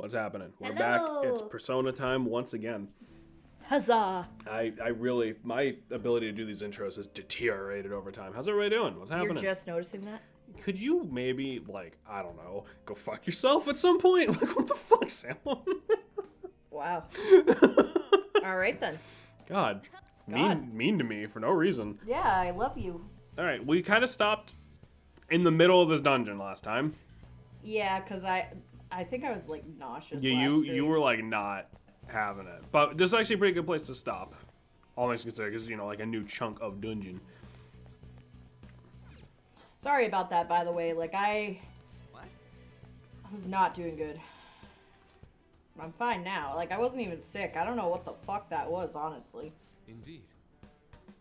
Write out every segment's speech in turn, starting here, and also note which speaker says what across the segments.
Speaker 1: What's happening? We're
Speaker 2: Hello.
Speaker 1: back. It's Persona time once again.
Speaker 2: Huzzah!
Speaker 1: I really, my ability to do these intros has deteriorated over time. How's everybody doing? What's happening?
Speaker 2: You're just noticing that?
Speaker 1: Could you maybe, like, I don't know, go fuck yourself at some point? Like, what the fuck, Sam?
Speaker 2: Wow. All right then.
Speaker 1: God.
Speaker 2: God.
Speaker 1: Mean to me for no reason.
Speaker 2: Yeah, I love you.
Speaker 1: All right, we kind of stopped in the middle of this dungeon last time.
Speaker 2: Yeah, cause I think I was like nauseous.
Speaker 1: Yeah,
Speaker 2: last
Speaker 1: you
Speaker 2: stream.
Speaker 1: were like not having it, but this is actually a pretty good place to stop. All things considered, because like a new chunk of dungeon.
Speaker 2: Sorry about that, by the way. Like I was not doing good. I'm fine now. Like I wasn't even sick. I don't know what the fuck that was, honestly.
Speaker 3: Indeed.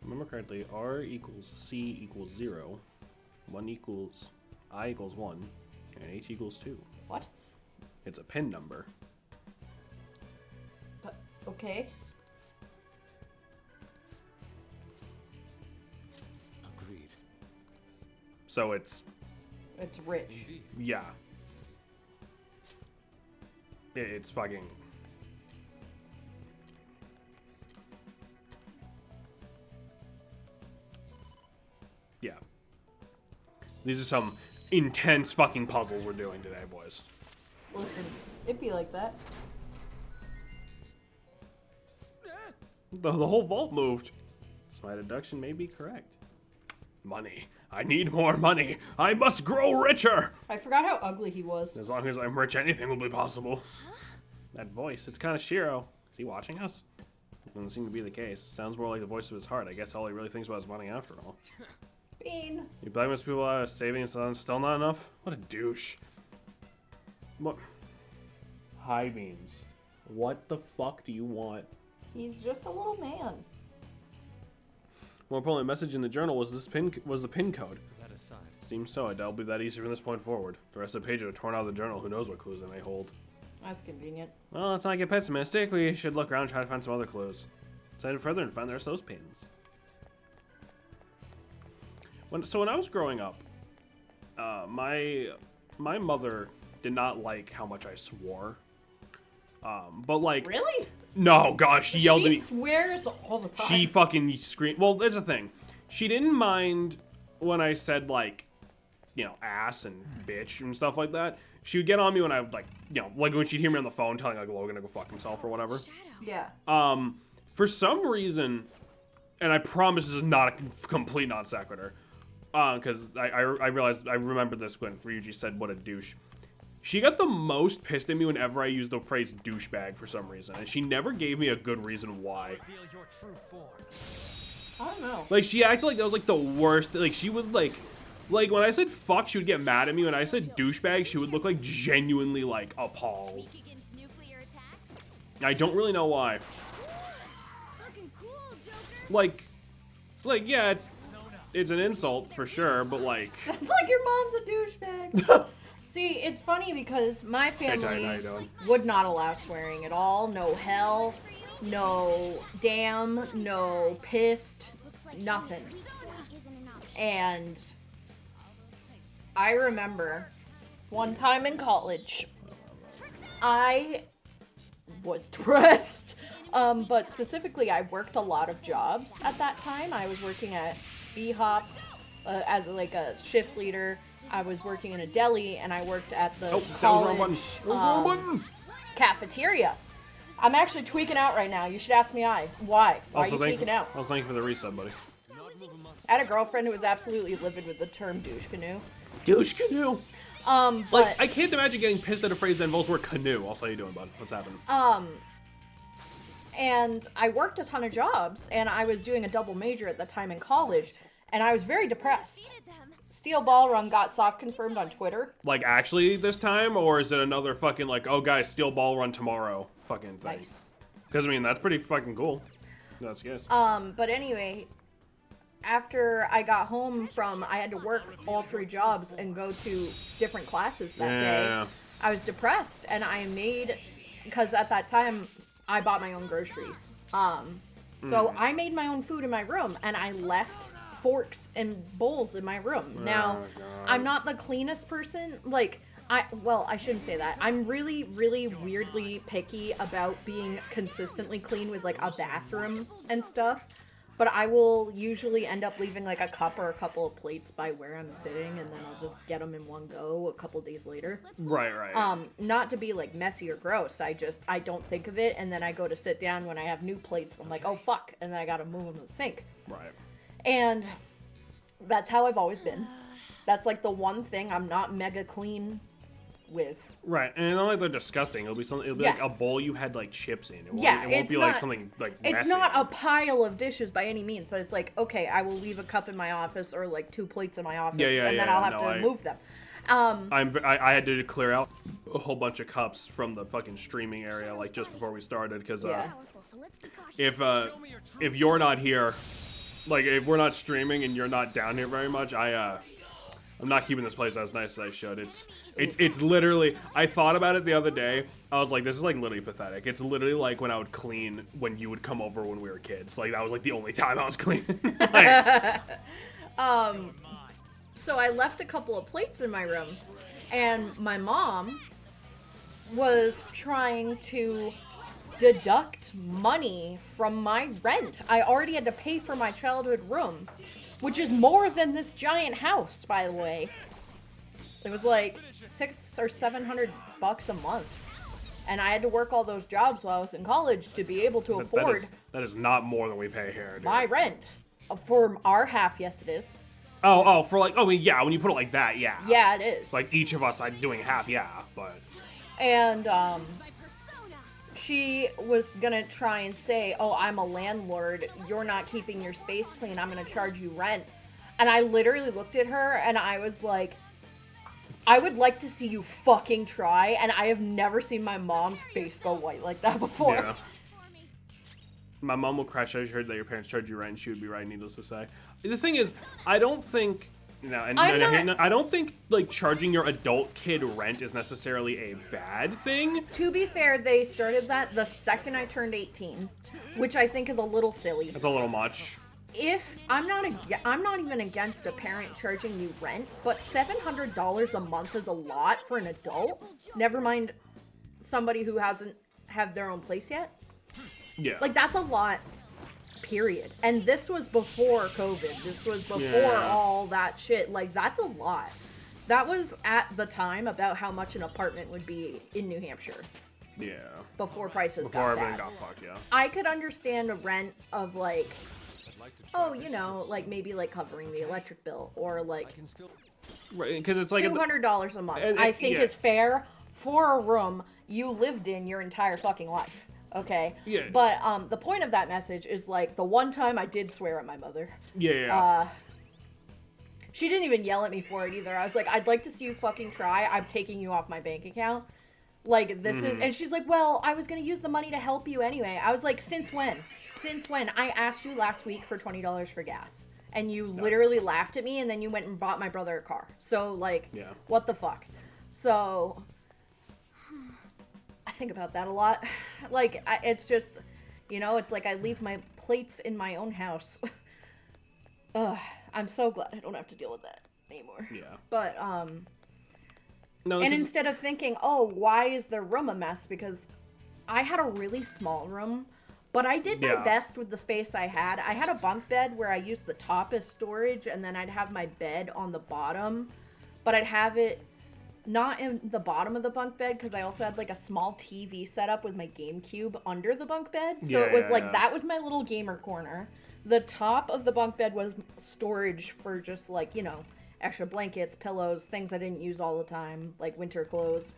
Speaker 1: Remember correctly, R equals C equals 0, 1 equals I equals 1, and H equals 2.
Speaker 2: What?
Speaker 1: It's a pin number.
Speaker 2: Okay.
Speaker 3: Agreed.
Speaker 1: So it's,
Speaker 2: It's rich.
Speaker 3: Indeed.
Speaker 1: yeah. It's fucking... Yeah. These are some intense fucking puzzles we're doing today, boys.
Speaker 2: Listen, it'd be like that.
Speaker 1: The whole vault moved. So my deduction may be correct. Money. I need more money. I must grow richer.
Speaker 2: I forgot how ugly he was.
Speaker 1: As long as I'm rich, anything will be possible. That voice, it's kind of Shiro. Is he watching us? Doesn't seem to be the case. Sounds more like the voice of his heart. I guess all he really thinks about is money after all.
Speaker 2: Bean.
Speaker 1: You blame most people out of savings and still not enough? What a douche. What? High beans. What the fuck do you want?
Speaker 2: He's just a little man.
Speaker 1: More importantly, message in the journal was the pin code.
Speaker 3: That aside,
Speaker 1: Seems so. I doubt it'll be that easy from this point forward. The rest of the pages are torn out of the journal. Who knows what clues they may hold.
Speaker 2: That's convenient.
Speaker 1: Well, let's not get pessimistic. We should look around and try to find some other clues. Let's head further and find the rest of those pins. So when I was growing up, my mother did not like how much I swore. But like,
Speaker 2: Really?
Speaker 1: no, gosh, she yelled at me.
Speaker 2: She swears all the time.
Speaker 1: She fucking screamed. Well, there's the thing. She didn't mind when I said, like, you know, ass and bitch and stuff like that. She would get on me when I, like, you know, like when she'd hear me on the phone telling, like, Logan to go fuck himself or whatever.
Speaker 2: Yeah.
Speaker 1: For some reason, and I promise this is not a complete non sequitur, because I realized, I remember this when Ryuji said, what a douche. She got the most pissed at me whenever I used the phrase douchebag for some reason, and she never gave me a good reason why.
Speaker 3: reveal your true form.
Speaker 2: I don't know.
Speaker 1: Like, she acted like that was, like, the worst. Like, she would, like, when I said fuck, she would get mad at me. When I said douchebag, she would look, like, genuinely, like, appalled.
Speaker 4: Weak against nuclear attacks?
Speaker 1: I don't really know why.
Speaker 4: Looking cool, Joker.
Speaker 1: Like, yeah, it's an insult, for sure, but, like...
Speaker 2: Sounds like your mom's a douchebag. See, it's funny because my
Speaker 1: Titan, how you
Speaker 2: family
Speaker 1: doing?
Speaker 2: would not allow swearing at all. No hell, no damn, no pissed, nothing.
Speaker 4: Isn't an option.
Speaker 2: And I remember one time in college, I was depressed. But specifically, I worked a lot of jobs at that time. I was working at B-Hop as like a shift leader. I was working in a deli, and I worked at the
Speaker 1: Oh, that was the wrong button.
Speaker 2: college
Speaker 1: That was the wrong button.
Speaker 2: cafeteria. I'm actually tweaking out right now. You should ask me why. Why are you tweaking out?
Speaker 1: Also, thank you for the resub, buddy.
Speaker 2: I had a girlfriend who was absolutely livid with the term douche canoe.
Speaker 1: Douche canoe.
Speaker 2: But
Speaker 1: Like, I can't imagine getting pissed at a phrase that involves the word canoe. Also, how you doing, bud? What's happening?
Speaker 2: and I worked a ton of jobs, and I was doing a double major at the time in college, and I was very depressed. Steel Ball Run got soft confirmed on Twitter.
Speaker 1: Like, actually this time? Or is it another fucking, like, oh, guys, Steel Ball Run tomorrow fucking thing?
Speaker 2: Nice.
Speaker 1: Because, I mean, that's pretty fucking cool. That's good.
Speaker 2: But anyway, after I got home I had to work all 3 jobs and go to different classes that
Speaker 1: Yeah.
Speaker 2: day. I was depressed, and because at that time, I bought my own groceries. So I made my own food in my room, and I left forks and bowls in my room. Now,
Speaker 1: God.
Speaker 2: I'm not the cleanest person. Like, I shouldn't say that. I'm really, really weirdly picky about being consistently clean with like a bathroom and stuff. But I will usually end up leaving like a cup or a couple of plates by where I'm sitting, and then I'll just get them in one go a couple days later.
Speaker 1: Right.
Speaker 2: Not to be like messy or gross. I don't think of it, and then I go to sit down when I have new plates. I'm like, oh fuck, and then I gotta move them to the sink.
Speaker 1: Right.
Speaker 2: And that's how I've always been. That's like the one thing I'm not mega clean with.
Speaker 1: Right, and it's not like they're disgusting. It'll be something. It'll be
Speaker 2: Yeah.
Speaker 1: like a bowl you had like chips in. It won't,
Speaker 2: Yeah,
Speaker 1: it won't
Speaker 2: it's
Speaker 1: be like
Speaker 2: not-
Speaker 1: something like
Speaker 2: It's
Speaker 1: messy.
Speaker 2: not a pile of dishes by any means, but it's like, okay, I will leave a cup in my office or like 2 plates in my office,
Speaker 1: Yeah,
Speaker 2: and then I'll have to move them.
Speaker 1: I had to clear out a whole bunch of cups from the fucking streaming area like just before we started because
Speaker 2: Yeah.
Speaker 4: Powerful, so let's be cautious.
Speaker 1: if you're not here, like if we're not streaming and you're not down here very much, I'm not keeping this place as nice as I should. It's literally. I thought about it the other day. I was like, this is like literally pathetic. It's literally like when I would clean when you would come over when we were kids. Like that was like the only time I was cleaning. Like,
Speaker 2: So I left a couple of plates in my room, and my mom was trying to deduct money from my rent. I already had to pay for my childhood room, which is more than this giant house, by the way. It was like $600 or $700 a month, and I had to work all those jobs while I was in college to be able to
Speaker 1: that
Speaker 2: afford
Speaker 1: that is not more than we pay here. Dude.
Speaker 2: my rent. For our half, yes, it is.
Speaker 1: For like, yeah, when you put it like that, yeah.
Speaker 2: Yeah, it is.
Speaker 1: Like each of us, like doing half, yeah, but.
Speaker 2: And
Speaker 4: My persona.
Speaker 2: she was gonna try and say, oh, I'm a landlord, you're not keeping your space clean, I'm gonna charge you rent. And I literally looked at her and I was like, I would like to see you fucking try, and I have never seen my mom's face go white like that before.
Speaker 1: Yeah. My mom will crash. I heard that your parents charge you rent, and she would be right, needless to say. The thing is, I don't think, I don't think like charging your adult kid rent is necessarily a bad thing.
Speaker 2: To be fair, they started that the second I turned 18, which I think is a little silly.
Speaker 1: It's a little much.
Speaker 2: If I'm not even against a parent charging you rent, but $700 a month is a lot for an adult. Never mind somebody who hasn't had their own place yet.
Speaker 1: Yeah.
Speaker 2: Like that's a lot. Period. And this was before COVID. This was before
Speaker 1: Yeah.
Speaker 2: all that shit. Like that's a lot. That was at the time about how much an apartment would be in New Hampshire
Speaker 1: Yeah.
Speaker 2: before prices
Speaker 1: Before
Speaker 2: got
Speaker 1: everything
Speaker 2: bad.
Speaker 1: got fucked, yeah.
Speaker 2: I could understand a rent of like, oh, you know, like maybe like covering the electric bill or like
Speaker 1: Right, because it's like
Speaker 2: $200 a month.
Speaker 1: And
Speaker 2: I think
Speaker 1: yeah.
Speaker 2: it's fair for a room you lived in your entire fucking life. Okay.
Speaker 1: Yeah.
Speaker 2: But the point of that message is like the one time I did swear at my mother.
Speaker 1: yeah.
Speaker 2: She didn't even yell at me for it either. I was like, I'd like to see you fucking try. I'm taking you off my bank account. Like, this is... And she's like, well, I was going to use the money to help you anyway. I was like, since when? Since when? I asked you last week for $20 for gas. And you literally laughed at me, and then you went and bought my brother a car. So, like,
Speaker 1: Yeah.
Speaker 2: what the fuck? So... I think about that a lot. Like, it's just... You know, it's like I leave my plates in my own house. Ugh, I'm so glad I don't have to deal with that anymore.
Speaker 1: Yeah.
Speaker 2: But,
Speaker 1: No,
Speaker 2: and
Speaker 1: this is-
Speaker 2: instead of thinking, oh, why is their room a mess? Because I had a really small room, but I did my
Speaker 1: Yeah.
Speaker 2: best with the space I had. I had a bunk bed where I used the top as storage, and then I'd have my bed on the bottom, but I'd have it not in the bottom of the bunk bed because I also had like a small TV set up with my GameCube under the bunk bed. So it was
Speaker 1: Yeah,
Speaker 2: like
Speaker 1: yeah.
Speaker 2: that was my little gamer corner. The top of the bunk bed was storage for just like, you know, extra blankets, pillows, things I didn't use all the time, like winter clothes.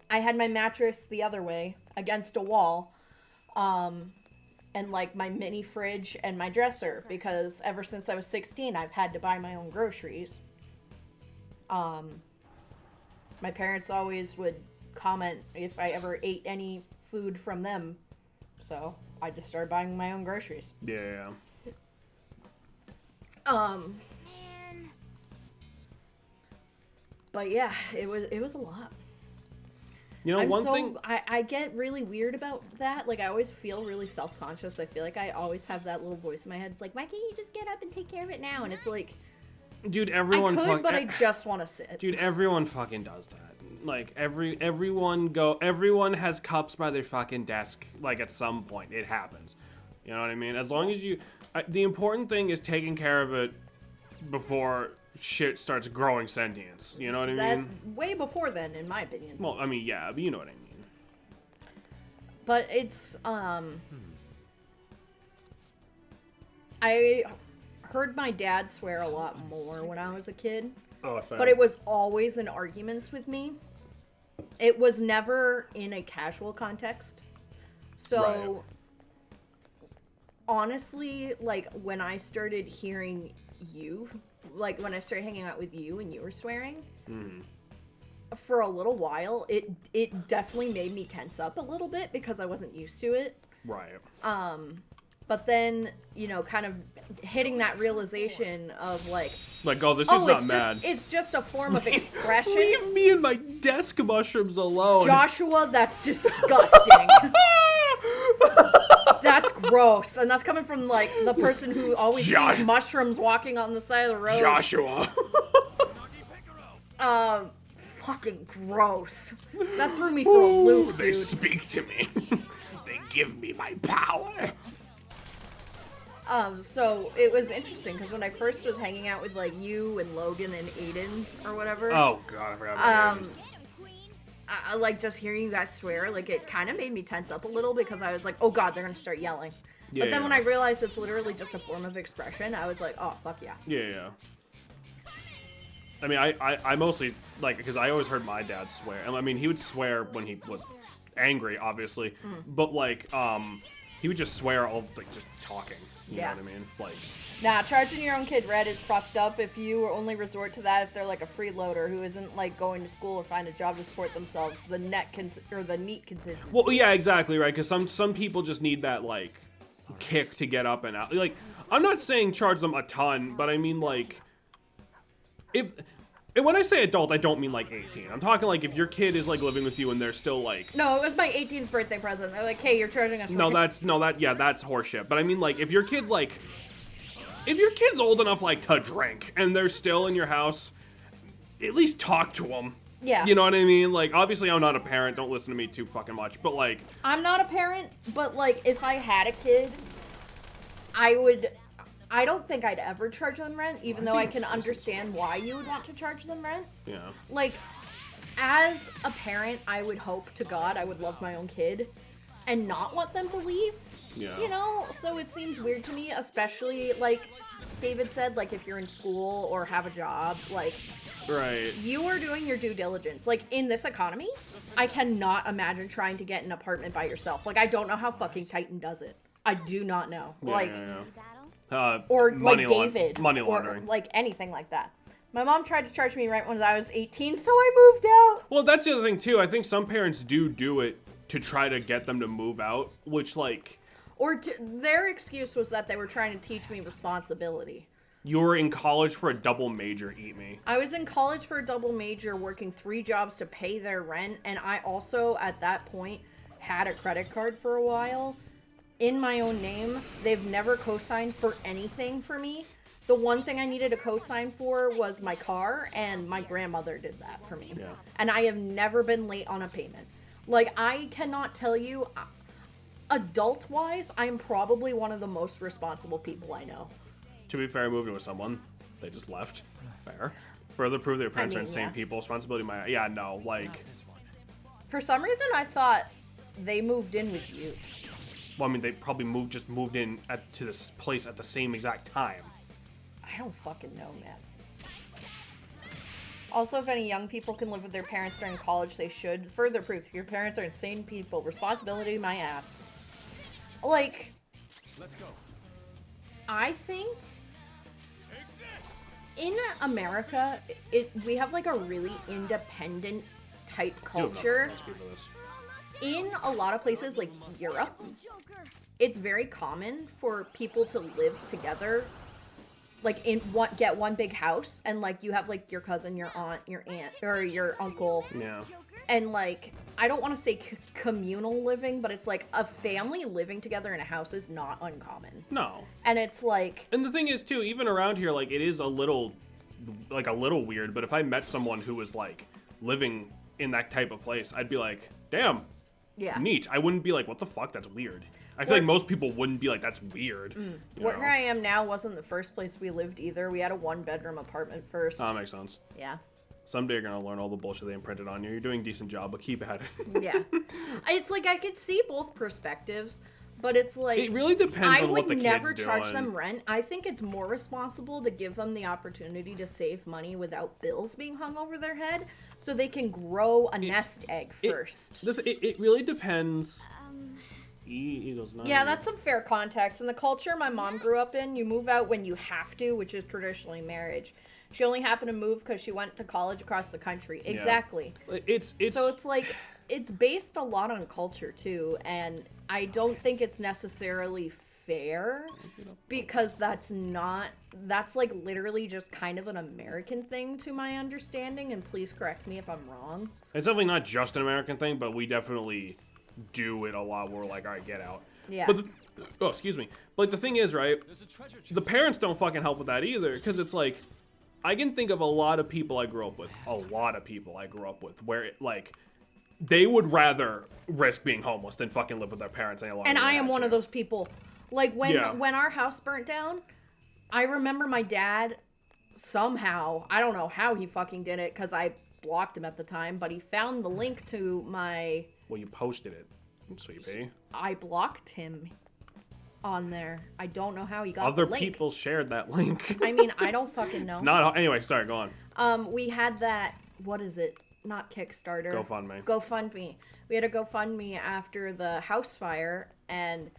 Speaker 2: I had my mattress the other way against a wall. And like my mini fridge and my dresser because ever since I was 16 I've had to buy my own groceries. My parents always would comment if I ever ate any food from them. So I just started buying my own groceries.
Speaker 1: Yeah.
Speaker 4: Man.
Speaker 2: But yeah, it was a lot.
Speaker 1: You know, one thing.
Speaker 2: I get really weird about that. Like I always feel really self-conscious. I feel like I always have that little voice in my head. It's like, why can't you just get up and take care of it now? And it's like,
Speaker 1: Dude, everyone
Speaker 2: I could, but I just want to sit.
Speaker 1: Dude, everyone fucking does that. Like everyone has cups by their fucking desk. Like at some point, it happens. You know what I mean? As long as the important thing is taking care of it before shit starts growing sentience. You know what I mean?
Speaker 2: Way before then, in my opinion.
Speaker 1: Well, I mean, yeah, but you know what I mean.
Speaker 2: But it's I heard my dad swear a lot more when I was a kid.
Speaker 1: Oh,
Speaker 2: But it was always in arguments with me. It was never in a casual context. So, honestly, like, when I started hearing you, like, when I started hanging out with you and you were swearing, for a little while, it definitely made me tense up a little bit because I wasn't used to it.
Speaker 1: Right.
Speaker 2: But then, you know, kind of hitting that realization of like,
Speaker 1: oh, this dude's not mad.
Speaker 2: It's just a form of expression.
Speaker 1: Leave me and my desk mushrooms alone.
Speaker 2: Joshua, that's disgusting. That's gross. And that's coming from like the person who always sees mushrooms walking on the side of the road.
Speaker 1: Joshua.
Speaker 2: Fucking gross. That threw me for a loop,
Speaker 1: They
Speaker 2: dude.
Speaker 1: speak to me. They give me my power.
Speaker 2: So it was interesting because when I first was hanging out with like you and Logan and Aiden or whatever,
Speaker 1: Oh god, I forgot about Aiden.
Speaker 2: I like just hearing you guys swear, like it kind of made me tense up a little because I was like, oh god, they're gonna start yelling.
Speaker 1: Yeah,
Speaker 2: But then
Speaker 1: yeah.
Speaker 2: when I realized it's literally just a form of expression, I was like, oh fuck yeah.
Speaker 1: Yeah. I mean, I mostly, like, because I always heard my dad swear. And I mean, he would swear when he was angry, obviously. But, like, he would just swear all, like, just talking. You know what I mean? Like,
Speaker 2: Nah, charging your own kid red is fucked up if you only resort to that if they're like a freeloader who isn't like going to school or find a job to support themselves. The neat consistency.
Speaker 1: well, yeah, exactly, right? Because some people just need that, like, kick to get up and out. Like, I'm not saying charge them a ton, but I mean, like, when I say adult, I don't mean like 18. I'm talking like if your kid is like living with you and they're still like.
Speaker 2: No, it was my 18th birthday present. They're like, hey, you're charging us.
Speaker 1: That's horseshit. But I mean, like, if your kid's old enough like to drink and they're still in your house, at least talk to them.
Speaker 2: Yeah.
Speaker 1: You know what I mean? Like, obviously, I'm not a parent. Don't listen to me too fucking much. But like,
Speaker 2: I'm not a parent, but like if I had a kid, I don't think I'd ever charge them rent, even though I can understand why you would want to charge them rent.
Speaker 1: yeah,
Speaker 2: Like, as a parent, I would hope to God I would love my own kid and not want them to leave.
Speaker 1: yeah.
Speaker 2: You know? So it seems weird to me, especially, like David said, like, if you're in school or have a job, like,
Speaker 1: Right.
Speaker 2: you are doing your due diligence. Like, in this economy, I cannot imagine trying to get an apartment by yourself. Like, I don't know how fucking Titan does it. I do not know.
Speaker 1: Yeah,
Speaker 2: like,
Speaker 1: yeah.
Speaker 2: or
Speaker 1: money
Speaker 2: like David,
Speaker 1: money
Speaker 2: or
Speaker 1: laundering.
Speaker 2: like anything like that. My mom tried to charge me rent when I was 18, so I moved out.
Speaker 1: Well, that's the other thing too. I think some parents do it to try to get them to move out, which like.
Speaker 2: Their excuse was that they were trying to teach me responsibility.
Speaker 1: You were in college for a double major, eat me.
Speaker 2: I was in college for a double major, working 3 jobs to pay their rent, and I also, at that point, had a credit card for a while. In my own name, they've never co-signed for anything for me. The one thing I needed a co-sign for was my car, and my grandmother did that for me.
Speaker 1: Yeah.
Speaker 2: And I have never been late on a payment. Like, I cannot tell you, adult-wise, I'm probably one of the most responsible people I know.
Speaker 1: To be fair, I moved in with someone. They just left. Fair. Further prove their parents are insane people. Responsibility, yeah, no, like.
Speaker 2: For some reason, I thought they moved in with you.
Speaker 1: Well, I mean, they probably moved in to this place at the same exact time.
Speaker 2: I don't fucking know, man. Also, if any young people can live with their parents during college, they should. Further proof, your parents are insane people. Responsibility, my ass. Like,
Speaker 3: Let's go.
Speaker 2: I think in America, we have like a really independent type culture.
Speaker 1: Most people this.
Speaker 2: In a lot of places like Europe, it's very common for people to live together, like get one big house, and like you have like your cousin, your aunt, or your uncle,
Speaker 1: Yeah.
Speaker 2: and like I don't want to say communal living, but it's like a family living together in a house is not uncommon.
Speaker 1: No.
Speaker 2: And it's like,
Speaker 1: And the thing is, too, even around here, like, it is a little like a little weird, but if I met someone who was like living in that type of place, I'd be like, damn,
Speaker 2: Yeah.
Speaker 1: neat. I wouldn't be like, what the fuck, that's weird. I feel like most people wouldn't be like, that's weird. You
Speaker 2: Where
Speaker 1: know?
Speaker 2: I am now wasn't the first place we lived either. We had a 1-bedroom apartment first.
Speaker 1: That makes sense.
Speaker 2: Yeah.
Speaker 1: Someday you're gonna learn all the bullshit they imprinted on you. You're doing a decent job, but keep at it.
Speaker 2: Yeah. It's like I could see both perspectives, but it's like
Speaker 1: It really depends
Speaker 2: I
Speaker 1: on what
Speaker 2: would
Speaker 1: the
Speaker 2: never
Speaker 1: kid's
Speaker 2: charge
Speaker 1: doing.
Speaker 2: them rent. I think it's more responsible to give them the opportunity to save money without bills being hung over their head, so they can grow a nest egg first.
Speaker 1: It really depends. Eagles, not
Speaker 2: Yeah, that's some fair context. In the culture my mom grew up in, you move out when you have to, which is traditionally marriage. She only happened to move because she went to college across the country. Exactly.
Speaker 1: It's
Speaker 2: So it's like, it's based a lot on culture too, and I don't think it's necessarily fair because that's like literally just kind of an American thing to my understanding, and please correct me if I'm wrong.
Speaker 1: It's definitely not just an American thing, but we definitely do it a lot. We're like, all right, get out.
Speaker 2: Yeah.
Speaker 1: But excuse me. But like, the thing is, right?
Speaker 3: There's a treasure chest.
Speaker 1: The parents don't fucking help with that either, because it's like, I can think of a lot of people I grew up with, where like they would rather risk being homeless than fucking live with their parents any longer.
Speaker 2: And
Speaker 1: than
Speaker 2: I
Speaker 1: they
Speaker 2: am
Speaker 1: had
Speaker 2: one
Speaker 1: to.
Speaker 2: of those people. Like when
Speaker 1: Yeah.
Speaker 2: when our house burnt down, I remember my dad somehow, I don't know how he fucking did it because I blocked him at the time, but he found the link to my
Speaker 1: Well, you posted it, sweet pea.
Speaker 2: I blocked him on there. I don't know how he got
Speaker 1: Other
Speaker 2: the link.
Speaker 1: people shared that link.
Speaker 2: I mean, I don't fucking know.
Speaker 1: Not anyway. Sorry, go on.
Speaker 2: We had that, what is it? Not Kickstarter.
Speaker 1: GoFundMe.
Speaker 2: GoFundMe. We had a GoFundMe after the house fire, and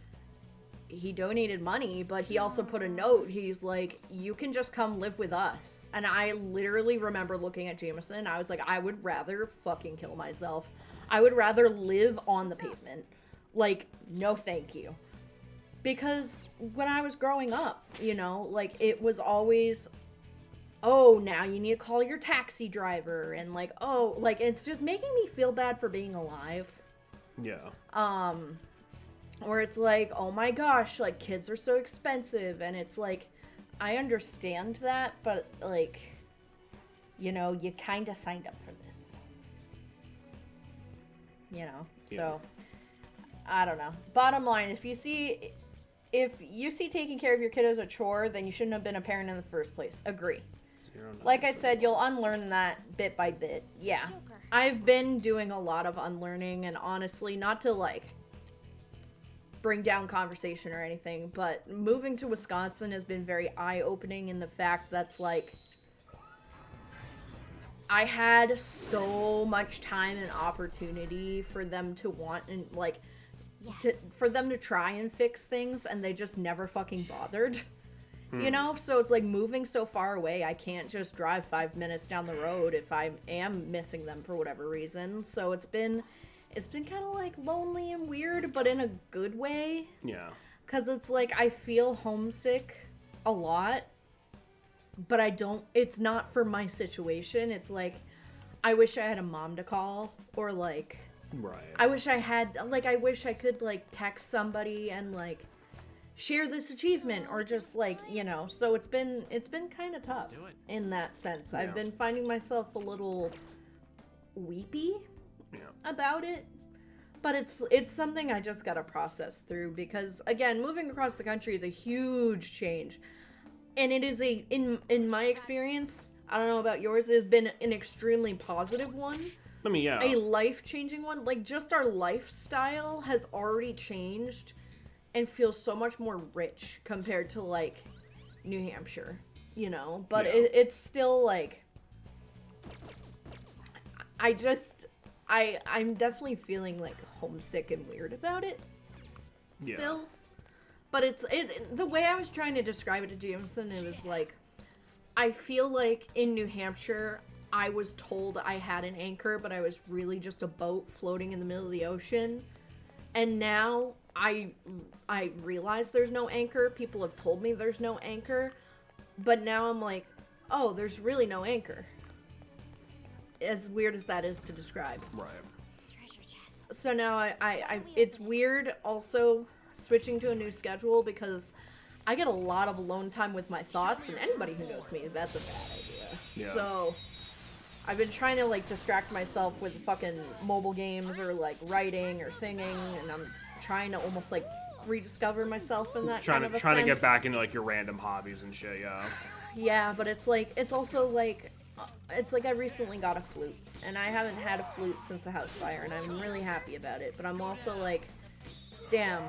Speaker 2: he donated money, but he also put a note. He's like, you can just come live with us. And I literally remember looking at Jameson, and I was like, I would rather fucking kill myself. I would rather live on the pavement. Like, no thank you. Because when I was growing up, you know, like, it was always, oh, now you need to call your taxi driver, and like, oh, like, it's just making me feel bad for being alive.
Speaker 1: Yeah.
Speaker 2: Or it's like, oh my gosh, like, kids are so expensive, and it's like, I understand that, but like, you know, you kind of signed up for this. You know, so I don't know. Bottom line, if you see taking care of your kid as a chore, then you shouldn't have been a parent in the first place. Agree. Like I said, you'll unlearn that bit by bit. Yeah.
Speaker 4: Joker.
Speaker 2: I've been doing a lot of unlearning, and honestly, not to like bring down conversation or anything, but moving to Wisconsin has been very eye-opening in the fact that's like, I had so much time and opportunity for them to want and like for them to try and fix things, and they just never fucking bothered. You know, so it's like moving so far away, I can't just drive 5 minutes down the road if I am missing them for whatever reason. So it's been kind of like lonely and weird, but in a good way.
Speaker 1: Yeah.
Speaker 2: Cause it's like I feel homesick a lot, but I don't. It's not for my situation. It's like I wish I had a mom to call, or like
Speaker 1: Right.
Speaker 2: I wish I could like text somebody and like share this achievement, or just like, you know. So it's been kind of tough
Speaker 3: do it.
Speaker 2: in that sense. I've been finding myself a little weepy
Speaker 1: Yeah.
Speaker 2: about it, but it's something I just gotta process through, because again, moving across the country is a huge change, and it is in my experience, I don't know about yours, it has been an extremely positive one.
Speaker 1: I mean, yeah.
Speaker 2: A life-changing one. Like, just our lifestyle has already changed and feels so much more rich compared to, like, New Hampshire, you know? But
Speaker 1: Yeah.
Speaker 2: it's still, like, I'm definitely feeling, like, homesick and weird about it
Speaker 1: Yeah.
Speaker 2: still. But the way I was trying to describe it to Jameson, it was like, I feel like in New Hampshire, I was told I had an anchor, but I was really just a boat floating in the middle of the ocean. And now I realize there's no anchor. People have told me there's no anchor. But now I'm like, oh, there's really no anchor. As weird as that is to describe.
Speaker 1: Right.
Speaker 4: Treasure chest.
Speaker 2: So now I it's weird also switching to a new schedule, because I get a lot of alone time with my thoughts, and anybody who knows me, that's a bad idea.
Speaker 1: Yeah.
Speaker 2: So, I've been trying to, like, distract myself with fucking mobile games or, like, writing or singing, and I'm trying to almost, like, rediscover myself in that kind of a
Speaker 1: trying to get
Speaker 2: sense.
Speaker 1: back into like your random hobbies and shit. Yeah.
Speaker 2: Yeah, but it's like, it's also like, it's like I recently got a flute, and I haven't had a flute since the house fire, and I'm really happy about it, but I'm also like, damn,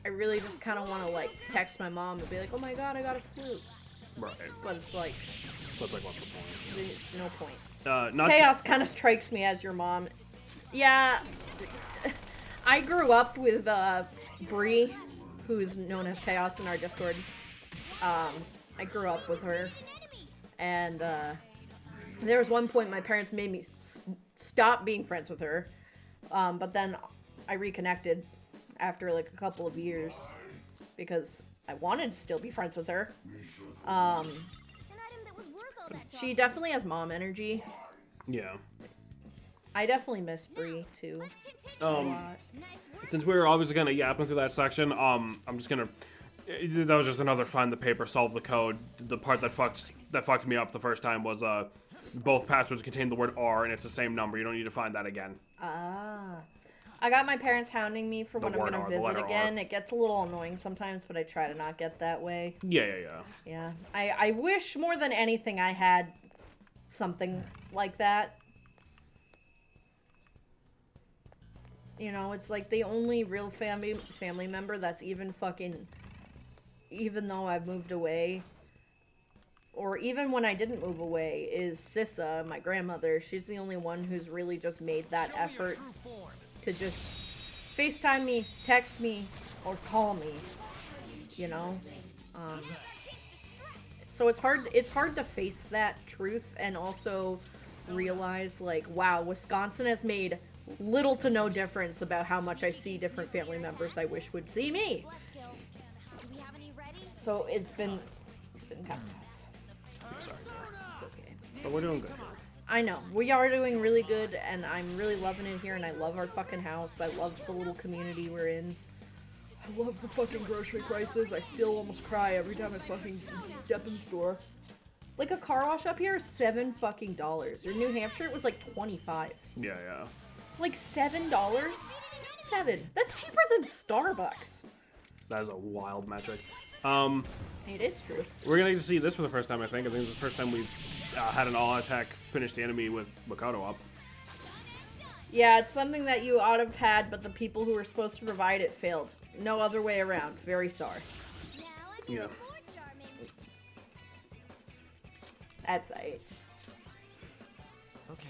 Speaker 2: I really just kind of want to like text my mom and be like, oh my god, I got a flute,
Speaker 1: Right.
Speaker 2: but it's like,
Speaker 1: That's like what's the point?
Speaker 2: there's no point.
Speaker 1: Not
Speaker 2: Chaos kind of strikes me as your mom. Yeah, I grew up with Bree, who's known as Chaos in our Discord. I grew up with her, and there was one point my parents made me stop being friends with her, but then I reconnected after like a couple of years because I wanted to still be friends with her.
Speaker 4: An item that was worth all that
Speaker 2: She definitely has mom energy.
Speaker 1: Yeah.
Speaker 2: I definitely miss Bree too. A lot.
Speaker 4: Nice work.
Speaker 1: Since we were obviously gonna yapping through that section, I'm just gonna. That was just another find the paper, solve the code. The part that fucked me up the first time was both passwords contain the word R and it's the same number. You don't need to find that again.
Speaker 2: Ah. I got my parents hounding me for
Speaker 1: The
Speaker 2: when I'm
Speaker 1: word
Speaker 2: gonna
Speaker 1: R, the
Speaker 2: visit
Speaker 1: letter R.
Speaker 2: again. It gets a little annoying sometimes, but I try to not get that way.
Speaker 1: Yeah.
Speaker 2: Yeah. I wish more than anything I had something like that. You know, it's like the only real family member that's even fucking, even though I've moved away, or even when I didn't move away, is Sissa, my grandmother. She's the only one who's really just made that effort to just FaceTime me, text me, or call me, you know? So it's hard to face that truth and also realize, like, wow, Wisconsin has made little to no difference about how much I see different family members I wish would see me.
Speaker 4: Less skills. Do we have any ready?
Speaker 2: So it's been kind of tough.
Speaker 1: I'm sorry.
Speaker 2: It's okay.
Speaker 1: But we're doing good.
Speaker 2: I know. We are doing really good, and I'm really loving it here, and I love our fucking house. I love the little community we're in. I love the fucking grocery prices. I still almost cry every time I fucking step in the store. Like, a car wash up here is $7 fucking dollars. In New Hampshire, it was like 25.
Speaker 1: Yeah.
Speaker 2: Like $7? $7. That's cheaper than Starbucks.
Speaker 1: That is a wild metric.
Speaker 2: It is true.
Speaker 1: We're gonna get to see this for the first time. I think it's the first time we've had an all attack finish the enemy with Makoto up.
Speaker 2: Yeah, it's something that you ought to have had, but the people who were supposed to provide it failed. No other way around. Very sorry.
Speaker 4: Now I can
Speaker 1: Yeah.
Speaker 4: report charming.
Speaker 2: That's it.
Speaker 3: Okay.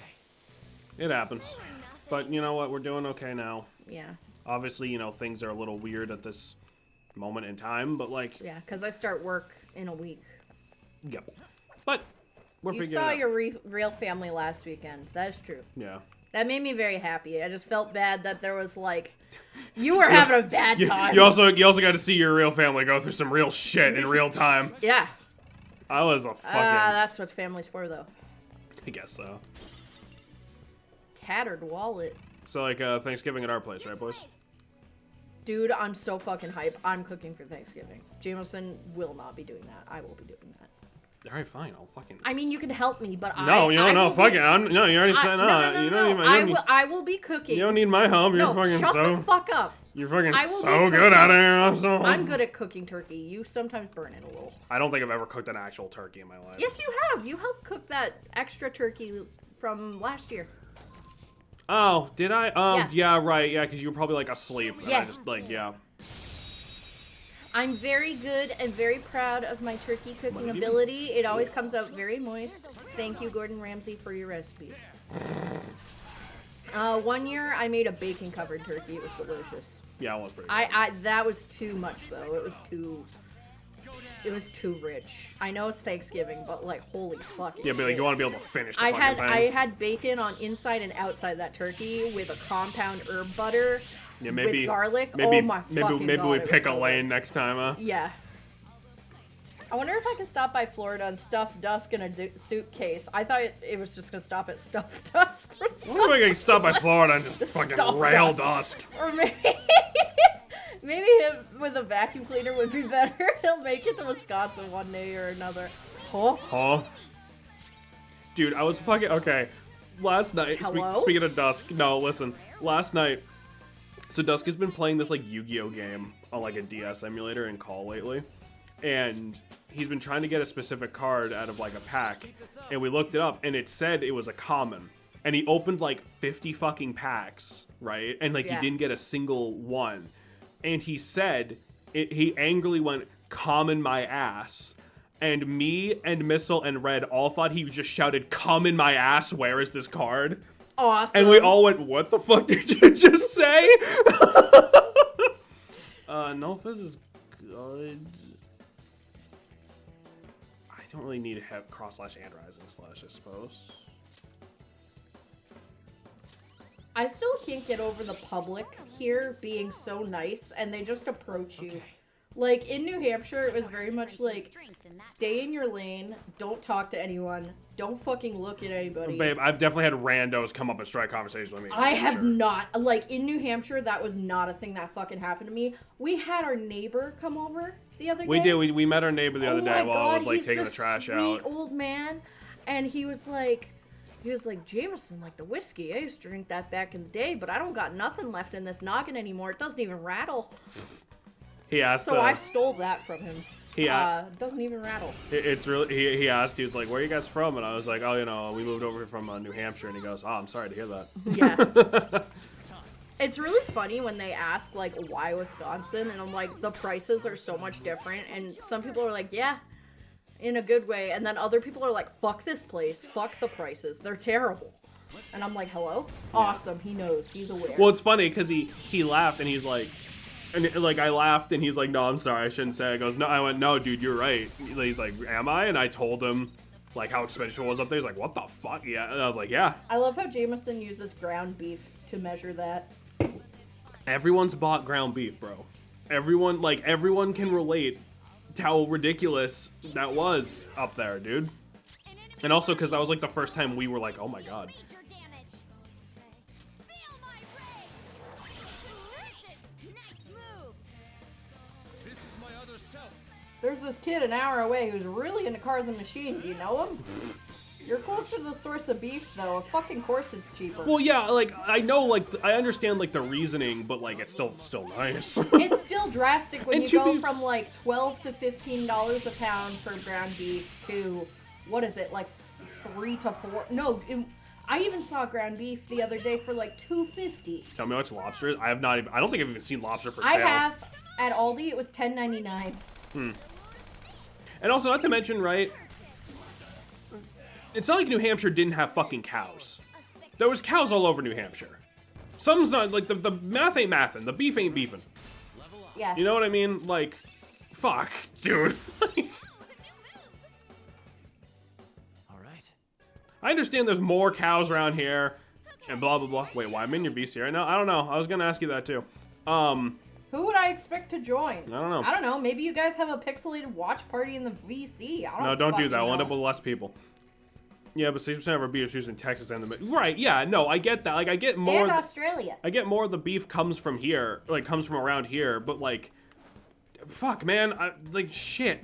Speaker 1: It happens. But you know what? We're doing okay now.
Speaker 2: Yeah.
Speaker 1: Obviously, you know, things are a little weird at this moment in time, but like,
Speaker 2: Yeah, because I start work in a week.
Speaker 1: yep. But we're
Speaker 2: You
Speaker 1: figuring
Speaker 2: saw
Speaker 1: it out.
Speaker 2: your real family last weekend. That is true.
Speaker 1: Yeah.
Speaker 2: That made me very happy. I just felt bad that there was like, you were having a bad time.
Speaker 1: You also got to see your real family go through some real shit in real time.
Speaker 2: Yeah.
Speaker 1: I was a fucking.
Speaker 2: That's what family's for, though.
Speaker 1: I guess so.
Speaker 2: Tattered wallet.
Speaker 1: So like Thanksgiving at our place, right, boys?
Speaker 2: Dude, I'm so fucking hype. I'm cooking for Thanksgiving. Jameson will not be doing that. I will be doing that.
Speaker 1: All right, fine. I'll fucking.
Speaker 2: I mean, you can help me, but
Speaker 1: No, you don't know.
Speaker 2: will
Speaker 1: Fuck
Speaker 2: be-
Speaker 1: it. No, you already said
Speaker 2: no.
Speaker 1: You don't even.
Speaker 2: I will be cooking.
Speaker 1: You don't need my help. You're
Speaker 2: no,
Speaker 1: fucking
Speaker 2: shut
Speaker 1: so.
Speaker 2: the fuck up.
Speaker 1: You're fucking
Speaker 2: I will be
Speaker 1: so good
Speaker 2: cooking.
Speaker 1: at it.
Speaker 2: I'm good at cooking turkey. You sometimes burn it a little.
Speaker 1: I don't think I've ever cooked an actual turkey in my life.
Speaker 2: Yes, you have. You helped cook that extra turkey from last year.
Speaker 1: Oh, did I?
Speaker 2: Yeah.
Speaker 1: Yeah, right. Yeah, because you were probably like asleep. And I
Speaker 2: Yeah.
Speaker 1: just like, yeah.
Speaker 2: I'm very good and very proud of my turkey cooking
Speaker 1: What did you do?
Speaker 2: ability. It always comes out very moist. Thank you, Gordon Ramsay, for your recipes. 1 year I made a bacon covered turkey. It was delicious.
Speaker 1: Yeah, I was pretty. Good.
Speaker 2: I that was too much though. It was too rich. I know it's Thanksgiving, but like holy fucking
Speaker 1: Yeah, but like
Speaker 2: shit.
Speaker 1: you want to be able to finish the
Speaker 2: I
Speaker 1: fucking
Speaker 2: had
Speaker 1: thing.
Speaker 2: I had bacon on inside and outside that turkey with a compound herb butter
Speaker 1: yeah, maybe
Speaker 2: with garlic.
Speaker 1: Maybe
Speaker 2: Oh my fucking
Speaker 1: maybe
Speaker 2: God,
Speaker 1: we
Speaker 2: it was
Speaker 1: pick a
Speaker 2: so
Speaker 1: lane
Speaker 2: good.
Speaker 1: next time, huh?
Speaker 2: Yeah. I wonder if I can stop by Florida and stuff Dusk in a suitcase. I thought it was just gonna stop at Stuff Dusk.
Speaker 1: I wonder if I can stop by Florida and just
Speaker 2: The
Speaker 1: fucking
Speaker 2: stuff
Speaker 1: rail
Speaker 2: dust.
Speaker 1: Dusk.
Speaker 2: Or maybe Maybe him with a vacuum cleaner would be better. He'll make it to Wisconsin one day or another. Huh?
Speaker 1: Huh? Dude, I was fucking okay. Last night,
Speaker 2: Hello?
Speaker 1: speaking of Dusk, no, listen. Last night, so Dusk has been playing this like Yu-Gi-Oh game on like a DS emulator in Call lately, and he's been trying to get a specific card out of like a pack, and we looked it up, and it said it was a common, and he opened like 50 fucking packs, right? And like
Speaker 2: Yeah.
Speaker 1: he didn't get a single one, and he said he angrily went, "Common my ass." And me and Missile and Red all thought he just shouted, "Come in my ass, where is this card?"
Speaker 2: Awesome.
Speaker 1: And we all went, "What the fuck did you just say?" Nulfis is good. I don't really need to have cross slash and rising slash, I suppose.
Speaker 2: I still can't get over the public here being so nice and they just approach you. Like, in New Hampshire, it was very much like, stay in your lane, don't talk to anyone, don't fucking look at anybody.
Speaker 1: Babe, I've definitely had randos come up and strike conversations with me.
Speaker 2: I have not. Like, in New Hampshire, that was not a thing that fucking happened to me. We had our neighbor come over the other day.
Speaker 1: We did. We met our neighbor the other day while I was like
Speaker 2: he's
Speaker 1: taking
Speaker 2: this
Speaker 1: the trash
Speaker 2: sweet
Speaker 1: out.
Speaker 2: old man, and he was like, Jameson, like the whiskey. I used to drink that back in the day, but I don't got nothing left in this noggin anymore. It doesn't even rattle.
Speaker 1: He asked.
Speaker 2: So I stole that from him.
Speaker 1: Yeah.
Speaker 2: Doesn't even rattle.
Speaker 1: It's really. He asked. He was like, "Where are you guys from?" And I was like, "Oh, you know, we moved over from New Hampshire." And he goes, "Oh, I'm sorry to hear that."
Speaker 2: Yeah. It's really funny when they ask, like, why Wisconsin? And I'm like, the prices are so much different. And some people are like, yeah, in a good way. And then other people are like, fuck this place. Fuck the prices. They're terrible. And I'm like, hello? Awesome. He knows. He's aware.
Speaker 1: Well, it's funny because he laughed and he's like, and like I laughed and he's like, "No, I'm sorry, I shouldn't say." I goes, "No," I went, "No, dude, you're right." He's like, "Am I?" And I told him like how expensive it was up there. He's like, "What the fuck?" Yeah, and I was like, "Yeah."
Speaker 2: I love how Jameson uses ground beef to measure that.
Speaker 1: Everyone's bought ground beef, bro. Everyone can relate to how ridiculous that was up there, dude. And also because that was like the first time we were like, "Oh my god."
Speaker 2: There's this kid an hour away who's really into cars and machines. Do you know him? You're closer to the source of beef, though. Of fucking course it's cheaper.
Speaker 1: Well, yeah, like I know, like I understand like the reasoning, but like it's still nice.
Speaker 2: It's still drastic when
Speaker 1: And
Speaker 2: you
Speaker 1: to
Speaker 2: go
Speaker 1: be-
Speaker 2: from like $12 to $15 a pound for ground beef to, what is it, like 3 to 4? No, I even saw ground beef the other day for like $2.50.
Speaker 1: Tell me what's lobster is. I have not even. I don't think I've even seen lobster for sale.
Speaker 2: I have at Aldi. It was $10.99.
Speaker 1: And also, not to mention, right? It's not like New Hampshire didn't have fucking cows. There was cows all over New Hampshire. Some's not like the math ain't mathin', the beef ain't beefing.
Speaker 2: Yeah.
Speaker 1: You know what I mean? Like, fuck, dude.
Speaker 3: All right.
Speaker 1: I understand there's more cows around here, and blah blah blah. Wait, why I'm in your BC right now? I don't know. I was gonna ask you that too.
Speaker 2: Who would I expect to join?
Speaker 1: I don't know.
Speaker 2: I don't know. Maybe you guys have a pixelated watch party in the VC. I don't
Speaker 1: No, don't do
Speaker 2: fucking
Speaker 1: that. We'll end
Speaker 2: know.
Speaker 1: up with less people. Yeah, but 60% of our beef is in Texas and the right. Yeah, no, I get that. Like, I get more.
Speaker 2: And Australia.
Speaker 1: I get more of the beef comes from here, like comes from around here. But like, fuck, man, like shit.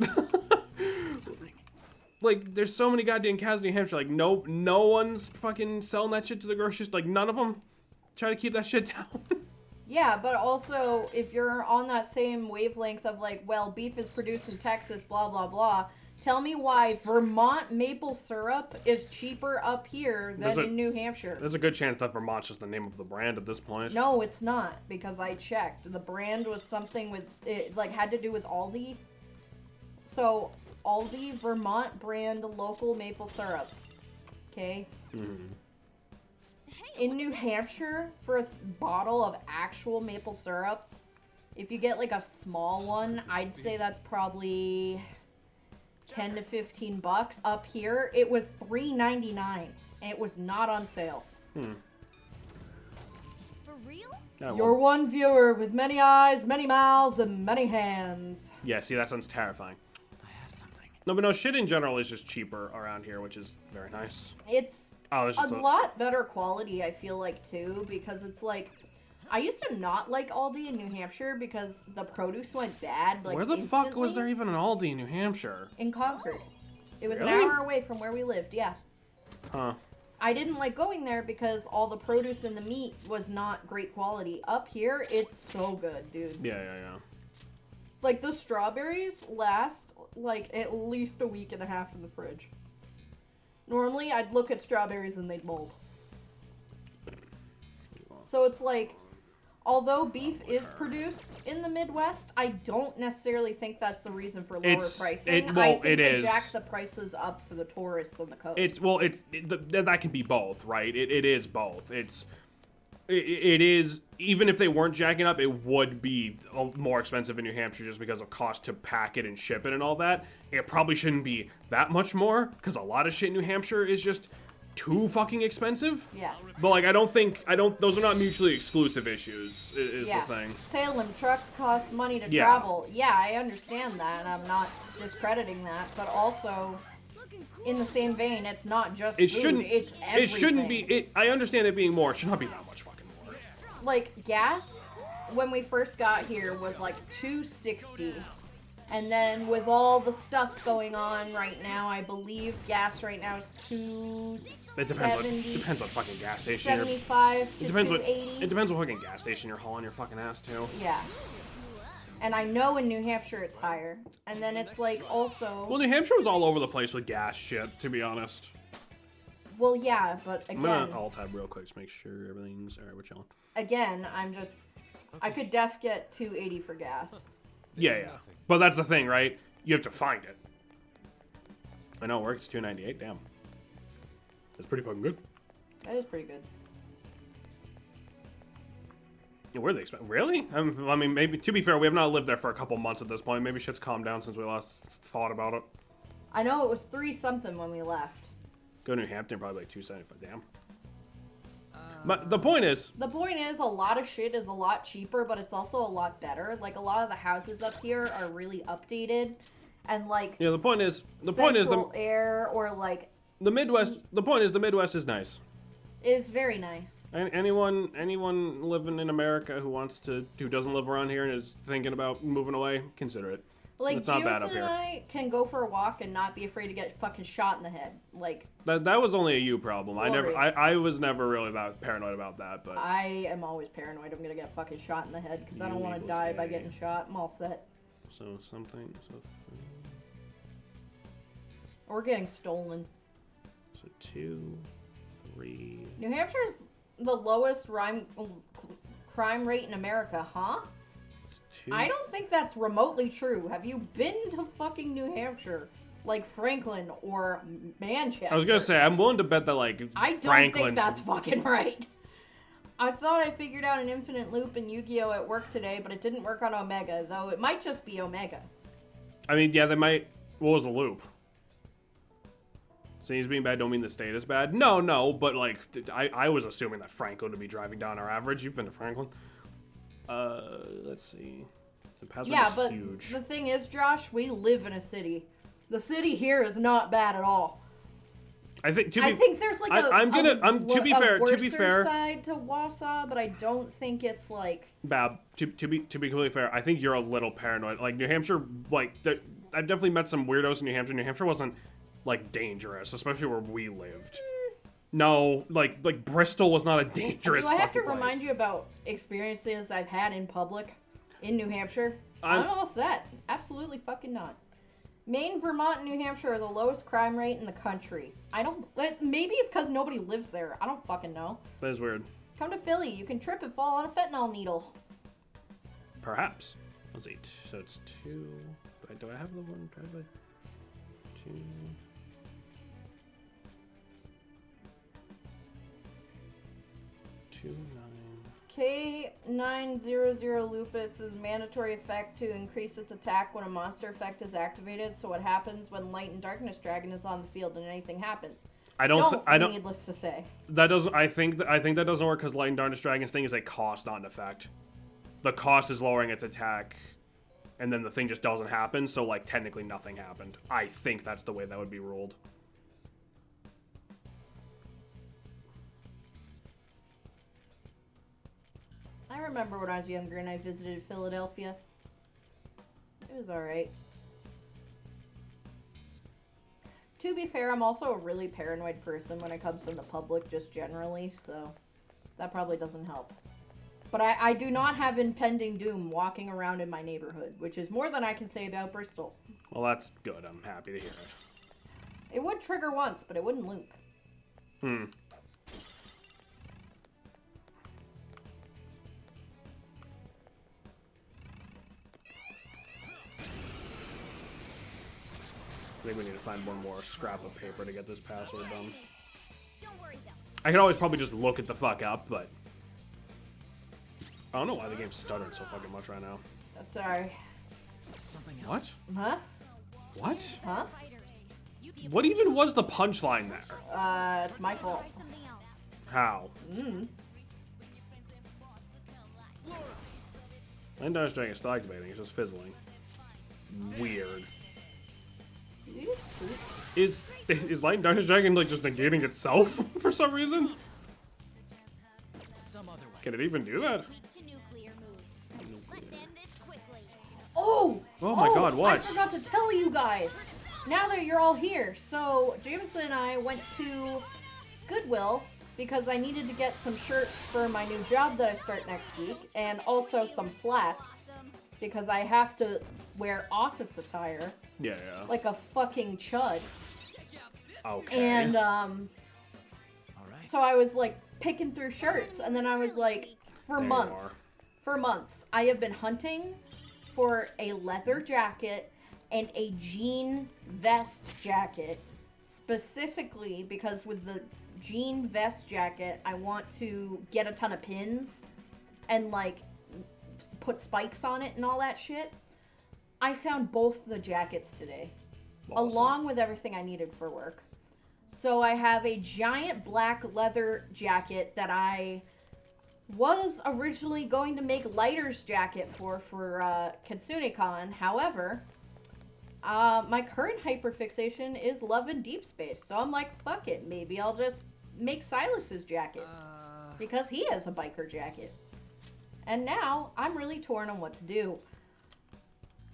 Speaker 1: Like, there's so many goddamn cows in New Hampshire. Like, no one's fucking selling that shit to the grocery store. Like, none of them try to keep that shit down.
Speaker 2: Yeah, but also, if you're on that same wavelength of like, well, beef is produced in Texas, blah, blah, blah, tell me why Vermont maple syrup is cheaper up here than in New Hampshire.
Speaker 1: There's a good chance that Vermont's just the name of the brand at this point.
Speaker 2: No, it's not, because I checked. The brand was something with, it like had to do with Aldi. So, Aldi Vermont brand local maple syrup. Okay? In New Hampshire, for a bottle of actual maple syrup, if you get like a small one, I'd say that's probably 10 to 15 bucks. Up here, it was $3.99, and it was not on sale.
Speaker 4: For real?
Speaker 1: Yeah,
Speaker 2: You're
Speaker 1: well,
Speaker 2: one viewer with many eyes, many mouths, and many hands.
Speaker 1: yeah, see, that sounds terrifying.
Speaker 3: I have something.
Speaker 1: No, but no, shit in general is just cheaper around here, which is very nice.
Speaker 2: It's
Speaker 1: Oh, there's
Speaker 2: a
Speaker 1: just
Speaker 2: lot better quality, I feel like, too, because it's like, I used to not like Aldi in New Hampshire because the produce went bad. Like,
Speaker 1: Where the fuck was
Speaker 2: instantly
Speaker 1: there even an Aldi in New Hampshire?
Speaker 2: in Concord. It was
Speaker 1: Really?
Speaker 2: an hour away from where we lived. Yeah.
Speaker 1: Huh.
Speaker 2: I didn't like going there because all the produce and the meat was not great quality. Up here, it's so good, dude.
Speaker 1: Yeah.
Speaker 2: Like, the strawberries last, like, at least a week and a half in the fridge. Normally, I'd look at strawberries and they'd mold. So it's like, although beef is produced in the Midwest, I don't necessarily think that's the reason for lower pricing. I think they jack the prices up for the tourists on the coast.
Speaker 1: That can be both, right? It is both. It is, even if they weren't jacking up, it would be more expensive in New Hampshire just because of cost to pack it and ship it and all that. It probably shouldn't be that much more because a lot of shit in New Hampshire is just too fucking expensive.
Speaker 2: Yeah.
Speaker 1: But like, those are not mutually exclusive issues, is the thing.
Speaker 2: Salem, trucks cost money to
Speaker 1: Yeah.
Speaker 2: travel. Yeah, I understand that, and I'm not discrediting that, but also, in the same vein, it's not just
Speaker 1: It
Speaker 2: food,
Speaker 1: shouldn't,
Speaker 2: it's everything.
Speaker 1: it shouldn't be, I understand it being more, it should not be that much fucking more.
Speaker 2: Like, gas, when we first got here, was like $2.60. And then with all the stuff going on right now, I believe gas right now is
Speaker 1: It depends what fucking gas station you're...
Speaker 2: 75 to
Speaker 1: It depends
Speaker 2: $2.80.
Speaker 1: it depends what fucking gas station you're hauling your fucking ass to.
Speaker 2: Yeah. And I know in New Hampshire it's higher. And then it's like also...
Speaker 1: Well, New Hampshire was all over the place with gas shit, to be honest.
Speaker 2: Well, yeah, but
Speaker 1: I'm
Speaker 2: again...
Speaker 1: gonna alt-tab real quick to make sure everything's... Alright, we're chilling.
Speaker 2: Again, I'm just... I could get $2.80 for gas.
Speaker 1: Yeah. But that's the thing, right? You have to find it. I know, it works. $2.98. Damn. That's pretty fucking good.
Speaker 2: That is pretty good.
Speaker 1: Yeah, where are they expect? Really? I mean, maybe, to be fair, we have not lived there for a couple months at this point. Maybe shit's calmed down since we last thought about it.
Speaker 2: I know it was 3 something when we left.
Speaker 1: Go to New Hampton, probably like $2.75. Damn. But the point is...
Speaker 2: The point is, a lot of shit is a lot cheaper, but it's also a lot better. Like, a lot of the houses up here are really updated. And, like...
Speaker 1: Yeah, the point is... The point is...
Speaker 2: Central air or, like...
Speaker 1: The Midwest... The point is, the Midwest is nice.
Speaker 2: Is very nice.
Speaker 1: Anyone living in America who doesn't live around here and is thinking about moving away, consider it.
Speaker 2: Like,
Speaker 1: It's not bad
Speaker 2: Jameson
Speaker 1: up here.
Speaker 2: and I can go for a walk and not be afraid to get fucking shot in the head. Like,
Speaker 1: That was only a you problem.
Speaker 2: Glorious.
Speaker 1: I was never really that paranoid about that, but
Speaker 2: I am always paranoid I'm gonna get fucking shot in the head because I don't want to
Speaker 1: Illegal
Speaker 2: die by
Speaker 1: stay.
Speaker 2: getting shot. I'm all set.
Speaker 1: so something
Speaker 2: Or getting stolen.
Speaker 1: so 2, 3.
Speaker 2: New Hampshire's the lowest crime rate in America, huh?
Speaker 1: 2.
Speaker 2: I don't think that's remotely true. Have you been to fucking New Hampshire? Like Franklin or Manchester?
Speaker 1: I was gonna say I'm willing to bet that like
Speaker 2: I don't
Speaker 1: Franklin.
Speaker 2: think that's fucking right. I thought I figured out an infinite loop in Yu-Gi-Oh! At work today, but it didn't work on Omega, though it might just be Omega.
Speaker 1: I mean, yeah, they might. What was the loop? Cities being bad don't mean the state is bad. No, but like I was assuming that Franklin would be driving down our average. You've been to Franklin. Let's see. The Pathway
Speaker 2: Yeah,
Speaker 1: is
Speaker 2: but
Speaker 1: huge.
Speaker 2: the thing is, Josh, we live in a city. The city here is not bad at all.
Speaker 1: I think
Speaker 2: I think there's like
Speaker 1: to be fair,
Speaker 2: worser side to Wausau, but I don't think it's like
Speaker 1: Bab, to be completely fair, I think you're a little paranoid. Like New Hampshire, like I've definitely met some weirdos in New Hampshire. New Hampshire wasn't like dangerous, especially where we lived. No, like Bristol was not a dangerous.
Speaker 2: Do I have to
Speaker 1: fucking place.
Speaker 2: remind you about experiences I've had in public in New Hampshire?
Speaker 1: I'm-
Speaker 2: I'm all set. Absolutely fucking not. Maine, Vermont, and New Hampshire are the lowest crime rate in the country. Maybe it's because nobody lives there. I don't fucking know.
Speaker 1: That is weird.
Speaker 2: Come to Philly. You can trip and fall on a fentanyl needle.
Speaker 1: Perhaps. Let's see. So it's 2. Do I have the one driveway? 2. 2, 9.
Speaker 2: K900 Lupus is mandatory effect to increase its attack when a monster effect is activated. So what happens when Light and Darkness Dragon is on the field and anything happens?
Speaker 1: I don't.
Speaker 2: Needless to say.
Speaker 1: That doesn't. I think that doesn't work because Light and Darkness Dragon's thing is a cost, not an effect. The cost is lowering its attack, and then the thing just doesn't happen. So like technically nothing happened. I think that's the way that would be ruled.
Speaker 2: I remember when I was younger and I visited Philadelphia. It was alright. To be fair, I'm also a really paranoid person when it comes to the public, just generally, so that probably doesn't help. But I do not have impending doom walking around in my neighborhood, which is more than I can say about Bristol.
Speaker 1: Well, that's good. I'm happy to hear it.
Speaker 2: It would trigger once, but it wouldn't loop.
Speaker 1: Hmm. I think we need to find one more scrap of paper to get this password done.
Speaker 4: Don't worry though.
Speaker 1: I could always probably just look it the fuck up, but I don't know why the game's stuttering so fucking much right now.
Speaker 2: Sorry.
Speaker 3: Something else.
Speaker 1: What?
Speaker 2: Huh?
Speaker 1: What?
Speaker 2: Huh?
Speaker 4: Fighters. You the
Speaker 1: What even was the punchline there?
Speaker 2: It's my fault.
Speaker 4: try something else.
Speaker 1: How? Land Dynasty Dragon is still activating, it's just fizzling. Weird.
Speaker 2: Did you just poop?
Speaker 1: Is Light Dynasty Dragon like just negating itself for some reason?
Speaker 3: Some other way.
Speaker 1: Can it even do that?
Speaker 4: Weak to nuclear moves. Let's end this quickly.
Speaker 2: Oh!
Speaker 1: Oh my god, what?
Speaker 2: I forgot to tell you guys. Now that you're all here, so Jameson and I went to Goodwill because I needed to get some shirts for my new job that I start next week, and also some flats
Speaker 4: Awesome.
Speaker 2: because I have to wear office attire
Speaker 1: Yeah,
Speaker 2: like a fucking chud.
Speaker 1: yeah. Okay.
Speaker 2: And
Speaker 3: All right.
Speaker 2: so I was like picking through shirts, and then I was like, for
Speaker 1: There you
Speaker 2: months, I have been hunting for a leather jacket and a jean vest jacket, specifically because with the jean vest jacket, I want to get a ton of pins and like put spikes on it and all that shit. I found both the jackets today,
Speaker 1: Awesome.
Speaker 2: along with everything I needed for work. So I have a giant black leather jacket that I was originally going to make Lighter's jacket for KitsuneCon. However, my current hyperfixation is Love in Deep Space. So I'm like, fuck it. Maybe I'll just make Silas's jacket. Because he has a biker jacket. And now I'm really torn on what to do.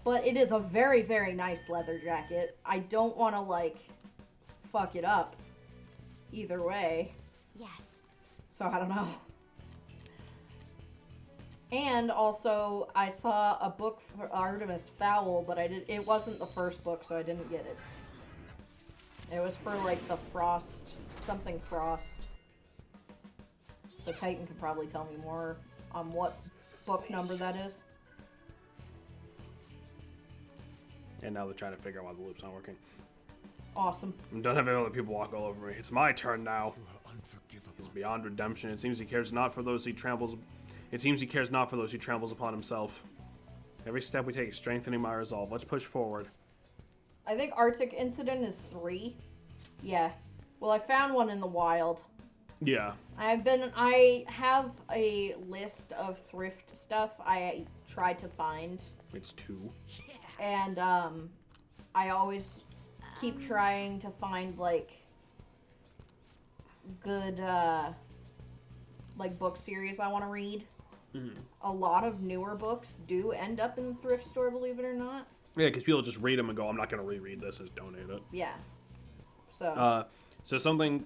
Speaker 2: But it is a very, very nice leather jacket. I don't want to, like, fuck it up either way.
Speaker 4: Yes.
Speaker 2: So I don't know. And also, I saw a book for Artemis Fowl, but it wasn't the first book, so I didn't get it. It was for, like, the Frost, something Frost. So Titan could probably tell me more on what book number that is.
Speaker 1: And now they're trying to figure out why the loop's not working.
Speaker 2: Awesome.
Speaker 1: I'm done having other people walk all over me. It's my turn now.
Speaker 3: You are unforgivable.
Speaker 1: He's beyond redemption. It seems he cares not for those he tramples. It seems he cares not for those he tramples upon himself. Every step we take is strengthening my resolve. Let's push forward.
Speaker 2: I think Arctic Incident is 3. Yeah. Well, I found one in the wild.
Speaker 1: Yeah.
Speaker 2: I have a list of thrift stuff I tried to find,
Speaker 1: It's 2.
Speaker 2: and I always keep trying to find like good like book series I want to read.
Speaker 1: Mm-hmm.
Speaker 2: A lot of newer books do end up in the thrift store, believe it or not.
Speaker 1: Yeah, because people just read them and go, I'm not going to reread this, just donate it.
Speaker 2: Yeah. So
Speaker 1: So something,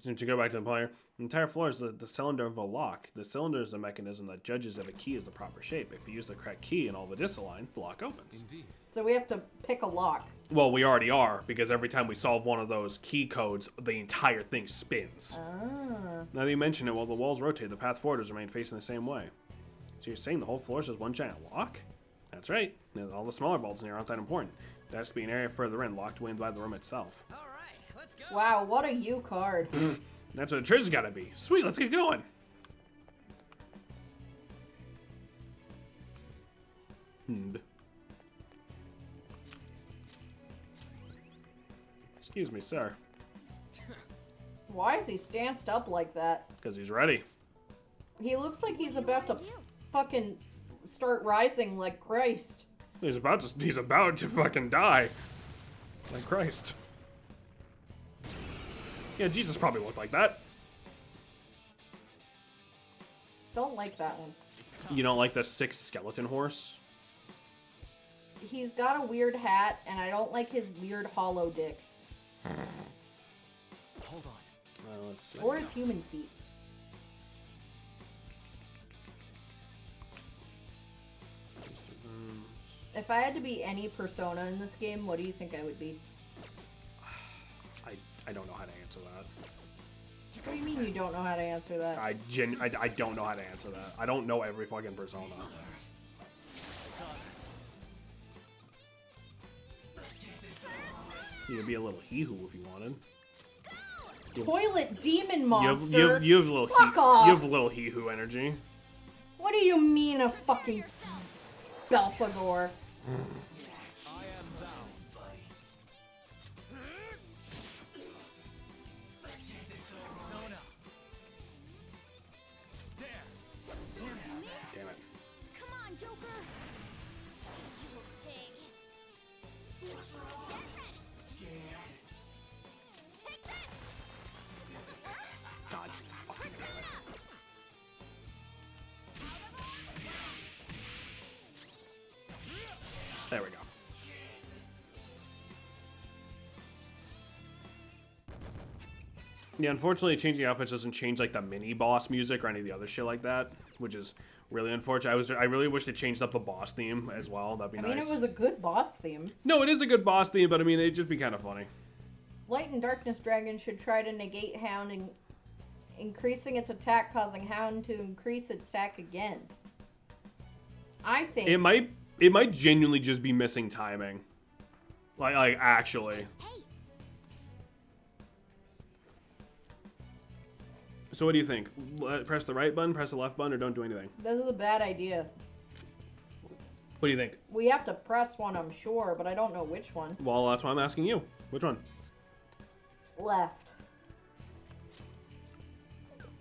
Speaker 1: to go back to the player, the entire floor is the cylinder of a lock. The cylinder is the mechanism that judges if a key is the proper shape. If you use the correct key and all the disaligned, the lock opens.
Speaker 3: Indeed.
Speaker 2: so we have to pick a lock.
Speaker 1: Well, we already are, because every time we solve one of those key codes, the entire thing spins.
Speaker 2: Ah.
Speaker 1: Now that you mention it, while the walls rotate, the path forward has remained facing the same way. So you're saying the whole floor is just one giant lock? That's right. And all the smaller bolts in here aren't that important. There has to be an area further in, locked away by the room itself.
Speaker 3: All right, let's go.
Speaker 2: Wow, what a U card.
Speaker 1: That's what the treasure's gotta be. Sweet, let's get going. Excuse me, sir.
Speaker 2: Why is he stanced up like that?
Speaker 1: Because he's ready.
Speaker 2: He looks like he's about to fucking start rising like Christ.
Speaker 1: He's about to fucking die. Like Christ. Yeah, Jesus probably looked like that.
Speaker 2: Don't like that one.
Speaker 3: It's
Speaker 1: You don't like the 6 skeleton horse?
Speaker 2: He's got a weird hat, and I don't like his weird hollow dick.
Speaker 3: Hold on.
Speaker 1: Let's see.
Speaker 2: Or his human feet. If I had to be any persona in this game, what do you think I would be?
Speaker 1: I don't know how to answer that.
Speaker 2: What do you mean you don't know how to answer that?
Speaker 1: I don't know how to answer that. I don't know every fucking persona. You could be a little He-Who if you wanted.
Speaker 2: Toilet demon
Speaker 1: You
Speaker 2: monster?
Speaker 1: have a little
Speaker 2: Fuck off.
Speaker 1: You have a little He-Who energy.
Speaker 2: What do you mean a fucking Belphegor?
Speaker 1: Damn it.
Speaker 4: Come on, Joker. Okay. Get ready. Take this.
Speaker 1: God fucking damn it. There we go. Yeah, unfortunately, changing outfits doesn't change like the mini boss music or any of the other shit like that, which is really unfortunate. I really wish they changed up the boss theme as well. That'd be
Speaker 2: I
Speaker 1: nice.
Speaker 2: mean, it was a good boss theme.
Speaker 1: No, it is a good boss theme, but I mean, it'd just be kind of funny.
Speaker 2: Light and Darkness Dragon should try to negate Hound and increasing its attack, causing Hound to increase its attack again. I think
Speaker 1: It might genuinely just be missing timing. Like actually.
Speaker 4: Hey,
Speaker 1: So what do you think? Press the right button, press the left button, or don't do anything?
Speaker 2: this is a bad idea.
Speaker 1: What do you think?
Speaker 2: We have to press one, I'm sure, but I don't know which one.
Speaker 1: Well, that's why I'm asking you. Which one?
Speaker 2: Left.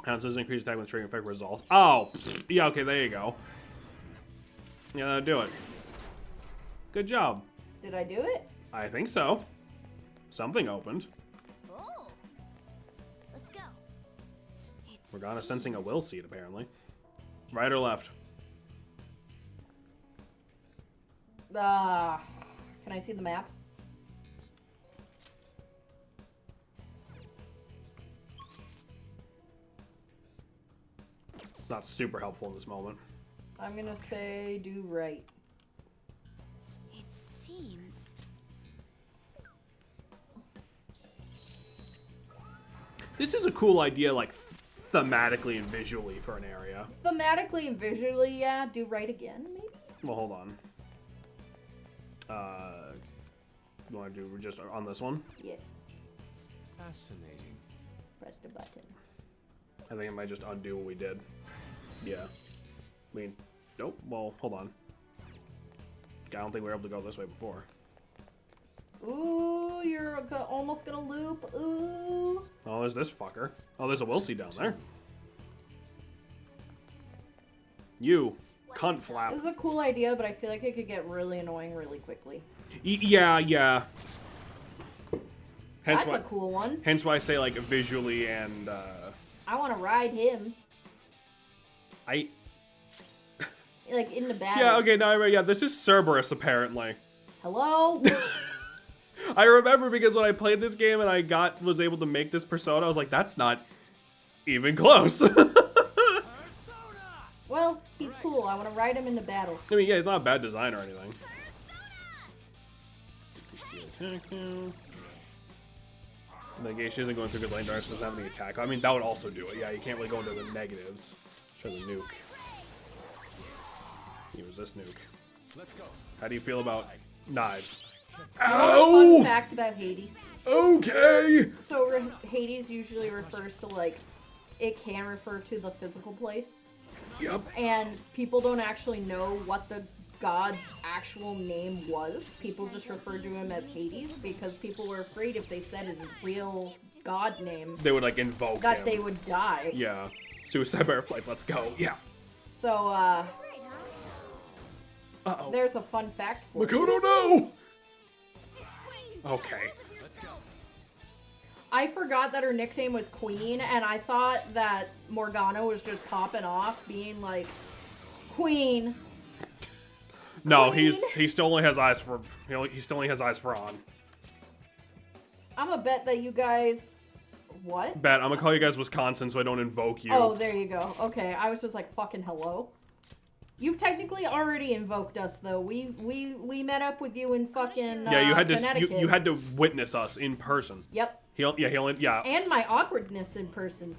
Speaker 1: Hound says increased attack when triggering effect results. Oh! Yeah, okay, there you go. Yeah, that'll do it. Good job.
Speaker 2: Did I do it?
Speaker 1: I think so. Something opened.
Speaker 4: oh. Let's go. It's
Speaker 1: Morgana sensing a will seed, apparently. Right or left?
Speaker 2: Can I see the map?
Speaker 1: It's not super helpful in this moment.
Speaker 2: I'm gonna say do right.
Speaker 4: It seems.
Speaker 1: This is a cool idea, like, thematically and visually for an area.
Speaker 2: Thematically and visually, yeah, do right again, maybe?
Speaker 1: Well, hold on. You want to do just on this one?
Speaker 2: Yeah,
Speaker 3: Fascinating.
Speaker 2: press the button.
Speaker 1: I think it might just undo what we did. Yeah. I mean, nope. Well, hold on. I don't think we were able to go this way before.
Speaker 2: Ooh, you're almost gonna loop. Ooh.
Speaker 1: Oh, there's this fucker. Oh, there's a Wilsey down there. You, cunt flap.
Speaker 2: This is a cool idea, but I feel like it could get really annoying really quickly.
Speaker 1: Yeah, yeah. Hence
Speaker 2: That's
Speaker 1: why,
Speaker 2: a cool one.
Speaker 1: hence why I say like visually and
Speaker 2: I want to ride him,
Speaker 1: I.
Speaker 2: like in the battle.
Speaker 1: Yeah, okay, no, yeah, this is Cerberus apparently.
Speaker 2: Hello.
Speaker 1: I remember because when I played this game and I was able to make this persona, I was like, that's not even close.
Speaker 2: Well, he's cool. I want to ride him into battle.
Speaker 1: I mean, yeah, he's not a bad design or anything. Negation isn't going through because Lane Darkness doesn't have any attack. I mean, that would also do it. Yeah, you can't really go into the negatives. Try the nuke. You resist nuke.
Speaker 3: Let's go.
Speaker 1: How do you feel about knives?
Speaker 2: Fun
Speaker 1: Ow!
Speaker 2: fact about Hades.
Speaker 1: Okay!
Speaker 2: So Hades usually refers to like, it can refer to the physical place.
Speaker 1: Yep.
Speaker 2: And people don't actually know what the god's actual name was. People just referred to him as Hades because people were afraid if they said his real god name
Speaker 1: They would like invoke
Speaker 2: that
Speaker 1: him.
Speaker 2: they would die.
Speaker 1: Yeah. Suicide Butterfly, let's go. Yeah.
Speaker 2: So,
Speaker 4: Right, huh?
Speaker 1: Uh-oh.
Speaker 2: there's a fun fact for you.
Speaker 1: Makoto, no!
Speaker 4: Queen.
Speaker 1: Okay.
Speaker 3: Let's go.
Speaker 2: I forgot that her nickname was Queen, and I thought that Morgana was just popping off, being like, Queen.
Speaker 1: No,
Speaker 2: Queen.
Speaker 1: he still only has eyes for he still only has eyes for On.
Speaker 2: I'm gonna bet that you guys. What?
Speaker 1: Bet I'm gonna call you guys Wisconsin so I don't invoke you.
Speaker 2: Oh, there you go. Okay, I was just like fucking hello. You've technically already invoked us though. We met up with you in fucking
Speaker 1: yeah, you had to
Speaker 2: Connecticut.
Speaker 1: you had to witness us in person.
Speaker 2: Yep.
Speaker 1: He only
Speaker 2: And my awkwardness in person.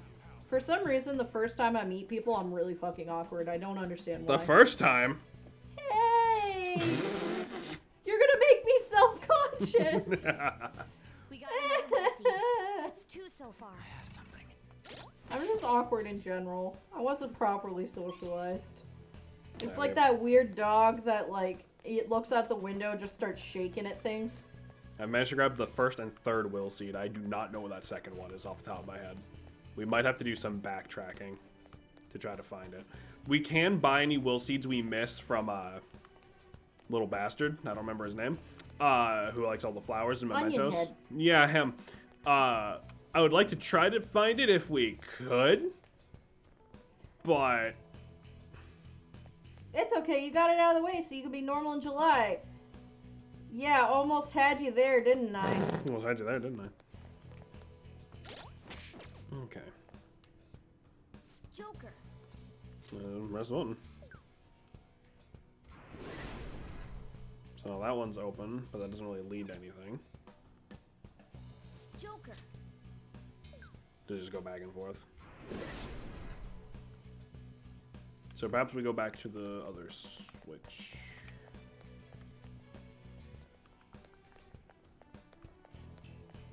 Speaker 2: For some reason, the first time I meet people, I'm really fucking awkward. I don't understand why.
Speaker 1: The first time.
Speaker 2: Hey! You're gonna make me self-conscious.
Speaker 4: We got another Lucy. That's two so far.
Speaker 2: I'm just awkward in general. I wasn't properly socialized. It's
Speaker 1: Yeah,
Speaker 2: like
Speaker 1: yeah.
Speaker 2: that weird dog that, like, it looks out the window and just starts shaking at things.
Speaker 1: I managed to grab the first and third will seed. I do not know what that second one is off the top of my head. We might have to do some backtracking to try to find it. We can buy any will seeds we missed from little bastard. I don't remember his name. Who likes all the flowers and mementos.
Speaker 2: Onionhead.
Speaker 1: Yeah, him. I would like to try to find it if we could, but
Speaker 2: It's okay, you got it out of the way so you can be normal in July. Yeah, almost had you there, didn't I?
Speaker 1: almost had you there, didn't I? Okay.
Speaker 4: Joker.
Speaker 1: Rest one. So that one's open, but that doesn't really lead to anything.
Speaker 4: Joker.
Speaker 1: To just go back and forth. So perhaps we go back to the other switch.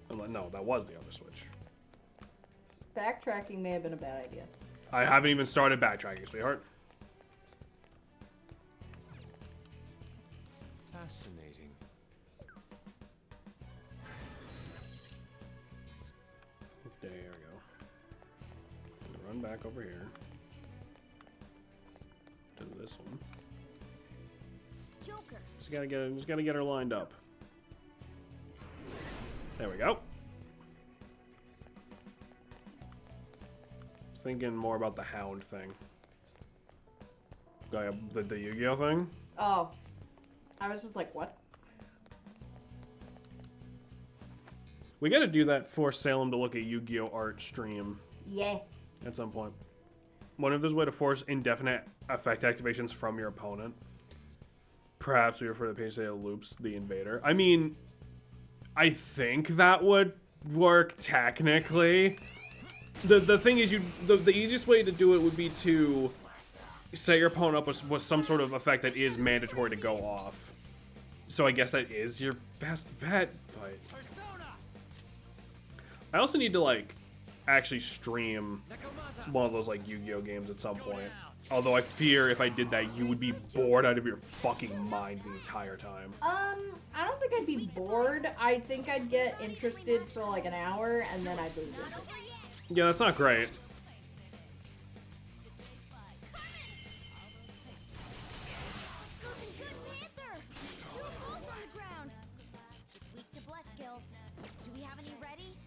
Speaker 1: No, that was the other switch.
Speaker 2: Backtracking may have been a bad idea.
Speaker 1: I haven't even started backtracking, sweetheart.
Speaker 3: Fascinating.
Speaker 1: There we go. Run back over here to this one.
Speaker 4: Joker.
Speaker 1: Just gotta get her lined up. There we go. Thinking more about the hound thing. The Yu-Gi-Oh thing.
Speaker 2: Oh. I was just like, what?
Speaker 1: We gotta do that for Salem to look at Yu-Gi-Oh art stream
Speaker 2: Yeah.
Speaker 1: at some point. What if there's a way to force indefinite effect activations from your opponent? Perhaps we refer to the page that loops the invader. I mean, I think that would work technically. The thing is, the easiest way to do it would be to set your opponent up with some sort of effect that is mandatory to go off. So I guess that is your best bet, but I also need to like actually stream one of those like Yu-Gi-Oh games at some point. Although I fear if I did that, you would be bored out of your fucking mind the entire time.
Speaker 2: I don't think I'd be bored. I think I'd get interested for like an hour and then I'd lose interest.
Speaker 1: Yeah, that's not great.
Speaker 4: Good dancer. Two balls on the ground. It's weak to bless skills. Do we have any ready?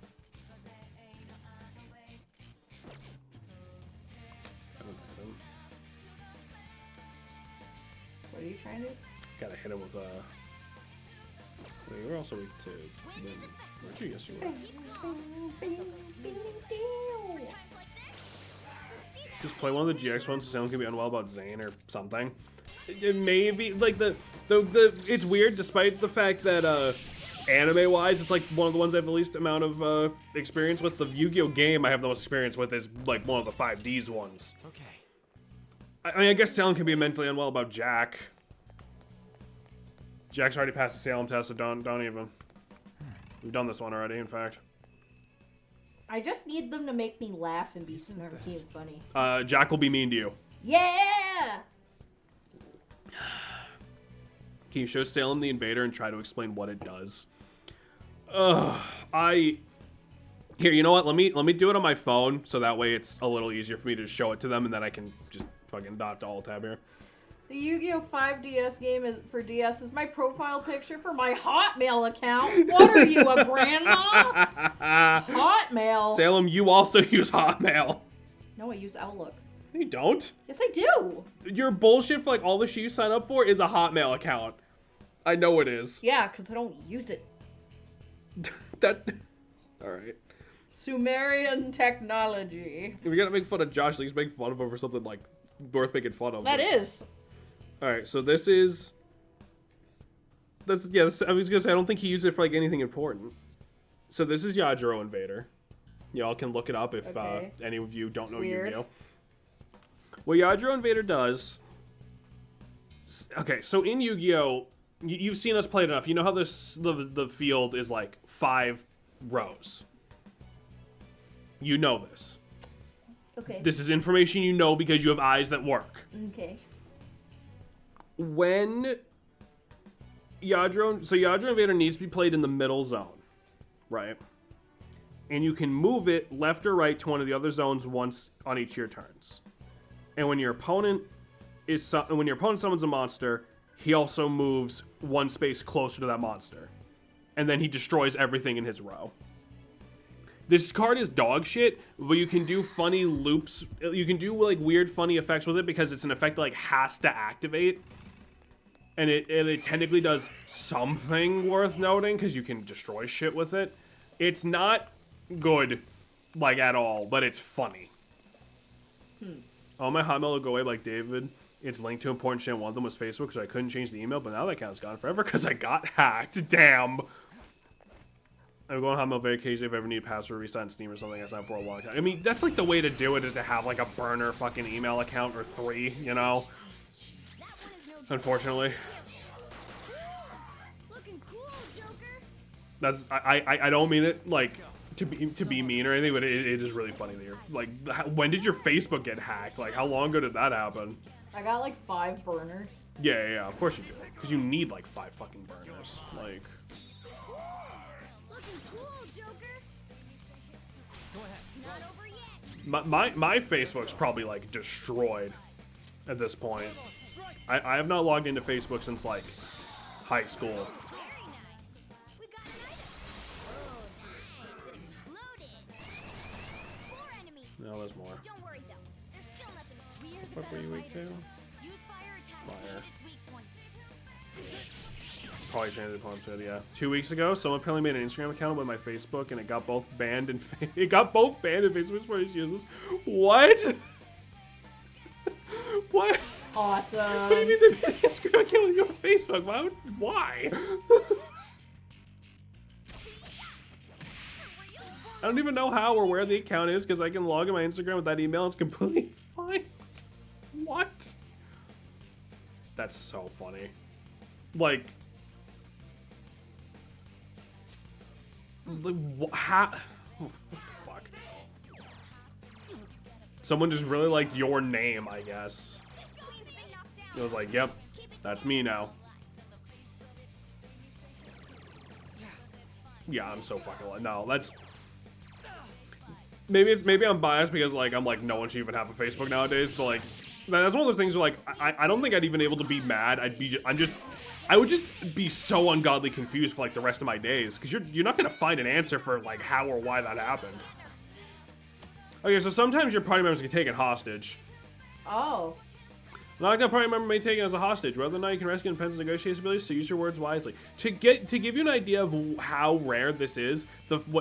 Speaker 2: What are you trying to do?
Speaker 1: Gotta hit him with well, you're also weak to wind. Aren't you? Yes, you were. Just play one of the GX ones so someone can be unwell about Zane or something. It may be like the it's weird despite the fact that anime wise it's like one of the ones I have the least amount of experience with. The Yu-Gi-Oh game I have the most experience with is like one of the 5Ds ones.
Speaker 3: Okay.
Speaker 1: I mean, I guess Salem can be mentally unwell about Jack. Jack's already passed the Salem test, so don't even. We've done this one already, in fact.
Speaker 2: I just need them to make me laugh and be snarky and funny.
Speaker 1: Jack will be mean to you.
Speaker 2: Yeah!
Speaker 1: Can you show Salem the Invader and try to explain what it does? Here, you know what? Let me do it on my phone, so that way it's a little easier for me to show it to them, and then I can just fucking dot to alt tab here.
Speaker 2: The Yu-Gi-Oh! 5DS game for DS is my profile picture for my Hotmail account. What are you, a grandma? Hotmail.
Speaker 1: Salem, you also use Hotmail.
Speaker 2: No, I use Outlook.
Speaker 1: You don't.
Speaker 2: Yes, I do.
Speaker 1: Your bullshit for like all the shit you sign up for is a Hotmail account. I know it is.
Speaker 2: Yeah, because I don't use it.
Speaker 1: That. All right.
Speaker 2: Sumerian technology.
Speaker 1: If you're gonna make fun of Josh, at least make fun of him for something like worth making fun of.
Speaker 2: That is.
Speaker 1: All right. So this is. I was gonna say I don't think he used it for like anything important. So this is Yajiro Invader. Y'all can look it up if
Speaker 2: Okay.
Speaker 1: any of you don't know
Speaker 2: Weird.
Speaker 1: Yu-Gi-Oh. What Yajiro Invader does. Okay, so in Yu-Gi-Oh, you've seen us play it enough. You know how the field is like 5 rows. You know this.
Speaker 2: Okay.
Speaker 1: This is information you know because you have eyes that work.
Speaker 2: Okay.
Speaker 1: When Yajiro Invader needs to be played in the middle zone, right? And you can move it left or right to one of the other zones once on each of your turns. And when your opponent summons a monster, he also moves one space closer to that monster, and then he destroys everything in his row. This card is dog shit, but you can do funny loops. You can do like weird, funny effects with it because it's an effect that like has to activate. And it technically does something worth noting because you can destroy shit with it. It's not good, like, at all, but it's funny. All my Hotmail will go away like David. It's linked to important shit. One of them was Facebook, so I couldn't change the email, but now that account's gone forever because I got hacked. Damn. I'm going on Hotmail very occasionally if I ever need a password reset on Steam or something. I signed for a long time. I mean, that's like the way to do it is to have like a burner fucking email account or 3, you know? Unfortunately.
Speaker 4: Looking cool, Joker.
Speaker 1: That's I don't mean it like to be mean or anything, but it is really funny that you're like, when did your Facebook get hacked? Like, how long ago did that happen?
Speaker 2: I got like 5 burners.
Speaker 1: Yeah, of course you do, because you need like 5 fucking burners. Like,
Speaker 4: Looking cool, Joker. Go ahead. It's not over yet.
Speaker 1: my Facebook's probably like destroyed at this point. I have not logged into Facebook since like high school.
Speaker 4: Very nice. We've got an item. Oh, this shit's exploded. 4 enemies.
Speaker 1: No, there's more.
Speaker 4: Don't worry though. There's still nothing. We're the
Speaker 1: What were you weak to?
Speaker 4: use fire attack to
Speaker 1: Fire.
Speaker 4: hit its weak point.
Speaker 1: Probably changed the content, yeah. 2 weeks ago, someone apparently made an Instagram account with my Facebook, and it got both banned and it got both banned and Facebook for its uses. What? What?
Speaker 2: Awesome.
Speaker 1: What do you mean they made an Instagram account with your Facebook? Why? I don't even know how or where the account is because I can log in my Instagram with that email. It's completely fine. What? That's so funny. Like how? What the fuck? Someone just really liked your name, I guess.
Speaker 4: Queen's been knocked down.
Speaker 1: It was like, yep, that's me now. Yeah, I'm so fucking like, no, that's maybe I'm biased because like I'm like no one should even have a Facebook nowadays, but like that's one of those things where like I don't think I'd even able to be mad. I would just be so ungodly confused for like the rest of my days because you're not gonna find an answer for like how or why that happened. Okay, so sometimes your party members get taken hostage.
Speaker 2: Oh.
Speaker 1: Not a party member may be taken as a hostage. Whether or not you can rescue depends on negotiation abilities, so use your words wisely. To give you an idea of how rare this is,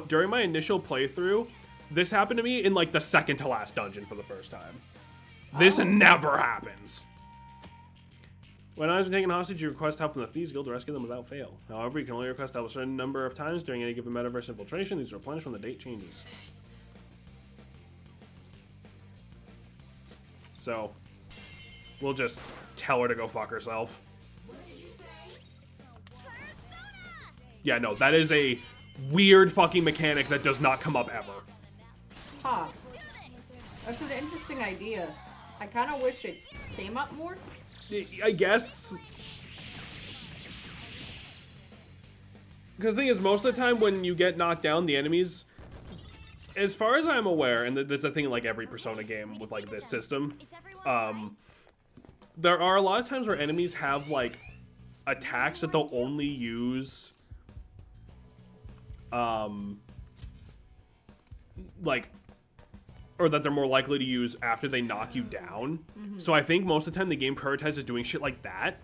Speaker 1: during my initial playthrough, this happened to me in like the second to last dungeon for the first time. This never happens. When I was taken hostage, you request help from the Thieves Guild to rescue them without fail. However, you can only request help a certain number of times during any given metaverse infiltration. These are replenished when the date changes. So, we'll just tell her to go fuck herself. Yeah, no, that is a weird fucking mechanic that does not come up ever.
Speaker 2: Huh. That's an interesting idea. I kind of wish it came up more.
Speaker 1: I guess. Because the thing is, most of the time when you get knocked down, the enemies, as far as I'm aware, and there's a thing in like every Persona game with like this system, there are a lot of times where enemies have like attacks that they'll only use like or that they're more likely to use after they knock you down. So I think most of the time the game prioritizes doing shit like that,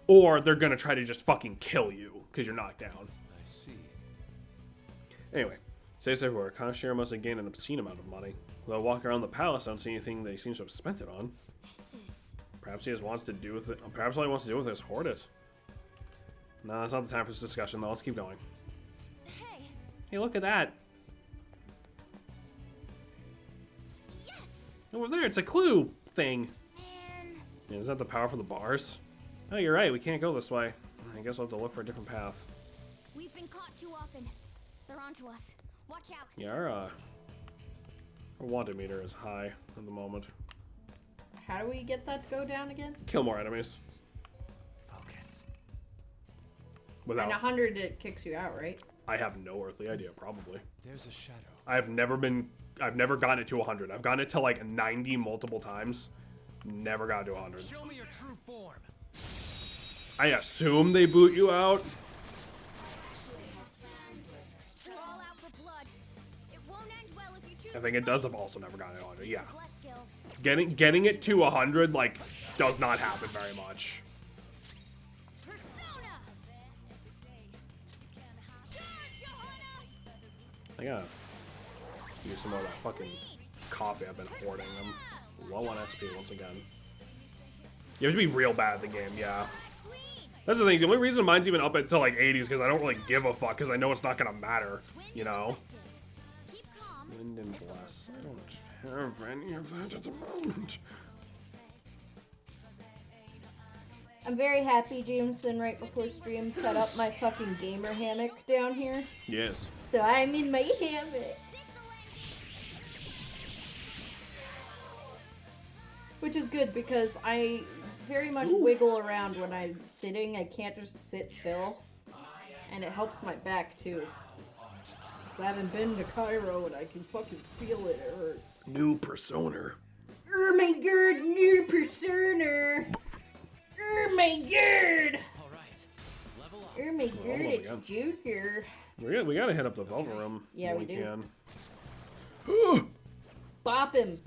Speaker 1: or they're gonna try to just fucking kill you because you're knocked down.
Speaker 3: I see.
Speaker 1: Anyway, saves everywhere. Kanashiro must have gained an obscene amount of money. While walking around the palace, I don't see anything that he seems to have spent it on.
Speaker 4: This is...
Speaker 1: Perhaps he just wants to do with it. Perhaps all he wants to do with it is hoard it. No, that's not the time for this discussion, though. Let's keep going.
Speaker 4: Hey,
Speaker 1: Hey, look at that.
Speaker 4: yes!
Speaker 1: Over there, it's a clue thing.
Speaker 4: And...
Speaker 1: Yeah, is that the power for the bars? Oh, you're right. We can't go this way. I guess we'll have to look for a different path.
Speaker 4: we've been caught too often. They're onto us. Watch out.
Speaker 1: Yeah, our wanted meter is high at the moment.
Speaker 2: How do we get that to go down again?
Speaker 1: Kill more enemies.
Speaker 3: Focus.
Speaker 1: Without,
Speaker 2: And 100 it kicks you out, right?
Speaker 1: I have no earthly idea. Probably.
Speaker 3: There's a shadow.
Speaker 1: I've never gotten it to 100. I've gotten it to like 90 multiple times. Never got it to 100.
Speaker 3: Show me your true form.
Speaker 1: I assume they boot you out.
Speaker 4: They're all out for blood. It won't end well if you choose
Speaker 1: I think it does. I've also never gotten it to 100. Yeah.
Speaker 4: bless skills.
Speaker 1: Getting it to 100 like does not happen very much.
Speaker 4: Persona! Charge, Johanna!
Speaker 1: I gotta use some more of that fucking coffee. I've been hoarding them. Low on SP once again. You have to be real bad at the game, yeah.
Speaker 4: Queen!
Speaker 1: That's the thing. The only reason mine's even up until like 80s because I don't really give a fuck because I know it's not gonna matter, you know.
Speaker 4: Keep calm.
Speaker 1: Wind and bless. I don't have any of that at the moment.
Speaker 2: I'm very happy Jameson right before stream set up my fucking gamer hammock down here.
Speaker 1: Yes.
Speaker 2: So I'm in my hammock.
Speaker 4: This'll end.
Speaker 2: Which is good because I very much wiggle around when I'm sitting. I can't just sit still. And it helps my back too. 'Cause I haven't been to Cairo and I can fucking feel it. It hurts.
Speaker 1: New persona.
Speaker 2: Oh my god, new persona! Oh my god!
Speaker 3: All right. Level up.
Speaker 2: Oh my god,
Speaker 1: my
Speaker 2: it's
Speaker 1: God.
Speaker 2: Joker.
Speaker 1: We gotta hit up the Velvet Room.
Speaker 2: Yeah,
Speaker 1: when
Speaker 2: we do.
Speaker 1: can.
Speaker 2: Bop him.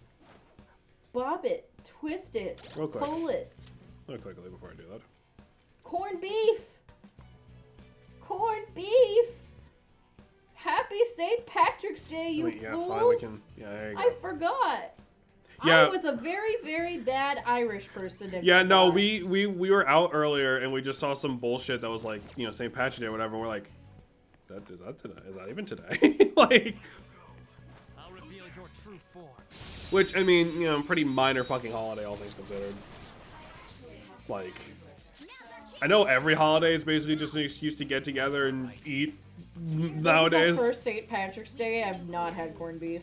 Speaker 2: Bop it. Twist it.
Speaker 1: Real quick.
Speaker 2: Pull it.
Speaker 1: Real quickly before I do that.
Speaker 2: Corned beef! Corned beef! Happy St. Patrick's Day, you
Speaker 1: Wait, yeah,
Speaker 2: fools!
Speaker 1: finally can. Yeah, there you go.
Speaker 2: I forgot.
Speaker 1: Yeah.
Speaker 2: I was a very, very bad Irish person. and
Speaker 1: Yeah, no,
Speaker 2: forgot.
Speaker 1: we were out earlier and we just saw some bullshit that was like, you know, St. Patrick's Day or whatever. And we're like, is that today? Is that even today? Like,
Speaker 3: I'll reveal your true form.
Speaker 1: which I mean, you know, pretty minor fucking holiday, all things considered. Like, I know every holiday is basically just an excuse to get together and eat nowadays.
Speaker 2: The first St. Patrick's Day, I've not had corned beef.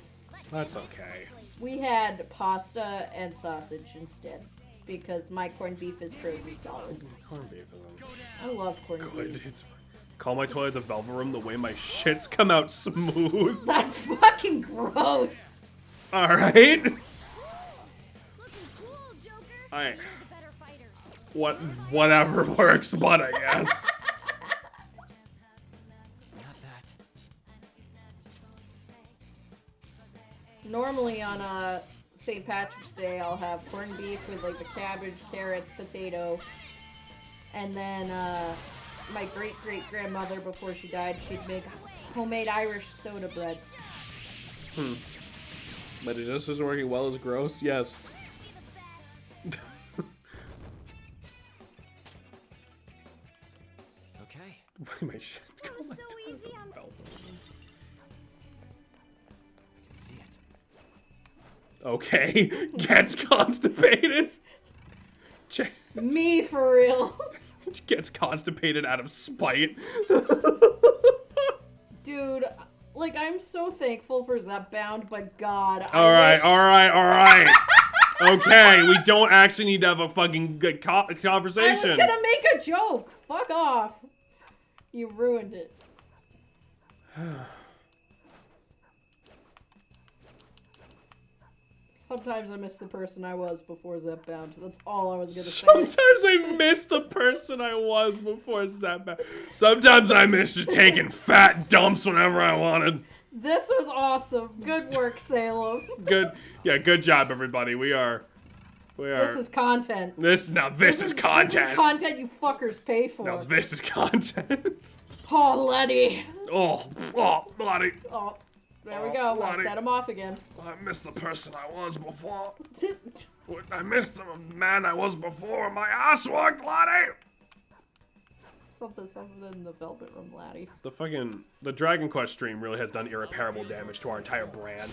Speaker 1: That's okay.
Speaker 2: We had pasta and sausage instead. Because my corned beef is frozen solid.
Speaker 1: Corned beef isn't
Speaker 2: I love corned
Speaker 1: good.
Speaker 2: beef.
Speaker 1: It's call my toilet the Velvet Room the way my shits come out smooth.
Speaker 2: That's fucking gross!
Speaker 1: Alright.
Speaker 4: Looking cool, Joker.
Speaker 1: Alright.
Speaker 4: You're the better fighters.
Speaker 1: Whatever works, but I guess.
Speaker 3: Not that.
Speaker 2: Normally on St. Patrick's Day, I'll have corned beef with like the cabbage, carrots, potato, and then my great-great-grandmother, before she died, she'd make homemade Irish soda bread.
Speaker 1: But it just isn't working well as gross? Yes.
Speaker 3: Okay.
Speaker 1: My shit.
Speaker 4: It was so easy. I'm
Speaker 3: I can see it.
Speaker 1: Okay. Gets constipated.
Speaker 2: Me, for real.
Speaker 1: Gets constipated out of spite.
Speaker 2: Dude, like, I'm so thankful for Zepbound, but God,
Speaker 1: Alright. Okay, we don't actually need to have a fucking good conversation.
Speaker 2: I was gonna make a joke. Fuck off. You ruined it. Sometimes I miss the person I was before Zepbound. That's all I was gonna say.
Speaker 1: Sometimes I miss the person I was before Zappa. Sometimes I miss just taking fat dumps whenever I wanted.
Speaker 2: This was awesome. Good work, Salem.
Speaker 1: Good. Yeah, good job, everybody. We are.
Speaker 2: This is content.
Speaker 1: This is
Speaker 2: This
Speaker 1: content.
Speaker 2: is content you fuckers pay for.
Speaker 1: Now this is content.
Speaker 2: Oh, Letty.
Speaker 1: Oh, bloody.
Speaker 2: Oh, there we
Speaker 1: Oh,
Speaker 2: go. I
Speaker 1: bloody.
Speaker 2: set him off again.
Speaker 1: I missed the person I was before. I missed the man I was before. My ass worked, laddie.
Speaker 2: Something in the Velvet Room, Laddie.
Speaker 1: The Dragon Quest stream really has done irreparable damage to our entire brand.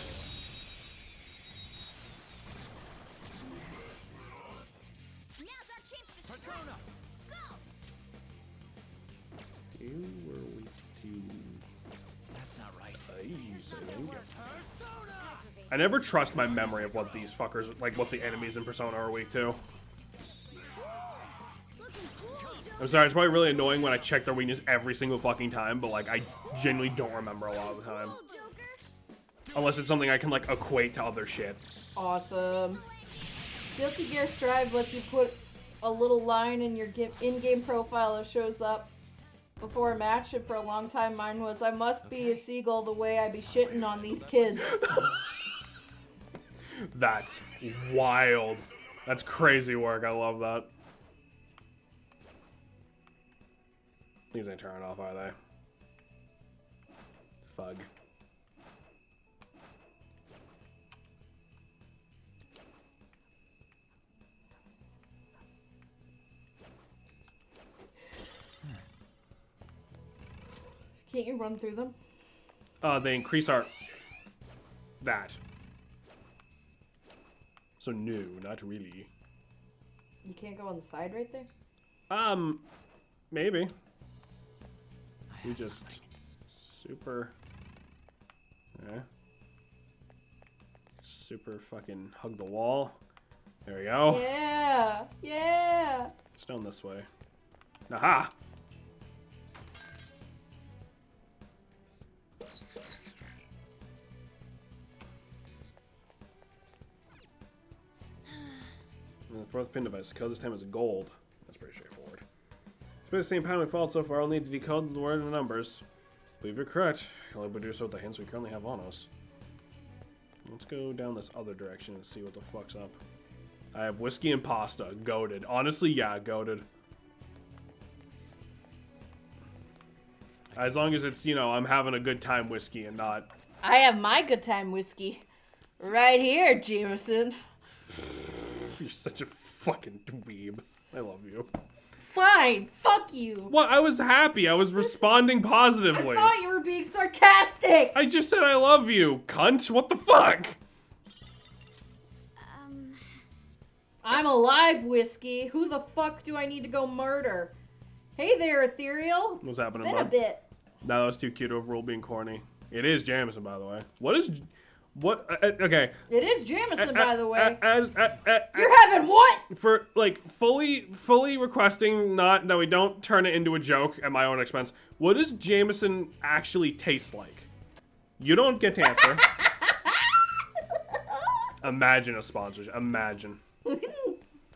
Speaker 4: Now's our chance to
Speaker 3: Persona!
Speaker 4: go.
Speaker 1: You were weak to
Speaker 3: That's not right.
Speaker 1: ice, I think.
Speaker 3: Persona!
Speaker 1: I never trust my memory of what these fuckers, like what the enemies in Persona are weak to.
Speaker 4: Looking cool, Joker.
Speaker 1: I'm sorry, it's probably really annoying when I check their weakness every single fucking time, but like I genuinely don't remember a lot of the time.
Speaker 4: Cool, Joker.
Speaker 1: Unless it's something I can like equate to other shit.
Speaker 2: Awesome. Guilty Gear Strive lets you put a little line in your in-game profile that shows up before a match, and for a long time mine was, I must be a seagull the way I be shitting on these kids.
Speaker 1: That's wild. That's crazy work. I love that. These ain't turning off, are they? Fug.
Speaker 2: Can't you run through them?
Speaker 1: They increase our... That. So no, not really.
Speaker 2: You can't go on the side right there?
Speaker 1: Maybe. We just... Super... Yeah. Super fucking hug the wall. There we go.
Speaker 2: Yeah! Yeah!
Speaker 1: It's down this way. Aha! And the fourth pin device. The code this time is gold. That's pretty straightforward. Despite the same pattern we followed so far, I'll need to decode the word and the numbers. I believe you're correct. I'll able to do so with the hints we currently have on us. Let's go down this other direction and see what the fuck's up. I have whiskey and pasta. Goated. Honestly, yeah, goated. As long as it's, you know, I'm having a good time whiskey and not...
Speaker 2: I have my good time whiskey. Right here, Jameson.
Speaker 1: You're such a fucking dweeb. I love you.
Speaker 2: Fine, fuck you.
Speaker 1: What? I was happy. I was responding
Speaker 2: I
Speaker 1: positively.
Speaker 2: thought you were being sarcastic.
Speaker 1: I just said I love you, cunt. What the fuck?
Speaker 2: I'm alive, Whiskey. Who the fuck do I need to go murder? Hey there, Ethereal.
Speaker 1: What's happening,
Speaker 2: Been a
Speaker 1: bud?
Speaker 2: bit.
Speaker 1: No, that was too cute overrule being corny. It is Jameson, by the way. What is... What? Okay.
Speaker 2: It is Jameson, by the way.
Speaker 1: As
Speaker 2: You're having what?
Speaker 1: for like fully requesting not that we don't turn it into a joke at my own expense. What does Jameson actually taste like? You don't get to answer. Imagine a sponsorship. Imagine.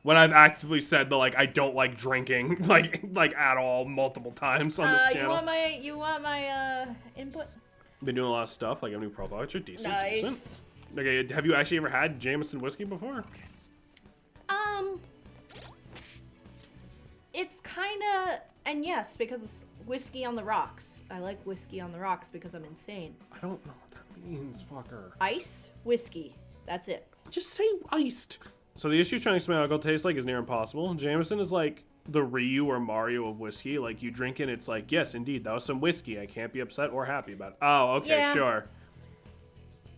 Speaker 1: When I've actively said that, like, I don't like drinking, like at all, multiple times on this channel.
Speaker 2: You want my input?
Speaker 1: Been doing a lot of stuff. Like, a new profile picture. Decent.
Speaker 2: Nice.
Speaker 1: Decent. Okay, have you actually ever had Jameson whiskey before?
Speaker 2: It's kinda, and yes, because it's whiskey on the rocks. I like whiskey on the rocks because I'm insane.
Speaker 1: I don't know what that means, fucker.
Speaker 2: Ice, whiskey. That's it.
Speaker 1: Just say iced. So the issue trying to explain what alcohol tastes like is near impossible. Jameson is like the Ryu or Mario of whiskey. Like, you drink it, it's like, yes, indeed, that was some whiskey. I can't be upset or happy about it. Oh, okay,
Speaker 2: Yeah.
Speaker 1: sure.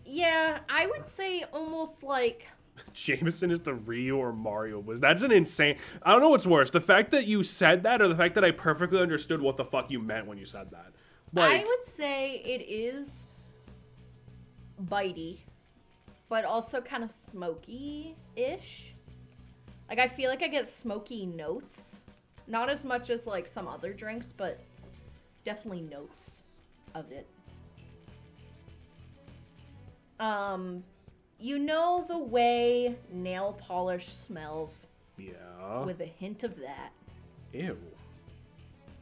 Speaker 2: Yeah, I would say almost like...
Speaker 1: Jameson is the Ryu or Mario of whiskey. That's an insane... I don't know what's worse. The fact that you said that or the fact that I perfectly understood what the fuck you meant when you said that. Like,
Speaker 2: I would say it is bitey, but also kind of smoky-ish. Like, I feel like I get smoky notes. Not as much as, like, some other drinks, but definitely notes of it. You know the way nail polish smells
Speaker 1: yeah.
Speaker 2: with a hint of that.
Speaker 1: Ew.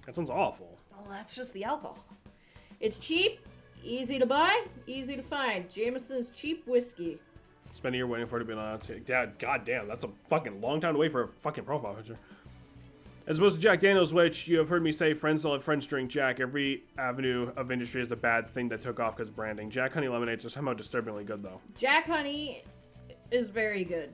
Speaker 1: That sounds awful.
Speaker 2: Oh, that's just the alcohol. It's cheap. Easy to buy, easy to find. Jameson's cheap whiskey.
Speaker 1: Spend a year waiting for it to be announced. God damn, that's a fucking long time to wait for a fucking profile picture. As opposed to Jack Daniels, which you have heard me say, friends don't let friends drink Jack. Every avenue of industry is a bad thing that took off because branding. Jack Honey Lemonades are somehow disturbingly good, though.
Speaker 2: Jack Honey is very good.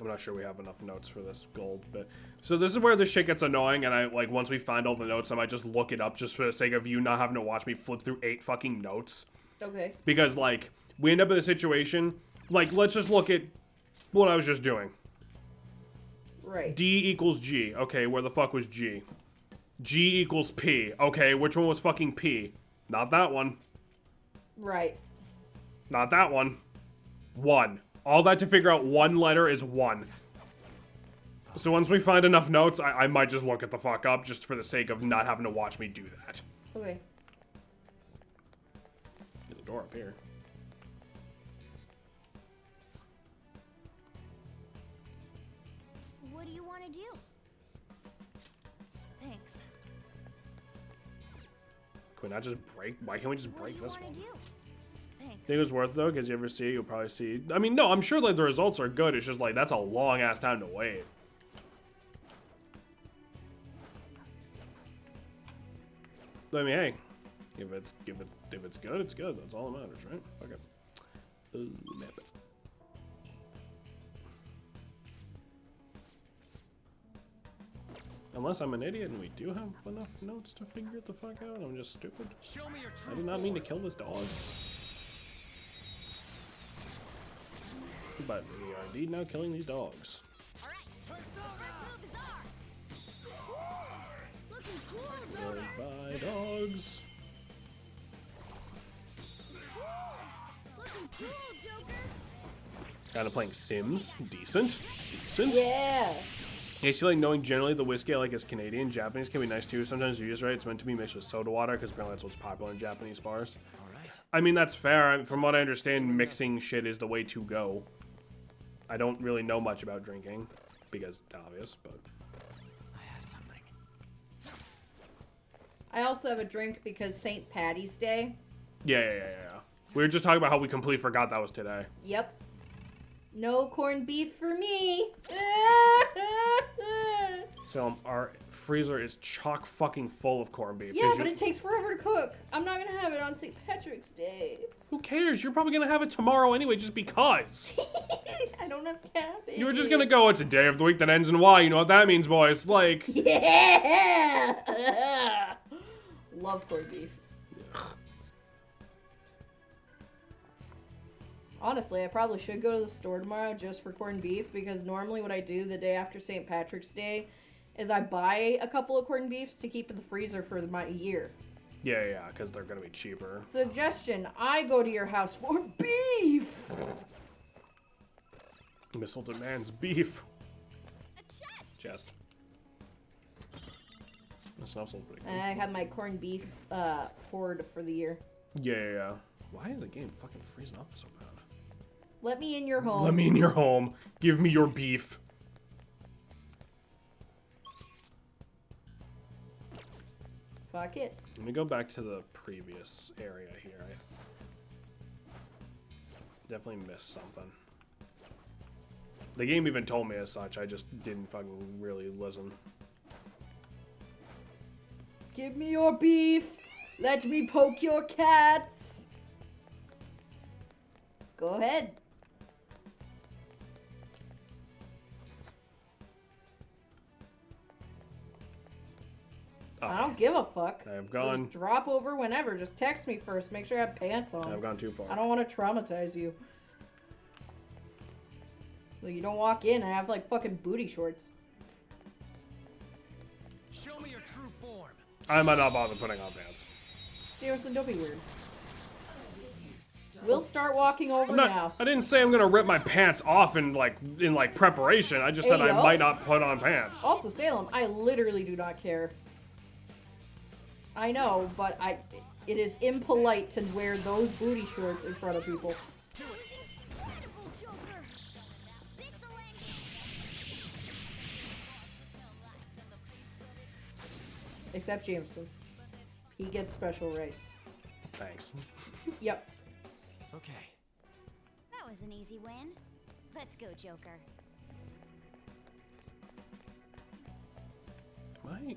Speaker 1: I'm not sure we have enough notes for this gold, but so this is where this shit gets annoying, and I like once we find all the notes, I might just look it up just for the sake of you not having to watch me flip through 8 fucking notes.
Speaker 2: Okay.
Speaker 1: Because like we end up in a situation like let's just look at what I was just doing.
Speaker 2: Right.
Speaker 1: D equals G. Okay, where the fuck was G? G equals P. Okay, which one was fucking P? Not that one.
Speaker 2: Right.
Speaker 1: Not that one. 1. All that to figure out one letter is 1. So once we find enough notes, I might just look it the fuck up just for the sake of not having to watch me do that.
Speaker 2: Okay.
Speaker 1: There's a door up here.
Speaker 4: What do you want to do? Thanks.
Speaker 1: Can we not just break? Why can't we just
Speaker 4: What do
Speaker 1: break
Speaker 4: you
Speaker 1: this
Speaker 4: want
Speaker 1: one?
Speaker 4: to do? Thanks.
Speaker 1: Think it was worth it though, because you ever see it, you'll probably see. I mean, no, I'm sure like the results are good. It's just like that's a long ass time to wait. I mean, hey, if it's good, it's good. That's all that matters, right? Okay. Map it. Unless I'm an idiot and we do have enough notes to figure it the fuck out, I'm just stupid.
Speaker 3: Show me your true
Speaker 1: I did not mean to
Speaker 3: form.
Speaker 1: kill this dog. But we are indeed now killing these dogs.
Speaker 4: All right. First move is ours. Looking cool, Joker.
Speaker 1: Goodbye, dogs.
Speaker 4: Looking cool, Joker.
Speaker 1: Kind of playing Sims. Decent. Decent.
Speaker 2: Yeah.
Speaker 1: I feel like knowing generally the whiskey I like is Canadian. Japanese can be nice too. Sometimes you're just right. It's meant to be mixed with soda water because apparently that's what's popular in Japanese bars.
Speaker 3: All right.
Speaker 1: I mean, that's fair. From what I understand, mixing shit is the way to go. I don't really know much about drinking because it's obvious, but...
Speaker 3: I have something.
Speaker 2: I also have a drink because St. Patty's Day.
Speaker 1: Yeah. We were just talking about how we completely forgot that was today.
Speaker 2: Yep. No corned beef for me.
Speaker 1: So our freezer is chock fucking full of corned beef.
Speaker 2: Yeah,
Speaker 1: 'Cause
Speaker 2: but
Speaker 1: you-
Speaker 2: it takes forever to cook. I'm not gonna have it on St. Patrick's Day.
Speaker 1: Who cares? You're probably gonna have it tomorrow anyway, just because.
Speaker 2: I don't have cabbage.
Speaker 1: You were just gonna go, it's a day of the week that ends in Y. You know what that means, boys. Like,
Speaker 2: Yeah. Love corned beef. Honestly, I probably should go to the store tomorrow just for corned beef because normally what I do the day after St. Patrick's Day is I buy a couple of corned beefs to keep in the freezer for my year.
Speaker 1: yeah, because they're gonna be cheaper.
Speaker 2: Suggestion, I go to your house for beef!
Speaker 1: Missile demands beef.
Speaker 4: A chest.
Speaker 1: Chest. That smells pretty good.
Speaker 2: I have my corned beef hoard for the year.
Speaker 1: Yeah. Why is the game fucking freezing up so bad?
Speaker 2: Let me in your home.
Speaker 1: Let me in your home. Give me your beef.
Speaker 2: Fuck it.
Speaker 1: Let me go back to the previous area here. I definitely missed something. The game even told me as such. I just didn't fucking really listen.
Speaker 2: Give me your beef. Let me poke your cats. Go ahead.
Speaker 1: Oh,
Speaker 2: I don't give a fuck.
Speaker 1: I've gone.
Speaker 2: Just drop over whenever. Just text me first. Make sure I have pants on.
Speaker 1: I've gone too far.
Speaker 2: I don't want to traumatize you. So you don't walk in and have like fucking booty shorts.
Speaker 3: Show me your true form.
Speaker 1: I might not bother putting on pants.
Speaker 2: Jameson, don't be weird. We'll start walking over
Speaker 1: I'm not,
Speaker 2: now.
Speaker 1: I didn't say I'm gonna rip my pants off in preparation. I just said I
Speaker 2: Ayo.
Speaker 1: might not put on pants.
Speaker 2: Also, Salem, I literally do not care. I know, but it is impolite to wear those booty shorts in front of people.
Speaker 4: Incredible, Joker. Now this'll end.
Speaker 2: Except Jameson. He gets special rights.
Speaker 1: Thanks.
Speaker 2: Yep.
Speaker 3: Okay.
Speaker 4: That was an easy win. Let's go, Joker.
Speaker 1: Am I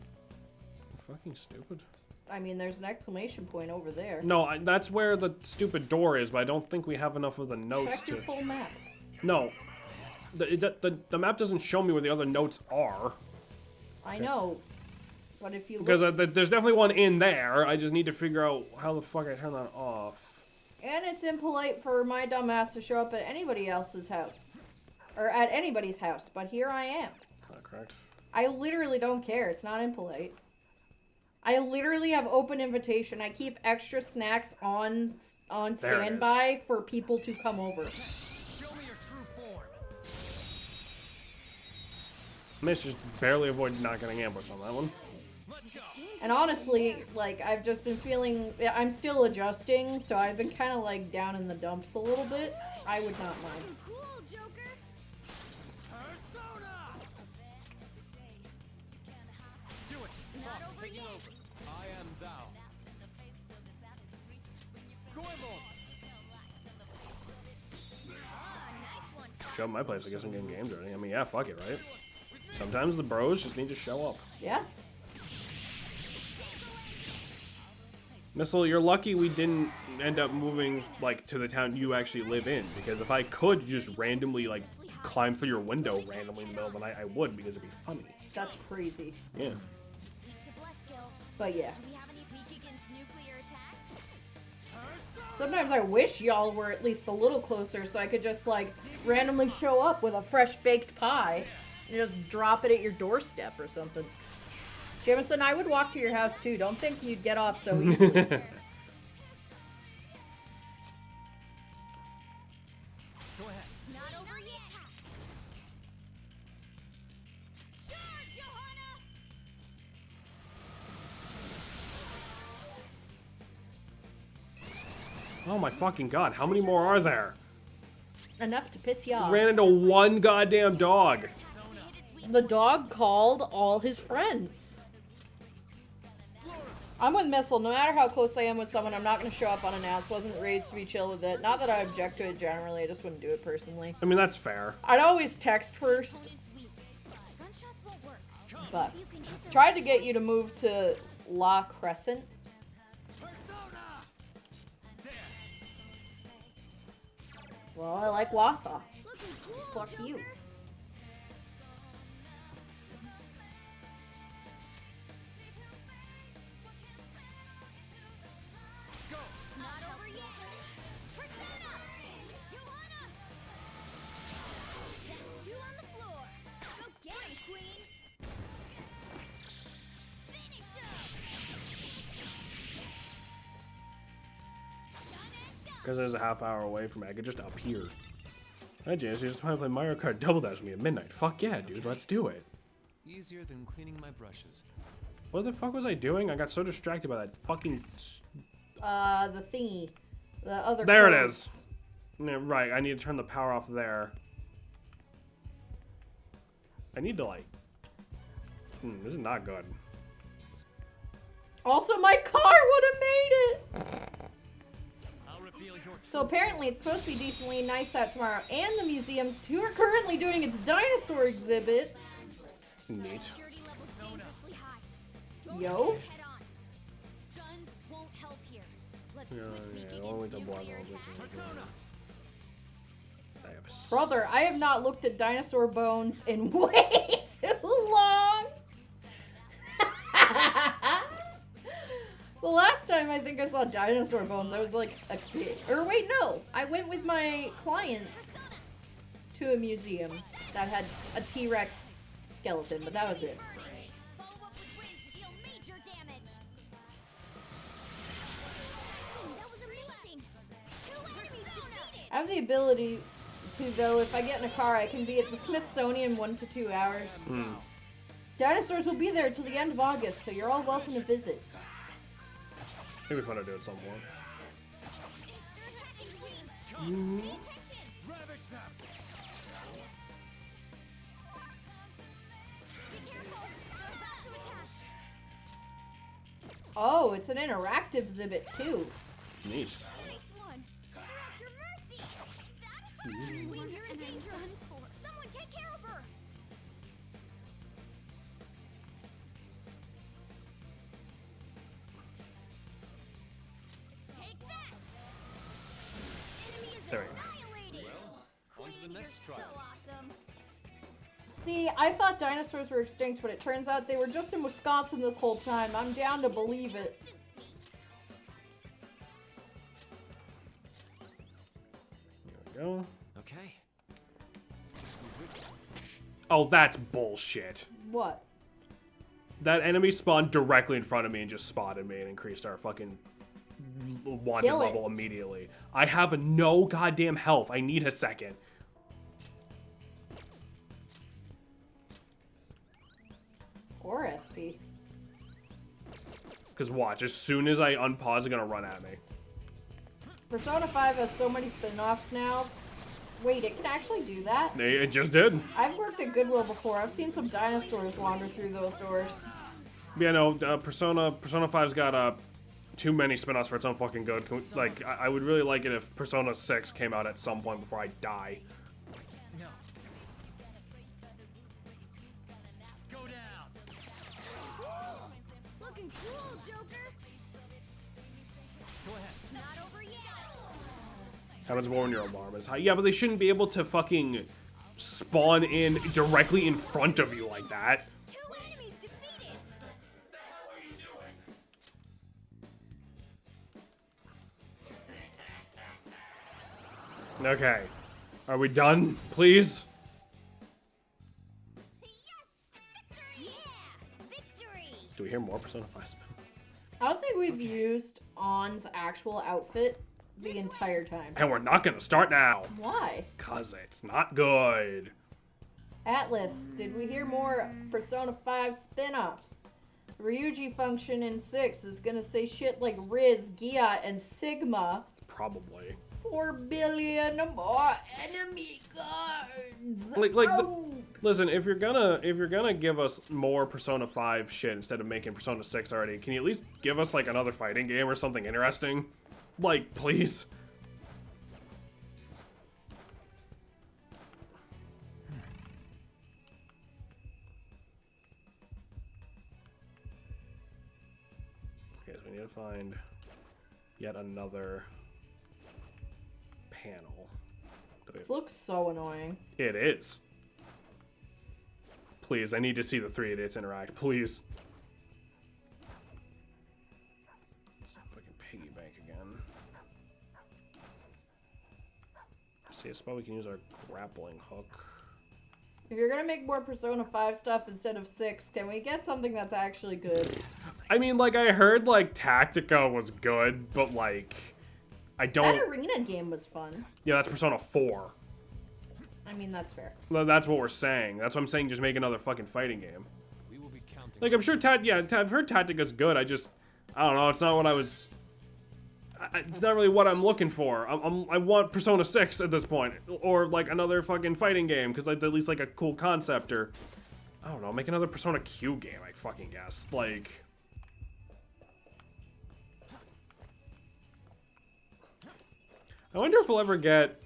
Speaker 1: fucking stupid?
Speaker 2: I mean, there's an exclamation point over there.
Speaker 1: No, that's where the stupid door is, but I don't think we have enough of the notes
Speaker 2: Check your
Speaker 1: to.
Speaker 2: full map.
Speaker 1: No. The map doesn't show me where the other notes are.
Speaker 2: I know. But if you
Speaker 1: Because
Speaker 2: look...
Speaker 1: there's definitely one in there. I just need to figure out how the fuck I turn that off.
Speaker 2: And it's impolite for my dumbass to show up at anybody else's house. Or at anybody's house. But here I am.
Speaker 1: Not correct.
Speaker 2: I literally don't care. It's not impolite. I literally have open invitation. I keep extra snacks on
Speaker 1: There it
Speaker 2: standby for people to come over.
Speaker 3: Show me your true form.
Speaker 1: Miss just barely avoided not getting ambushed on that one.
Speaker 3: Let's go.
Speaker 2: And honestly, like, I've just been feeling... I'm still adjusting, so I've been kind of, like, down in the dumps a little bit. I would not mind.
Speaker 4: Cool, Joker.
Speaker 3: Persona. Do it.
Speaker 4: Not
Speaker 3: Boss,
Speaker 4: over
Speaker 3: taking
Speaker 4: yet.
Speaker 3: over. I am thou. Goemon.
Speaker 4: Nice one.
Speaker 1: Show up my place. I guess I'm getting games already. I mean, yeah, fuck it, right? Sometimes the bros just need to show up.
Speaker 2: Yeah?
Speaker 1: Missile, you're lucky we didn't end up moving, like, to the town you actually live in. Because if I could just randomly, like, climb through your window randomly in the middle of the night, I would, because it'd be funny.
Speaker 2: That's crazy.
Speaker 1: Yeah.
Speaker 4: Weak to bless skills.
Speaker 2: But yeah.
Speaker 4: Do we have any weak against nuclear attacks?
Speaker 2: Sometimes I wish y'all were at least a little closer so I could just, like, randomly show up with a fresh baked pie and just drop it at your doorstep or something. Jameson, I would walk to your house too. Don't think you'd get off so easily.
Speaker 3: Go ahead.
Speaker 4: Not over yet. Charge, Johanna!
Speaker 1: Oh my fucking god, how many more are there?
Speaker 2: Enough to piss you off.
Speaker 1: Ran into one goddamn dog.
Speaker 2: The dog called all his friends. I'm with Missile. No matter how close I am with someone, I'm not going to show up unannounced. Wasn't raised to be chill with it. Not that I object to it generally. I just wouldn't do it personally.
Speaker 1: I mean, that's fair.
Speaker 2: I'd always text first,
Speaker 4: Opponent's weak. Gunshots won't work.
Speaker 2: but
Speaker 4: You can hit them.
Speaker 2: tried to get you to move to La Crescent.
Speaker 3: Persona. There.
Speaker 2: Well, I like Wausau.
Speaker 4: Looking cool,
Speaker 2: Fuck
Speaker 4: Joker.
Speaker 2: you.
Speaker 3: Go.
Speaker 4: Not over yet. Persona! Johanna! That's two on the floor. Go get him, Queen. Finish him.
Speaker 1: Because there's a half hour away from me. I could just appear. Hi, James. You just want to play Mario Kart Double Dash with me at midnight. Fuck yeah, dude. Let's do it.
Speaker 3: Easier than cleaning my brushes.
Speaker 1: What the fuck was I doing? I got so distracted by that fucking...
Speaker 2: The thingy. The other
Speaker 1: There it
Speaker 2: codes.
Speaker 1: is. Yeah, right, I need to turn the power off there. I need to, like... this is not good.
Speaker 2: Also, my car would have made it!
Speaker 3: I'll reveal your
Speaker 2: So apparently it's supposed to be decently nice out tomorrow, and the museum, who are currently doing its dinosaur exhibit.
Speaker 1: Neat.
Speaker 4: Security level's dangerously high. Don't
Speaker 2: Yo.
Speaker 4: take it head on. Guns won't help here. Let's switch weak
Speaker 1: Yeah, only
Speaker 4: against
Speaker 1: the blood
Speaker 4: nuclear
Speaker 1: levels.
Speaker 4: attacks.
Speaker 3: Persona.
Speaker 1: I have
Speaker 2: Brother, I have not looked at dinosaur bones in way too long. The last time I think I saw dinosaur bones, I was like a kid. Or wait, no. I went with my clients to a museum that had a T-Rex skeleton, but that was it.
Speaker 4: Follow up with wind to deal major damage. That was amazing. Two enemies defeated.
Speaker 2: I have the ability to, though, if I get in a car, I can be at the Smithsonian 1 to 2 hours. Dinosaurs will be there till the end of August, so you're all welcome to visit.
Speaker 1: It'd be fun to do at some point.
Speaker 4: They're attacking Queen. Pay attention.
Speaker 3: Ravage snap.
Speaker 4: Be careful. They're about to attack.
Speaker 2: Oh, it's an interactive exhibit too.
Speaker 1: Neat.
Speaker 4: Nice one. They're at your mercy. That hurt. You're in danger. Someone take care of her. Take that. Enemy is
Speaker 1: There we go.
Speaker 4: annihilated.
Speaker 3: On to the next
Speaker 4: You're
Speaker 3: trial.
Speaker 4: so awesome.
Speaker 2: See, I thought dinosaurs were extinct, but it turns out they were just in Wisconsin this whole time. I'm down to believe it.
Speaker 4: Suits me.
Speaker 1: There we go.
Speaker 3: Okay.
Speaker 1: Oh, that's bullshit.
Speaker 2: What?
Speaker 1: That enemy spawned directly in front of me and just spotted me and increased our fucking wanted
Speaker 2: Kill it.
Speaker 1: level immediately. I have no goddamn health. I need a second.
Speaker 2: Or SP.
Speaker 1: Because watch, as soon as I unpause, it's gonna run at me.
Speaker 2: Persona 5 has so many spin-offs now. Wait, it can actually do that?
Speaker 1: It just did.
Speaker 2: I've worked at Goodwill before. I've seen some dinosaurs wander through those doors.
Speaker 1: Yeah, no, Persona 5's got too many spin-offs for its own fucking good. Like, I would really like it if Persona 6 came out at some point before I die.
Speaker 3: No. Go down.
Speaker 4: Looking cool, Joker.
Speaker 3: Go ahead.
Speaker 4: It's not over yet.
Speaker 1: Happens more when your alarm is high. Yeah, but they shouldn't be able to fucking spawn in directly in front of you like that.
Speaker 4: 2 enemies defeated.
Speaker 1: Okay. Are we done, please?
Speaker 4: Yeah, victory.
Speaker 1: Do we hear more Persona 5 spin?
Speaker 2: I don't think we've used On's actual outfit the entire time.
Speaker 1: And we're not gonna start now.
Speaker 2: Why?
Speaker 1: Cause it's not good.
Speaker 2: Atlas, did we hear more Persona 5 spin-offs? The Ryuji function in 6 is gonna say shit like Riz, Giat, and Sigma.
Speaker 1: Probably.
Speaker 2: 4 billion more enemy guards.
Speaker 1: Like the-
Speaker 2: Oh.
Speaker 1: Listen, if you're gonna give us more Persona 5 shit instead of making Persona 6 already, can you at least give us like another fighting game or something interesting? Like, please. Okay, so we need to find yet another panel.
Speaker 2: This looks so annoying.
Speaker 1: It is. Please, I need to see the three idiots interact. Please. Let's fucking piggy bank again. See, I suppose we can use our grappling hook.
Speaker 2: If you're gonna make more Persona 5 stuff instead of 6, can we get something that's actually good?
Speaker 1: I mean, like, I heard, like, Tactica was good, but, like, I
Speaker 2: That
Speaker 1: don't...
Speaker 2: arena game was fun.
Speaker 1: Yeah, that's Persona 4.
Speaker 2: I mean, that's fair.
Speaker 1: Well, that's what we're saying. That's what I'm saying, just make another fucking fighting game.
Speaker 3: We will be counting.
Speaker 1: Like, I'm sure I've heard Tactica's good, I don't know, it's not what I was... it's not really what I'm looking for. I want Persona 6 at this point. Or, like, another fucking fighting game, because at least, like, a cool concept, or... I don't know, make another Persona Q game, I fucking guess. Like... I wonder if we'll ever get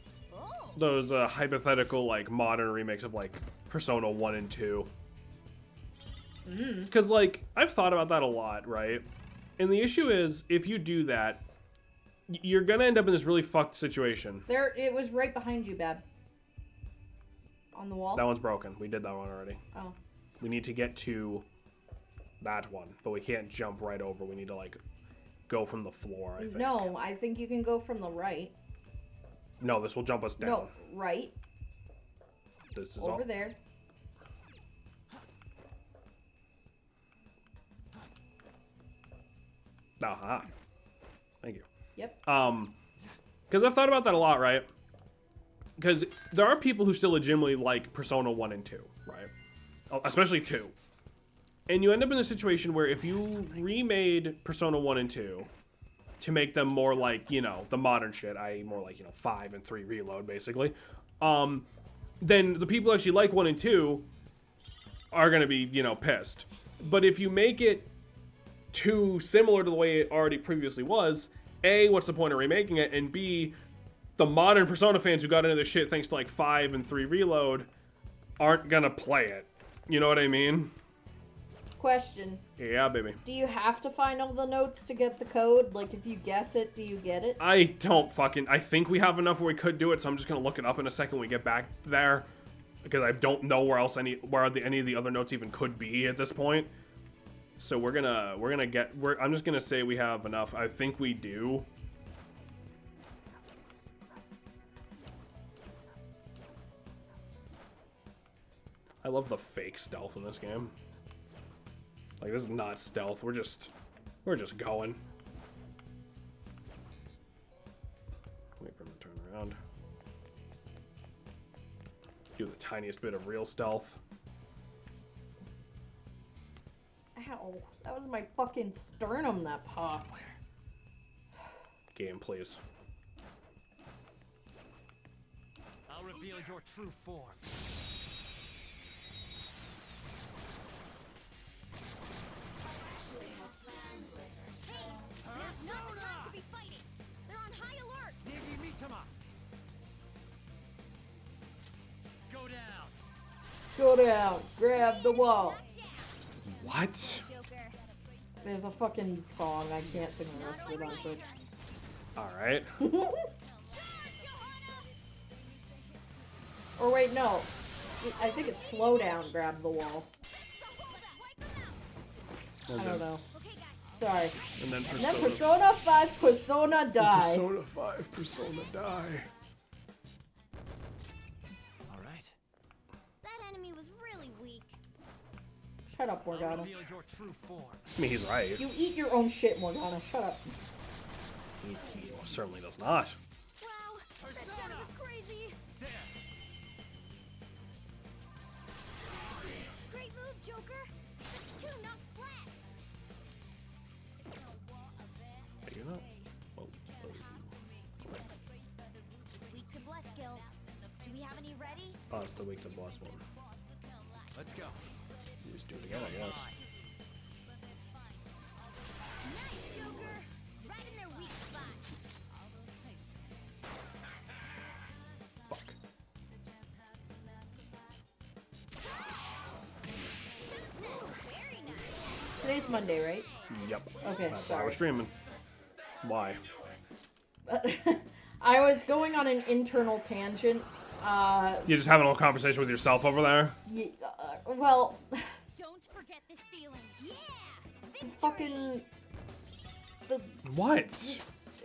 Speaker 1: those hypothetical, like, modern remakes of, like, Persona 1 and 2. Because, like, I've thought about that a lot, right? And the issue is, if you do that, you're gonna end up in this really fucked situation.
Speaker 2: There, it was right behind you, Bab. On the wall?
Speaker 1: That one's broken. We did that one already.
Speaker 2: Oh.
Speaker 1: We need to get to that one, but we can't jump right over. We need to, like, go from the floor, I think.
Speaker 2: No, I think you can go from the right.
Speaker 1: No, this will jump us down.
Speaker 2: No, right.
Speaker 1: This is
Speaker 2: Over
Speaker 1: all...
Speaker 2: there.
Speaker 1: Aha. Thank you.
Speaker 2: Yep.
Speaker 1: Because I've thought about that a lot, right? Because there are people who still legitimately like Persona 1 and 2, right? Especially 2. And you end up in a situation where if you remade Persona 1 and 2 to make them more like, you know, the modern shit, i.e. more like, you know, 5 and 3 Reload, basically, then the people who actually like 1 and 2 are going to be, you know, pissed. But if you make it too similar to the way it already previously was, A, what's the point of remaking it? And B, the modern Persona fans who got into this shit thanks to like 5 and 3 Reload aren't gonna play it. You know what I mean?
Speaker 2: Question.
Speaker 1: Yeah, baby.
Speaker 2: Do you have to find all the notes to get the code? Like, if you guess it, do you get it?
Speaker 1: I think we have enough where we could do it, so I'm just gonna look it up in a second when we get back there. Because I don't know where any of the other notes even could be at this point. So I'm just gonna say we have enough. I think we do. I love the fake stealth in this game. Like, this is not stealth. We're just going. Wait for him to turn around. Do the tiniest bit of real stealth.
Speaker 2: Ow. That was my fucking sternum that popped.
Speaker 1: Game, please.
Speaker 3: I'll reveal your true form.
Speaker 4: Now's not the time to be fighting. They're on high alert.
Speaker 3: Negi Mitama. Go down.
Speaker 2: Go down. Grab the wall.
Speaker 1: What?
Speaker 4: Joker.
Speaker 2: There's a fucking song. I can't sing the rest of it on Twitch.
Speaker 1: Alright.
Speaker 2: Or wait, no. I think it's slow down, grab the wall. I don't know.
Speaker 4: Okay, guys.
Speaker 2: Sorry.
Speaker 1: And then
Speaker 2: And then
Speaker 1: Persona.
Speaker 2: Persona 5, Persona die.
Speaker 1: Persona 5, Persona die.
Speaker 3: All right.
Speaker 4: That enemy was really weak.
Speaker 2: Shut up,
Speaker 3: I'll
Speaker 2: Morgana.
Speaker 3: reveal your true form.
Speaker 1: I mean, he's right.
Speaker 2: You eat your own shit, Morgana. Shut up.
Speaker 1: He certainly does not.
Speaker 4: Wow, that shadow was crazy.
Speaker 3: There.
Speaker 4: Great move, Joker. That's 2 knocked flat.
Speaker 1: You're not. Oh,
Speaker 4: Weak to bless skills. Do we have any ready?
Speaker 1: oh, it's the weak to boss one.
Speaker 3: Let's go.
Speaker 1: You just do it again, I guess.
Speaker 4: Nice, Joker. Right in their weak spot.
Speaker 1: Fuck.
Speaker 4: Very nice.
Speaker 2: Today's Monday, right?
Speaker 1: Yep.
Speaker 2: Okay,
Speaker 1: That's why we're
Speaker 2: sorry.
Speaker 1: streaming. Why?
Speaker 2: I was going on an internal tangent.
Speaker 1: You're just having a little conversation with yourself over there?
Speaker 2: Well,
Speaker 4: Don't forget this feeling. Yeah. Victory.
Speaker 2: fucking.
Speaker 1: What?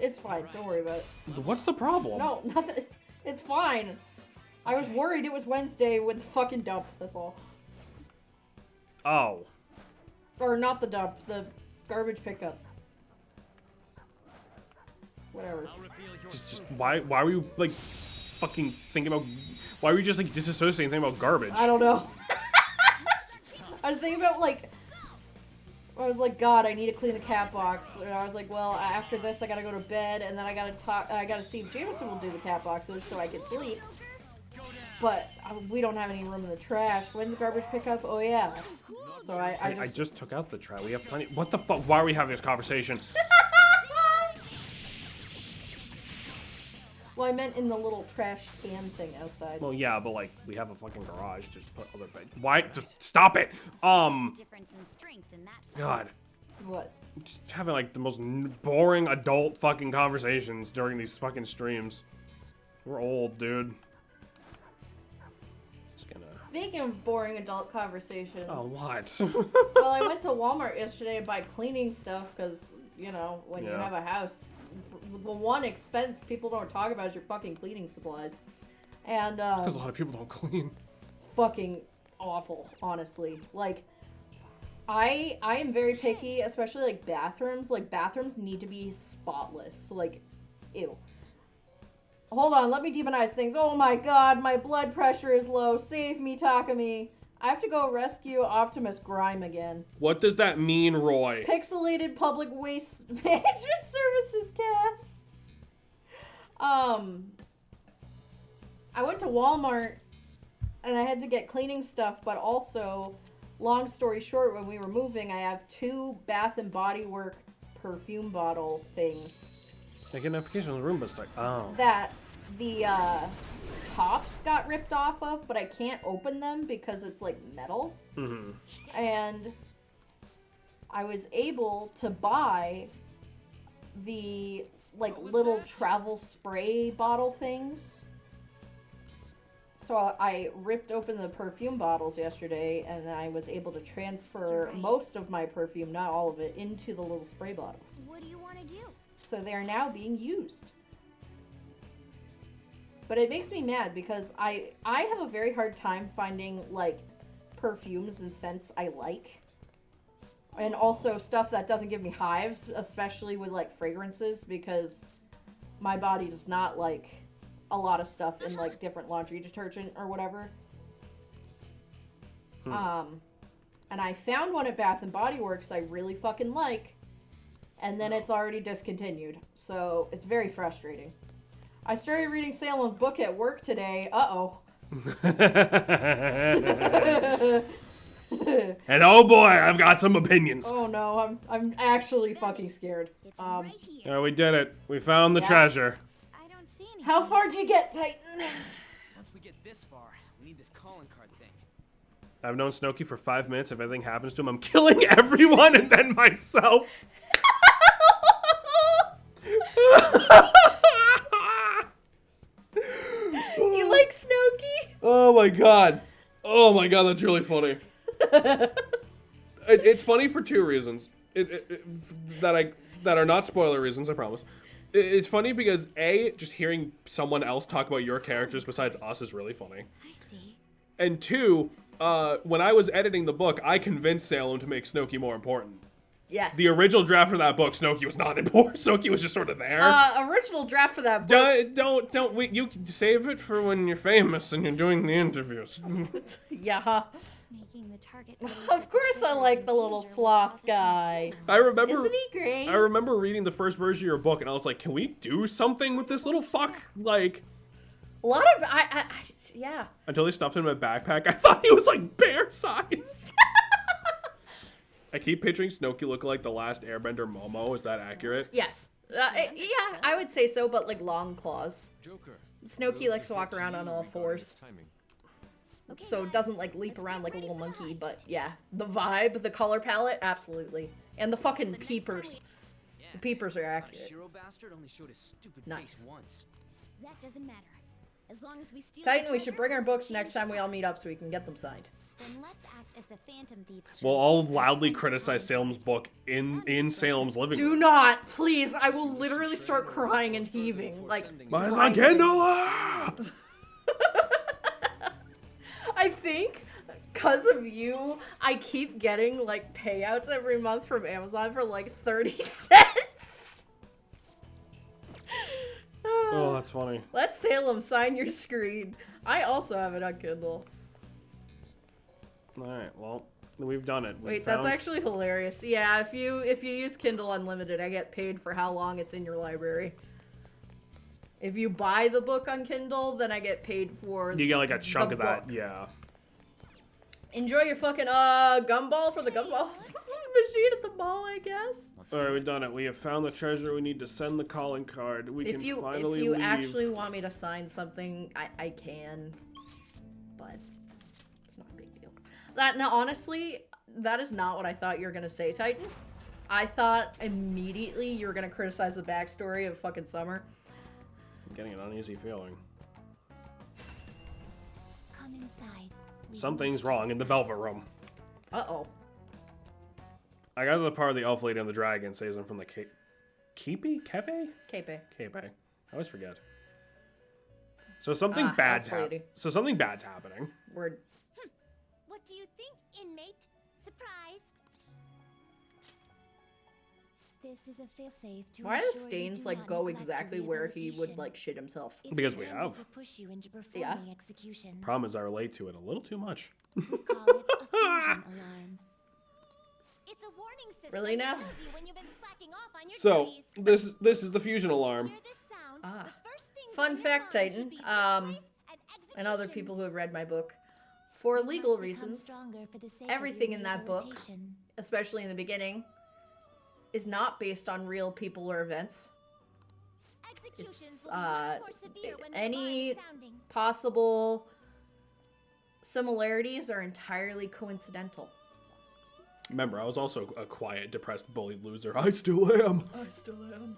Speaker 2: It's fine. Don't worry about it.
Speaker 1: What's the problem?
Speaker 2: No, nothing. It's fine. I was worried it was Wednesday with the fucking dump. That's all.
Speaker 1: Oh.
Speaker 2: Or not the dump. The garbage pickup. Whatever.
Speaker 3: I'll reveal your
Speaker 1: Just
Speaker 3: true
Speaker 1: why were you like fucking thinking about? Why were you just like disassociating thinking about garbage?
Speaker 2: I don't know. I was thinking about like. I was like, God, I need to clean the cat box. And I was like, well, after this, I gotta go to bed, and then I gotta see if Jameson will do the cat boxes so I can sleep. But we don't have any room in the trash. When's the garbage pickup? Oh yeah. So
Speaker 1: I just took out the trash. We have plenty. What the fuck? Why are we having this conversation?
Speaker 2: Well, I meant in the little trash can thing outside.
Speaker 1: Well, yeah, but like we have a fucking garage. Just put other bed. Why? Just stop it.
Speaker 4: Difference in strength in that.
Speaker 1: God.
Speaker 2: What?
Speaker 1: Just having like the most boring adult fucking conversations during these fucking streams. We're old, dude. Just gonna.
Speaker 2: Speaking of boring adult conversations.
Speaker 1: Oh, what?
Speaker 2: Well, I went to Walmart yesterday to buy cleaning stuff because, you know, when you
Speaker 1: Yeah.
Speaker 2: have a house, the one expense people don't talk about is your fucking cleaning supplies. And,
Speaker 1: Because a lot of people don't clean.
Speaker 2: fucking awful, honestly. Like, I am very picky, especially like bathrooms. Like, bathrooms need to be spotless. Like, ew. Hold on, let me demonize things. Oh my god, my blood pressure is low. Save me, Takumi. I have to go rescue Optimus Grime again.
Speaker 1: What does that mean, Roy?
Speaker 2: Pixelated Public Waste Management Services cast. I went to Walmart and I had to get cleaning stuff, but also long story short, when we were moving, I have 2 Bath and Body Work perfume bottle things
Speaker 1: I get a notification on the Roomba start. Oh.
Speaker 2: that the tops got ripped off of, but I can't open them because it's like metal.
Speaker 1: Mm-hmm.
Speaker 2: And I was able to buy the like little travel spray bottle things. So I ripped open the perfume bottles yesterday, and I was able to transfer most of my perfume, not all of it, into the little spray bottles.
Speaker 4: What do you want to do?
Speaker 2: So they are now being used. But it makes me mad because I have a very hard time finding like perfumes and scents I like. And also stuff that doesn't give me hives, especially with like fragrances, because my body does not like a lot of stuff in like different laundry detergent or whatever. And I found one at Bath and Body Works I really fucking like, and then it's already discontinued. So it's very frustrating. I started reading Salem's book at work today. Uh-oh.
Speaker 1: And oh boy, I've got some opinions.
Speaker 2: Oh no, I'm actually fucking scared.
Speaker 4: It's right here.
Speaker 1: Yeah, we did it. We found the
Speaker 2: Yeah.
Speaker 1: treasure.
Speaker 4: I don't see anything.
Speaker 2: How far did you get, Titan?
Speaker 3: Once we get this far, we need this calling card thing.
Speaker 1: I've known Snooki for 5 minutes. If anything happens to him, I'm killing everyone and then myself.
Speaker 2: You like Snooki?
Speaker 1: Oh my god. Oh my god, that's really funny. It's funny for 2 reasons. That are not spoiler reasons, I promise. It's funny because A, just hearing someone else talk about your characters besides us is really funny.
Speaker 4: I see.
Speaker 1: And 2, when I was editing the book, I convinced Salem to make Snooki more important.
Speaker 2: Yes.
Speaker 1: The original draft of that book, Snooki was not important. Snooki was just sort of there.
Speaker 2: Original draft for that book.
Speaker 1: You can save it for when you're famous and you're doing the interviews.
Speaker 2: Yeah.
Speaker 4: Making the target.
Speaker 2: Of course I like the little sloth guy.
Speaker 1: I remember.
Speaker 2: Isn't he great?
Speaker 1: I remember reading the first version of your book, and I was like, "Can we do something with this little fuck?" Like,
Speaker 2: A lot of yeah.
Speaker 1: until they stuffed him in a backpack, I thought he was like bear sized. I keep picturing Snooki looking like the last Airbender Momo. Is that accurate?
Speaker 2: Yes. Yeah, I would say so, but like long claws.
Speaker 5: Joker.
Speaker 2: Snooki likes to walk around on all fours,
Speaker 5: Timing.
Speaker 4: Okay,
Speaker 2: so
Speaker 4: guys,
Speaker 2: doesn't like leap
Speaker 4: let's
Speaker 2: around
Speaker 4: get
Speaker 2: like a
Speaker 4: ready
Speaker 2: little
Speaker 4: for the
Speaker 2: monkey.
Speaker 4: hunt.
Speaker 2: But yeah, the vibe, the color palette, absolutely, and the fucking
Speaker 4: The next time
Speaker 2: peepers.
Speaker 3: Yeah.
Speaker 2: The peepers are
Speaker 3: That
Speaker 2: accurate.
Speaker 3: Shiro bastard only showed his stupid
Speaker 2: Nice.
Speaker 3: face once.
Speaker 4: That doesn't matter. As long as we steal
Speaker 2: Titan,
Speaker 4: the
Speaker 2: we should
Speaker 4: treasure,
Speaker 2: bring our books
Speaker 4: change
Speaker 2: next
Speaker 4: the
Speaker 2: time we all
Speaker 4: song.
Speaker 2: meet up so we can get them signed.
Speaker 4: Then let's act as the Phantom Thieves.
Speaker 1: We'll all loudly criticize Salem's book in Salem's living
Speaker 2: Do
Speaker 1: room.
Speaker 2: not, please. I will literally start crying and heaving. Like,
Speaker 1: Mine's on
Speaker 2: crying.
Speaker 1: Kindle. Ah!
Speaker 2: I think because of you, I keep getting like payouts every month from Amazon for like 30 cents.
Speaker 1: Oh, that's funny.
Speaker 2: Let Salem sign your screen. I also have it on Kindle.
Speaker 1: All right, well, we've done it. We
Speaker 2: Wait,
Speaker 1: found-
Speaker 2: that's actually hilarious. Yeah, if you use Kindle Unlimited, I get paid for how long it's in your library. If you buy the book on Kindle, then I get paid for
Speaker 1: You get like a chunk
Speaker 2: the
Speaker 1: of that,
Speaker 2: book.
Speaker 1: yeah.
Speaker 2: Enjoy your fucking gumball for the gumball machine at the mall, I guess.
Speaker 1: All right, we've done it. We have found the treasure. We need to send the calling card. We
Speaker 2: If
Speaker 1: can
Speaker 2: you
Speaker 1: finally leave.
Speaker 2: actually want me to sign something, I can, but it's not a big deal. Honestly, that is not what I thought you were gonna say, Titan. I thought immediately you were gonna criticize the backstory of fucking Summer.
Speaker 1: I'm getting an uneasy feeling.
Speaker 4: Come inside. We
Speaker 1: Something's
Speaker 4: will
Speaker 1: wrong in the Velvet Room.
Speaker 2: Uh-oh.
Speaker 1: I got to the part of the Elf Lady and the Dragon says I'm from the Kepe?
Speaker 2: Kepe.
Speaker 1: Kepe. I always forget. So something
Speaker 2: Ah,
Speaker 1: bad's
Speaker 2: Elf Lady.
Speaker 1: So something bad's happening.
Speaker 2: Word.
Speaker 4: What do you think, inmate? Surprise! This is a fail-safe to
Speaker 2: Why
Speaker 4: ensure
Speaker 2: do
Speaker 4: you
Speaker 2: stains
Speaker 4: do
Speaker 2: like
Speaker 4: not
Speaker 2: go
Speaker 4: neglect
Speaker 2: exactly
Speaker 4: your
Speaker 2: where he would
Speaker 4: rehabilitation.
Speaker 2: like shit himself?
Speaker 4: It's
Speaker 1: Because we
Speaker 4: intended
Speaker 1: have.
Speaker 4: to push you into
Speaker 2: Yeah.
Speaker 4: performing executions.
Speaker 1: Problem is I relate to it a little too much.
Speaker 4: We call it a fusion alarm. It's a warning system
Speaker 2: Really
Speaker 4: that
Speaker 2: now?
Speaker 4: tells you when you've been slacking off on your
Speaker 1: So
Speaker 4: duties.
Speaker 1: this is the fusion alarm.
Speaker 4: Hear this sound,
Speaker 2: Ah.
Speaker 4: the first things
Speaker 2: Fun
Speaker 4: on your
Speaker 2: fact,
Speaker 4: mind should
Speaker 2: Titan,
Speaker 4: be displays
Speaker 2: and other
Speaker 4: executions.
Speaker 2: people who have read my book. For
Speaker 4: We
Speaker 2: legal
Speaker 4: must become
Speaker 2: reasons,
Speaker 4: stronger for the sake of
Speaker 2: everything
Speaker 4: your
Speaker 2: in that book,
Speaker 4: rehabilitation.
Speaker 2: especially in the beginning, is not based on real people or events.
Speaker 4: Executions
Speaker 2: It's,
Speaker 4: will be much more severe when the
Speaker 2: any-
Speaker 4: alarm is sounding.
Speaker 2: Possible similarities are entirely coincidental.
Speaker 1: Remember, I was also a quiet, depressed, bullied loser. I still am.
Speaker 2: I still am.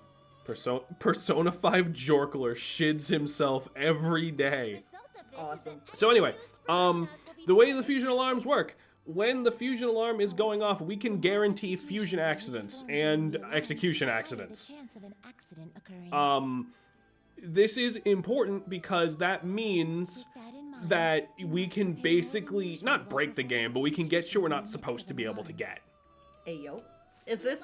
Speaker 1: Persona 5 Jorkler shids himself every day.
Speaker 4: The result of this is
Speaker 2: Awesome.
Speaker 4: that
Speaker 1: So anyway,
Speaker 4: every personas will be
Speaker 1: the way the
Speaker 4: punished.
Speaker 1: fusion alarms work, when the fusion alarm is going off, we can guarantee fusion accidents and execution accidents.
Speaker 4: The chance of an accident occurring.
Speaker 1: This is important because that means
Speaker 4: Keep that in mind.
Speaker 1: that
Speaker 4: You
Speaker 1: we
Speaker 4: must
Speaker 1: can
Speaker 4: prepare more than
Speaker 1: basically
Speaker 4: usual
Speaker 1: not
Speaker 4: while
Speaker 1: break the
Speaker 4: performing
Speaker 1: game, but we can get shit we're
Speaker 4: execution
Speaker 1: not
Speaker 4: in the
Speaker 1: supposed
Speaker 4: midst
Speaker 1: to
Speaker 4: of
Speaker 1: be
Speaker 4: an
Speaker 1: able to
Speaker 4: alarm.
Speaker 1: get.
Speaker 2: Ayo. Is this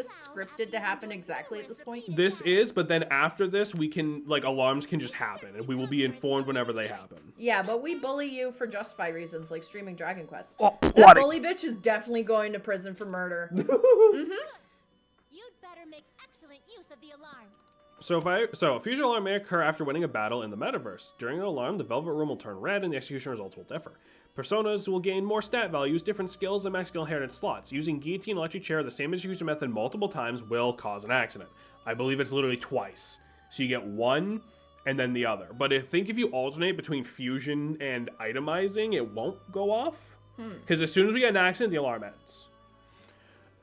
Speaker 2: scripted to happen exactly at this point?
Speaker 1: This is, but then after this, we can, like, alarms can just happen, and we will be informed whenever they happen.
Speaker 2: Yeah, but we bully you for justified reasons, like streaming Dragon Quest.
Speaker 1: Oh,
Speaker 2: That bully bitch is definitely going to prison for murder.
Speaker 4: You'd better make excellent use of the alarm.
Speaker 1: So a fusion alarm may occur after winning a battle in the metaverse. During an alarm, the Velvet Room will turn red and the execution results will differ. Personas will gain more stat values, different skills, and max skill inherited slots. Using Guillotine Electric Chair, the same execution method multiple times will cause an accident. I believe it's literally twice. So you get one and then the other. But I think if you alternate between fusion and itemizing, it won't go off. Because as soon as we get an accident, the alarm ends.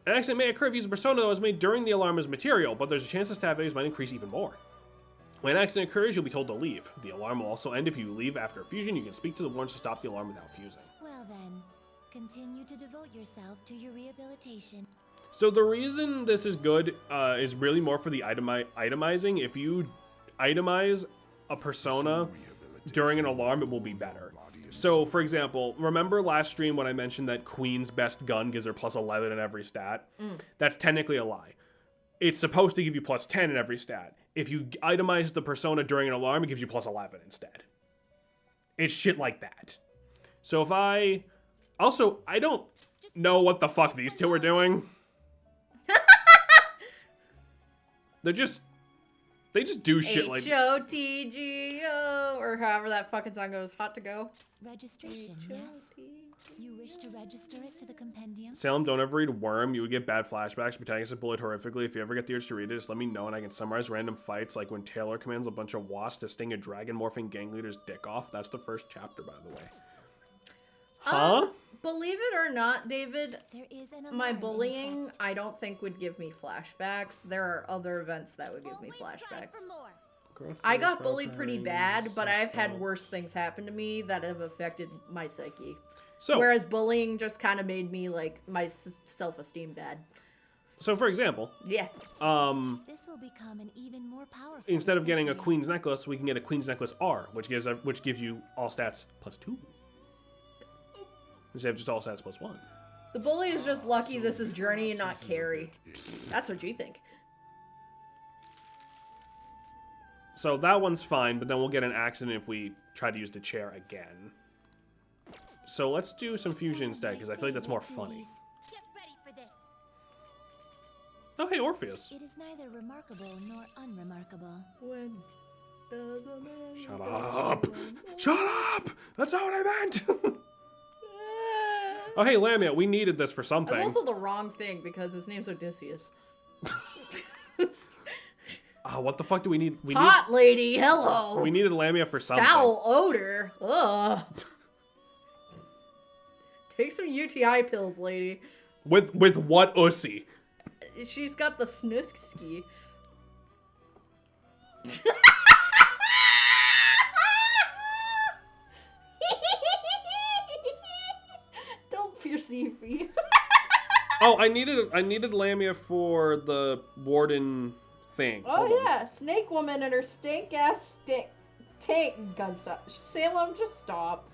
Speaker 1: An accident may occur if you use a persona that was made during the alarm as material, but there's a chance the stat values might increase even more. When an accident occurs, you'll be told to leave. The alarm will also end if you leave after a fusion. You can speak to the warden to stop the alarm without fusing.
Speaker 4: Well then, continue to devote yourself to your rehabilitation.
Speaker 1: So the reason this is good is really more for the itemizing. If you itemize a persona during an alarm, it will be better. So, for example, remember last stream when I mentioned that Queen's best gun gives her plus 11 in every stat? That's technically a lie. It's supposed to give you plus 10 in every stat. If you itemize the persona during an alarm, it gives you plus 11 instead. It's shit like that. So if I... Also, I don't know what the fuck these two are doing. They just do shit like...
Speaker 2: H-O-T-G-O, or however that fucking song goes. Hot to go.
Speaker 4: Registration, yes? You wish to register it to the compendium?
Speaker 1: Salem, don't ever read Worm. You would get bad flashbacks. Protagonist is bullied horrifically. If you ever get the urge to read it, just let me know and I can summarize random fights, like when Taylor commands a bunch of wasps to sting a dragon morphing gang leader's dick off. That's the first chapter, by the way. Huh?
Speaker 2: Believe it or not, David,
Speaker 4: There is an
Speaker 2: my
Speaker 4: alarm in
Speaker 2: bullying,
Speaker 4: effect.
Speaker 2: I don't think would give me flashbacks. There are other events that would give me
Speaker 4: Always strive
Speaker 2: flashbacks.
Speaker 4: for more.
Speaker 2: I got bullied pretty bad, but I've had worse things happen to me that have affected my psyche.
Speaker 1: So,
Speaker 2: Whereas bullying just kind of made me, like, my self-esteem bad.
Speaker 1: so for example,
Speaker 2: Yeah.
Speaker 4: This will become an even more powerful
Speaker 1: instead of getting a
Speaker 4: accessory.
Speaker 1: Queen's Necklace, we can get a Queen's Necklace R, which gives you all stats plus 2. Instead of just all stats plus 1.
Speaker 2: The bully is just lucky this is Journey and not Carrie. That's what you think.
Speaker 1: So that one's fine, but then we'll get an accident if we try to use the chair again. So let's do some fusion instead, because I feel like that's more funny.
Speaker 4: Get ready for this.
Speaker 1: Oh, hey, Orpheus.
Speaker 4: It is neither remarkable nor unremarkable.
Speaker 2: When does a man
Speaker 1: Shut
Speaker 2: go
Speaker 1: up!
Speaker 2: on?
Speaker 1: Shut up! That's not what I meant! Oh, hey, Lamia, we needed this for something.
Speaker 2: That's also the wrong thing because his name's Odysseus.
Speaker 1: Oh, what the fuck do we need?
Speaker 2: Hot lady, hello.
Speaker 1: We needed Lamia for something.
Speaker 2: Foul odor. Ugh. Take some UTI pills, lady.
Speaker 1: With what ussy?
Speaker 2: She's got the snuski. Don't perceive me.
Speaker 1: Oh, I needed Lamia for the warden thing.
Speaker 2: Oh
Speaker 1: Hold on.
Speaker 2: yeah, Snake Woman and her stink ass tank gun stop. Salem, just stop.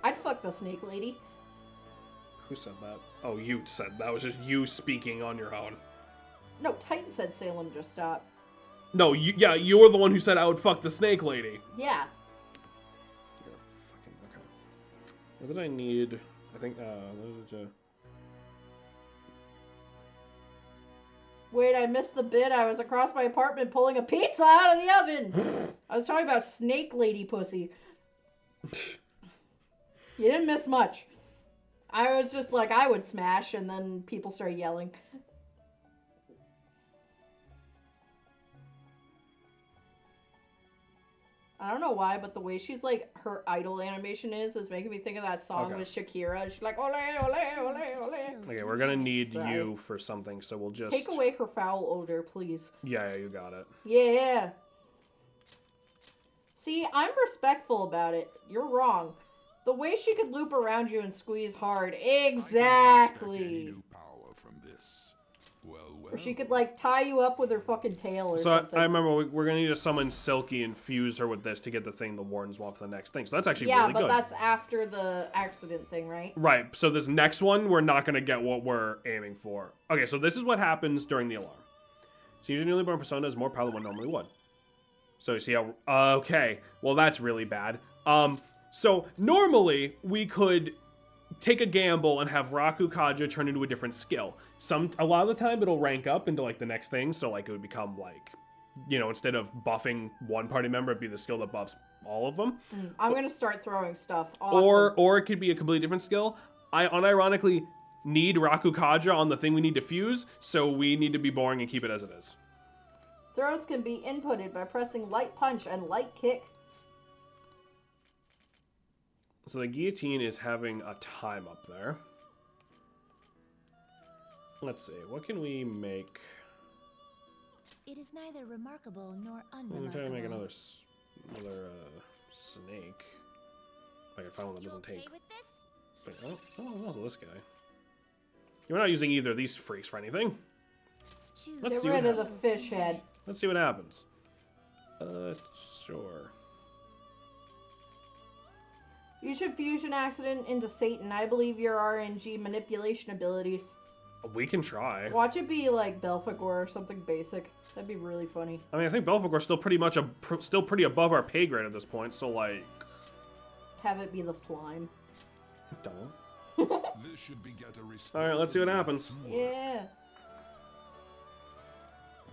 Speaker 2: I'd fuck the snake lady.
Speaker 1: Who said that? Oh, you said that. Was just you speaking on your own.
Speaker 2: No, Titan said Salem, just stop.
Speaker 1: No, you were the one who said I would fuck the snake lady.
Speaker 2: Yeah.
Speaker 1: You're fucking okay. What did I need? I think
Speaker 2: Wait, I missed the bit. I was across my apartment pulling a pizza out of the oven. I was talking about snake lady pussy. You didn't miss much. I was just like, I would smash, and then people started yelling. I don't know why, but the way she's like, her idol animation is making me think of that song
Speaker 1: Okay.
Speaker 2: with Shakira. She's like, ole, ole, ole, ole.
Speaker 1: Okay, we're gonna need
Speaker 2: Sorry.
Speaker 1: you for something, so we'll just...
Speaker 2: Take away her foul odor, please.
Speaker 1: Yeah, you got it.
Speaker 2: Yeah. See, I'm respectful about it. You're wrong. The way she could loop around you and squeeze hard. Exactly.
Speaker 5: New power from this. Well,
Speaker 2: Or she could, like, tie you up with her fucking tail or
Speaker 1: So
Speaker 2: something.
Speaker 1: I remember we're gonna need to summon Silky and fuse her with this to get the thing the Wardens want for the next thing. So that's actually
Speaker 2: yeah,
Speaker 1: really
Speaker 2: but
Speaker 1: good.
Speaker 2: that's after the accident thing, right?
Speaker 1: Right, so this next one, we're not going to get what we're aiming for. Okay, so this is what happens during the alarm. So usually newly born persona has more power than one normally would. So you see how... okay, well that's really bad. So normally, we could take a gamble and have Raku Kaja turn into a different skill. A lot of the time, it'll rank up into, like, the next thing, so, like, it would become, like... You know, instead of buffing one party member, it'd be the skill that buffs all of them.
Speaker 2: I'm gonna start throwing stuff. Awesome.
Speaker 1: Or it could be a completely different skill. I unironically need Raku Kaja on the thing we need to fuse, so we need to be boring and keep it as it is.
Speaker 2: Throws can be inputted by pressing light punch and light kick.
Speaker 1: So the guillotine is having a time up there. Let's see, what can we make?
Speaker 4: It is neither remarkable nor
Speaker 1: I'm gonna try to
Speaker 4: unremarkable.
Speaker 1: make another snake. If I can find one that
Speaker 4: You
Speaker 1: doesn't
Speaker 4: okay
Speaker 1: take.
Speaker 4: with this?
Speaker 1: Oh, this guy. You're not using either of these freaks for anything.
Speaker 4: Choose
Speaker 1: Let's
Speaker 2: Get
Speaker 1: see what
Speaker 2: rid of the
Speaker 4: happens.
Speaker 2: fish head.
Speaker 1: Let's see what happens. Sure.
Speaker 2: You should fusion accident into Satan. I believe your RNG manipulation abilities.
Speaker 1: We can try.
Speaker 2: Watch it be like Belphegor or something basic. That'd be really funny.
Speaker 1: I mean, I think Belphegor's still pretty much still pretty above our pay grade at this point. So like,
Speaker 2: Have it be the slime.
Speaker 1: don't.
Speaker 5: This should beget a
Speaker 1: All right, let's see what happens.
Speaker 2: Yeah.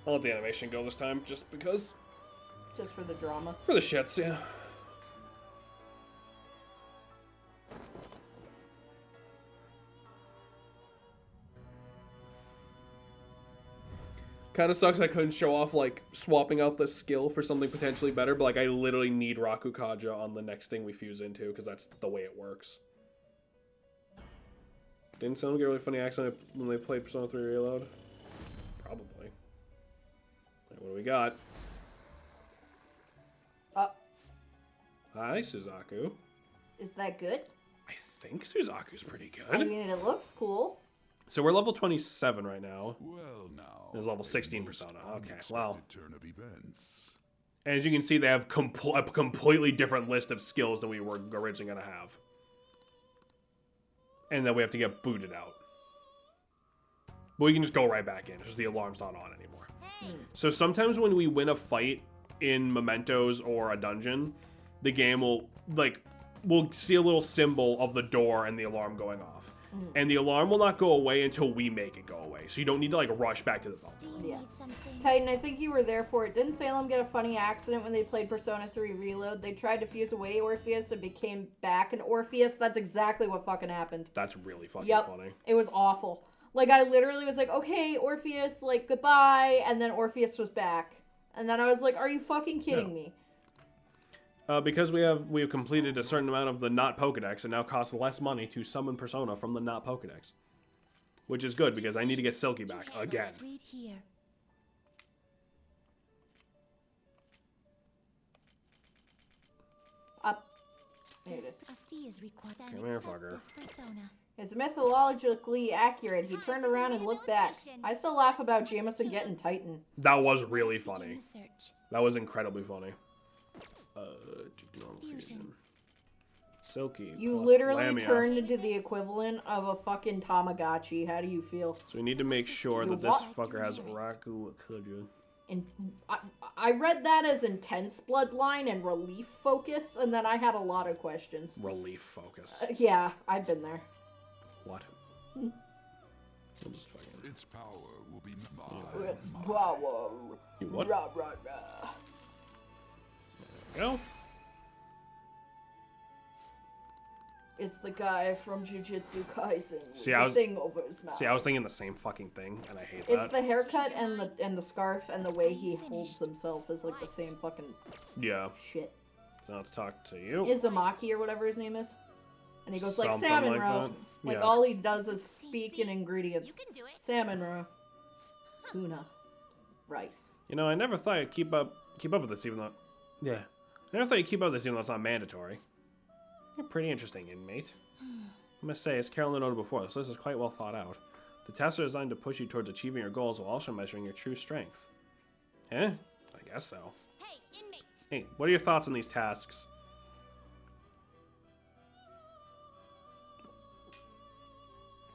Speaker 1: I'll let the animation go this time, just because.
Speaker 2: Just for the drama.
Speaker 1: For the shits, yeah. Kind of sucks I couldn't show off, like, swapping out the skill for something potentially better, but, like, I literally need Raku Kaja on the next thing we fuse into, because that's the way it works. Didn't someone get a really funny accent when they played Persona 3 Reload? Probably. Alright, what do we got? Hi, Suzaku.
Speaker 2: Is that good?
Speaker 1: I think Suzaku's pretty
Speaker 2: I
Speaker 1: good.
Speaker 2: mean, it looks cool.
Speaker 1: So we're level 27 right now.
Speaker 5: Well, now.
Speaker 1: It was level
Speaker 5: a
Speaker 1: 16
Speaker 5: most
Speaker 1: persona. Okay, well.
Speaker 5: unexpected turn of events.
Speaker 1: And as you can see, they have a completely different list of skills than we were originally going to have. And then we have to get booted out. But we can just go right back in. It's just the alarm's not on anymore. So sometimes when we win a fight in Mementos or a dungeon, the game will, like, we'll see a little symbol of the door and the alarm going off. And the alarm will not go away until we make it go away. So you don't need to, like, rush back to the bell.
Speaker 4: Do you
Speaker 2: Yeah.
Speaker 4: need something?
Speaker 2: Titan, I think you were there for it. Didn't Salem get a funny accident when they played Persona 3 Reload? They tried to fuse away Orpheus and became back an Orpheus. That's exactly what fucking happened.
Speaker 1: That's really fucking
Speaker 2: Yep.
Speaker 1: funny.
Speaker 2: It was awful. Like, I literally was like, okay, Orpheus, like, goodbye. And then Orpheus was back. And then I was like, are you fucking kidding
Speaker 1: No.
Speaker 2: me?
Speaker 1: Because we have completed a certain amount of the not Pokedex, it now costs less money to summon Persona from the not Pokedex. Which is good, because I need to get Silky back,
Speaker 4: You have
Speaker 1: again.
Speaker 4: it. Read here.
Speaker 2: Up. There it is.
Speaker 4: A fee is required. Then
Speaker 1: Come here,
Speaker 4: accept
Speaker 1: fucker.
Speaker 4: this persona.
Speaker 2: It's mythologically accurate. He turned around and looked back. I still laugh about Jameson getting Titan.
Speaker 1: That was really
Speaker 4: Begin
Speaker 1: funny.
Speaker 4: the search.
Speaker 1: That was incredibly funny.
Speaker 4: Fusion.
Speaker 1: Silky.
Speaker 2: You
Speaker 1: plus
Speaker 2: literally
Speaker 1: Lamia.
Speaker 2: turned into the equivalent of a fucking Tamagotchi. How do you feel?
Speaker 1: So we need to make sure
Speaker 2: You
Speaker 1: that this
Speaker 2: what?
Speaker 1: fucker has Raku Kaja.
Speaker 2: And I read that as intense bloodline and relief focus, and then I had a lot of questions.
Speaker 1: Relief focus.
Speaker 2: Yeah, I've been there.
Speaker 1: What? We'll just fucking...
Speaker 5: Its power will be mine.
Speaker 1: You what?
Speaker 2: Rah, rah, rah.
Speaker 1: There we go.
Speaker 2: It's the guy from Jujutsu Kaisen. With
Speaker 1: See,
Speaker 2: the
Speaker 1: I was-
Speaker 2: thing over his mouth.
Speaker 1: See, I was thinking the same fucking thing, and I hate
Speaker 2: It's
Speaker 1: that.
Speaker 2: the haircut and the scarf and the way he holds himself is like the same fucking
Speaker 1: Yeah.
Speaker 2: shit.
Speaker 1: So let's talk to you.
Speaker 2: Izumaki or whatever his name is. And he goes like
Speaker 1: Something
Speaker 2: salmon
Speaker 1: like
Speaker 2: roe.
Speaker 1: that.
Speaker 2: Like
Speaker 1: Yeah.
Speaker 2: all he does is speak in ingredients.
Speaker 4: You can do it.
Speaker 2: Salmon roe. Tuna. Rice.
Speaker 1: You know, I never thought I'd keep up with this, even though, yeah, I never thought you'd keep up with this, even though it's not mandatory. You're a pretty interesting inmate. I must say, as Carolyn noted before, this list is quite well thought out. The tasks are designed to push you towards achieving your goals while also measuring your true strength. Eh? I guess so.
Speaker 4: Hey, inmate.
Speaker 1: Hey, what are your thoughts on these tasks?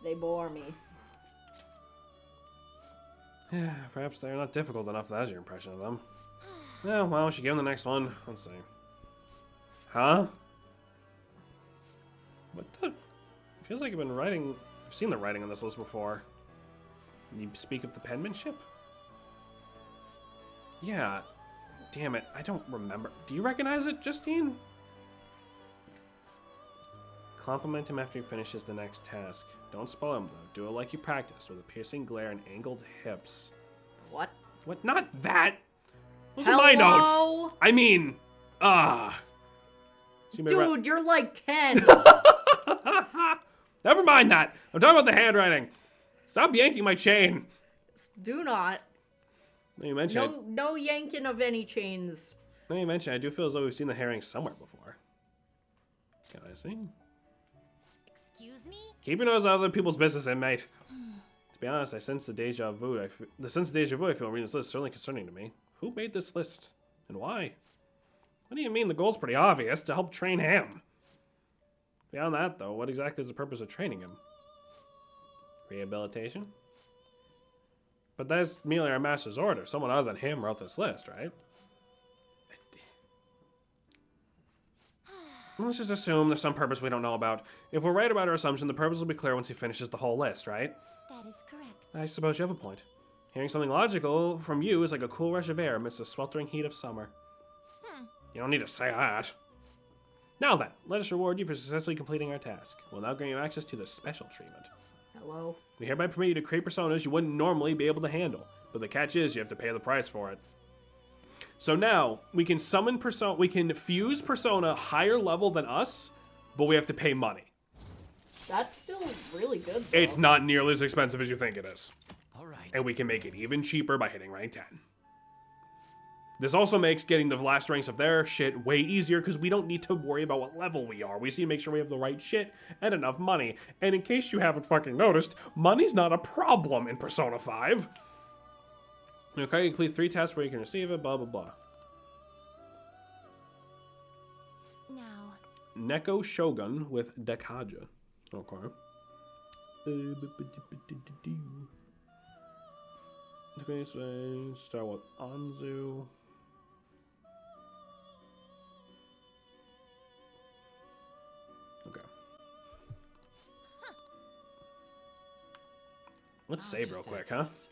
Speaker 2: They bore me.
Speaker 1: Perhaps they're not difficult enough. That's your impression of them. Yeah, well, we should give them the next one. Let's see. Huh? What the? Feels like I've been writing. I've seen the writing on this list before. You speak of the penmanship? Yeah. Damn it. I don't remember. Do you recognize it, Justine? Compliment him after he finishes the next task. Don't spoil him, though. Do it like you practiced, with a piercing glare and angled hips.
Speaker 2: What?
Speaker 1: What? Not that! Those are my notes!
Speaker 2: Hello?
Speaker 1: I mean, She may ra-
Speaker 2: Dude, you're like 10.
Speaker 1: Never mind that! I'm talking about the handwriting! Stop yanking my chain!
Speaker 2: Do not.
Speaker 1: Now you mention it.
Speaker 2: No yanking of any chains.
Speaker 1: Now you mention it, I do feel as though we've seen the herring somewhere before. Can I see?
Speaker 4: Excuse me?
Speaker 1: Keep your nose out of other people's business, inmate. To be honest, I sense the deja vu. The sense of deja vu I feel reading this list is certainly concerning to me. Who made this list? And why? What do you mean? The goal's pretty obvious. To help train him. Beyond that, though, what exactly is the purpose of training him? Rehabilitation? But that's merely our master's order. Someone other than him wrote this list, right? Let's just assume there's some purpose we don't know about. If we're right about our assumption, the purpose will be clear once he finishes the whole list, right?
Speaker 4: That is correct.
Speaker 1: I suppose you have a point. Hearing something logical from you is like a cool rush of air amidst the sweltering heat of summer. You don't need to say that. Now then, let us reward you for successfully completing our task. We'll now grant you access to the special treatment.
Speaker 2: Hello?
Speaker 1: We hereby permit you to create personas you wouldn't normally be able to handle, but the catch is you have to pay the price for it. So now, we can summon persona, we can fuse persona higher level than us, but we have to pay money.
Speaker 2: That's still really good, though.
Speaker 1: It's not nearly as expensive as you think it is.
Speaker 3: All right.
Speaker 1: And we can make it even cheaper by hitting rank 10. This also makes getting the last ranks of their shit way easier because we don't need to worry about what level we are. We just need to make sure we have the right shit and enough money. And in case you haven't fucking noticed, money's not a problem in Persona 5. Okay, complete 3 tasks where you can receive it, blah, blah, blah.
Speaker 4: Now,
Speaker 1: Neko Shogun with Dekaja. Okay. Okay, so start with Anzu. Okay. Let's
Speaker 3: I'll
Speaker 1: save real
Speaker 3: just
Speaker 1: quick,
Speaker 3: take
Speaker 1: huh?
Speaker 3: this.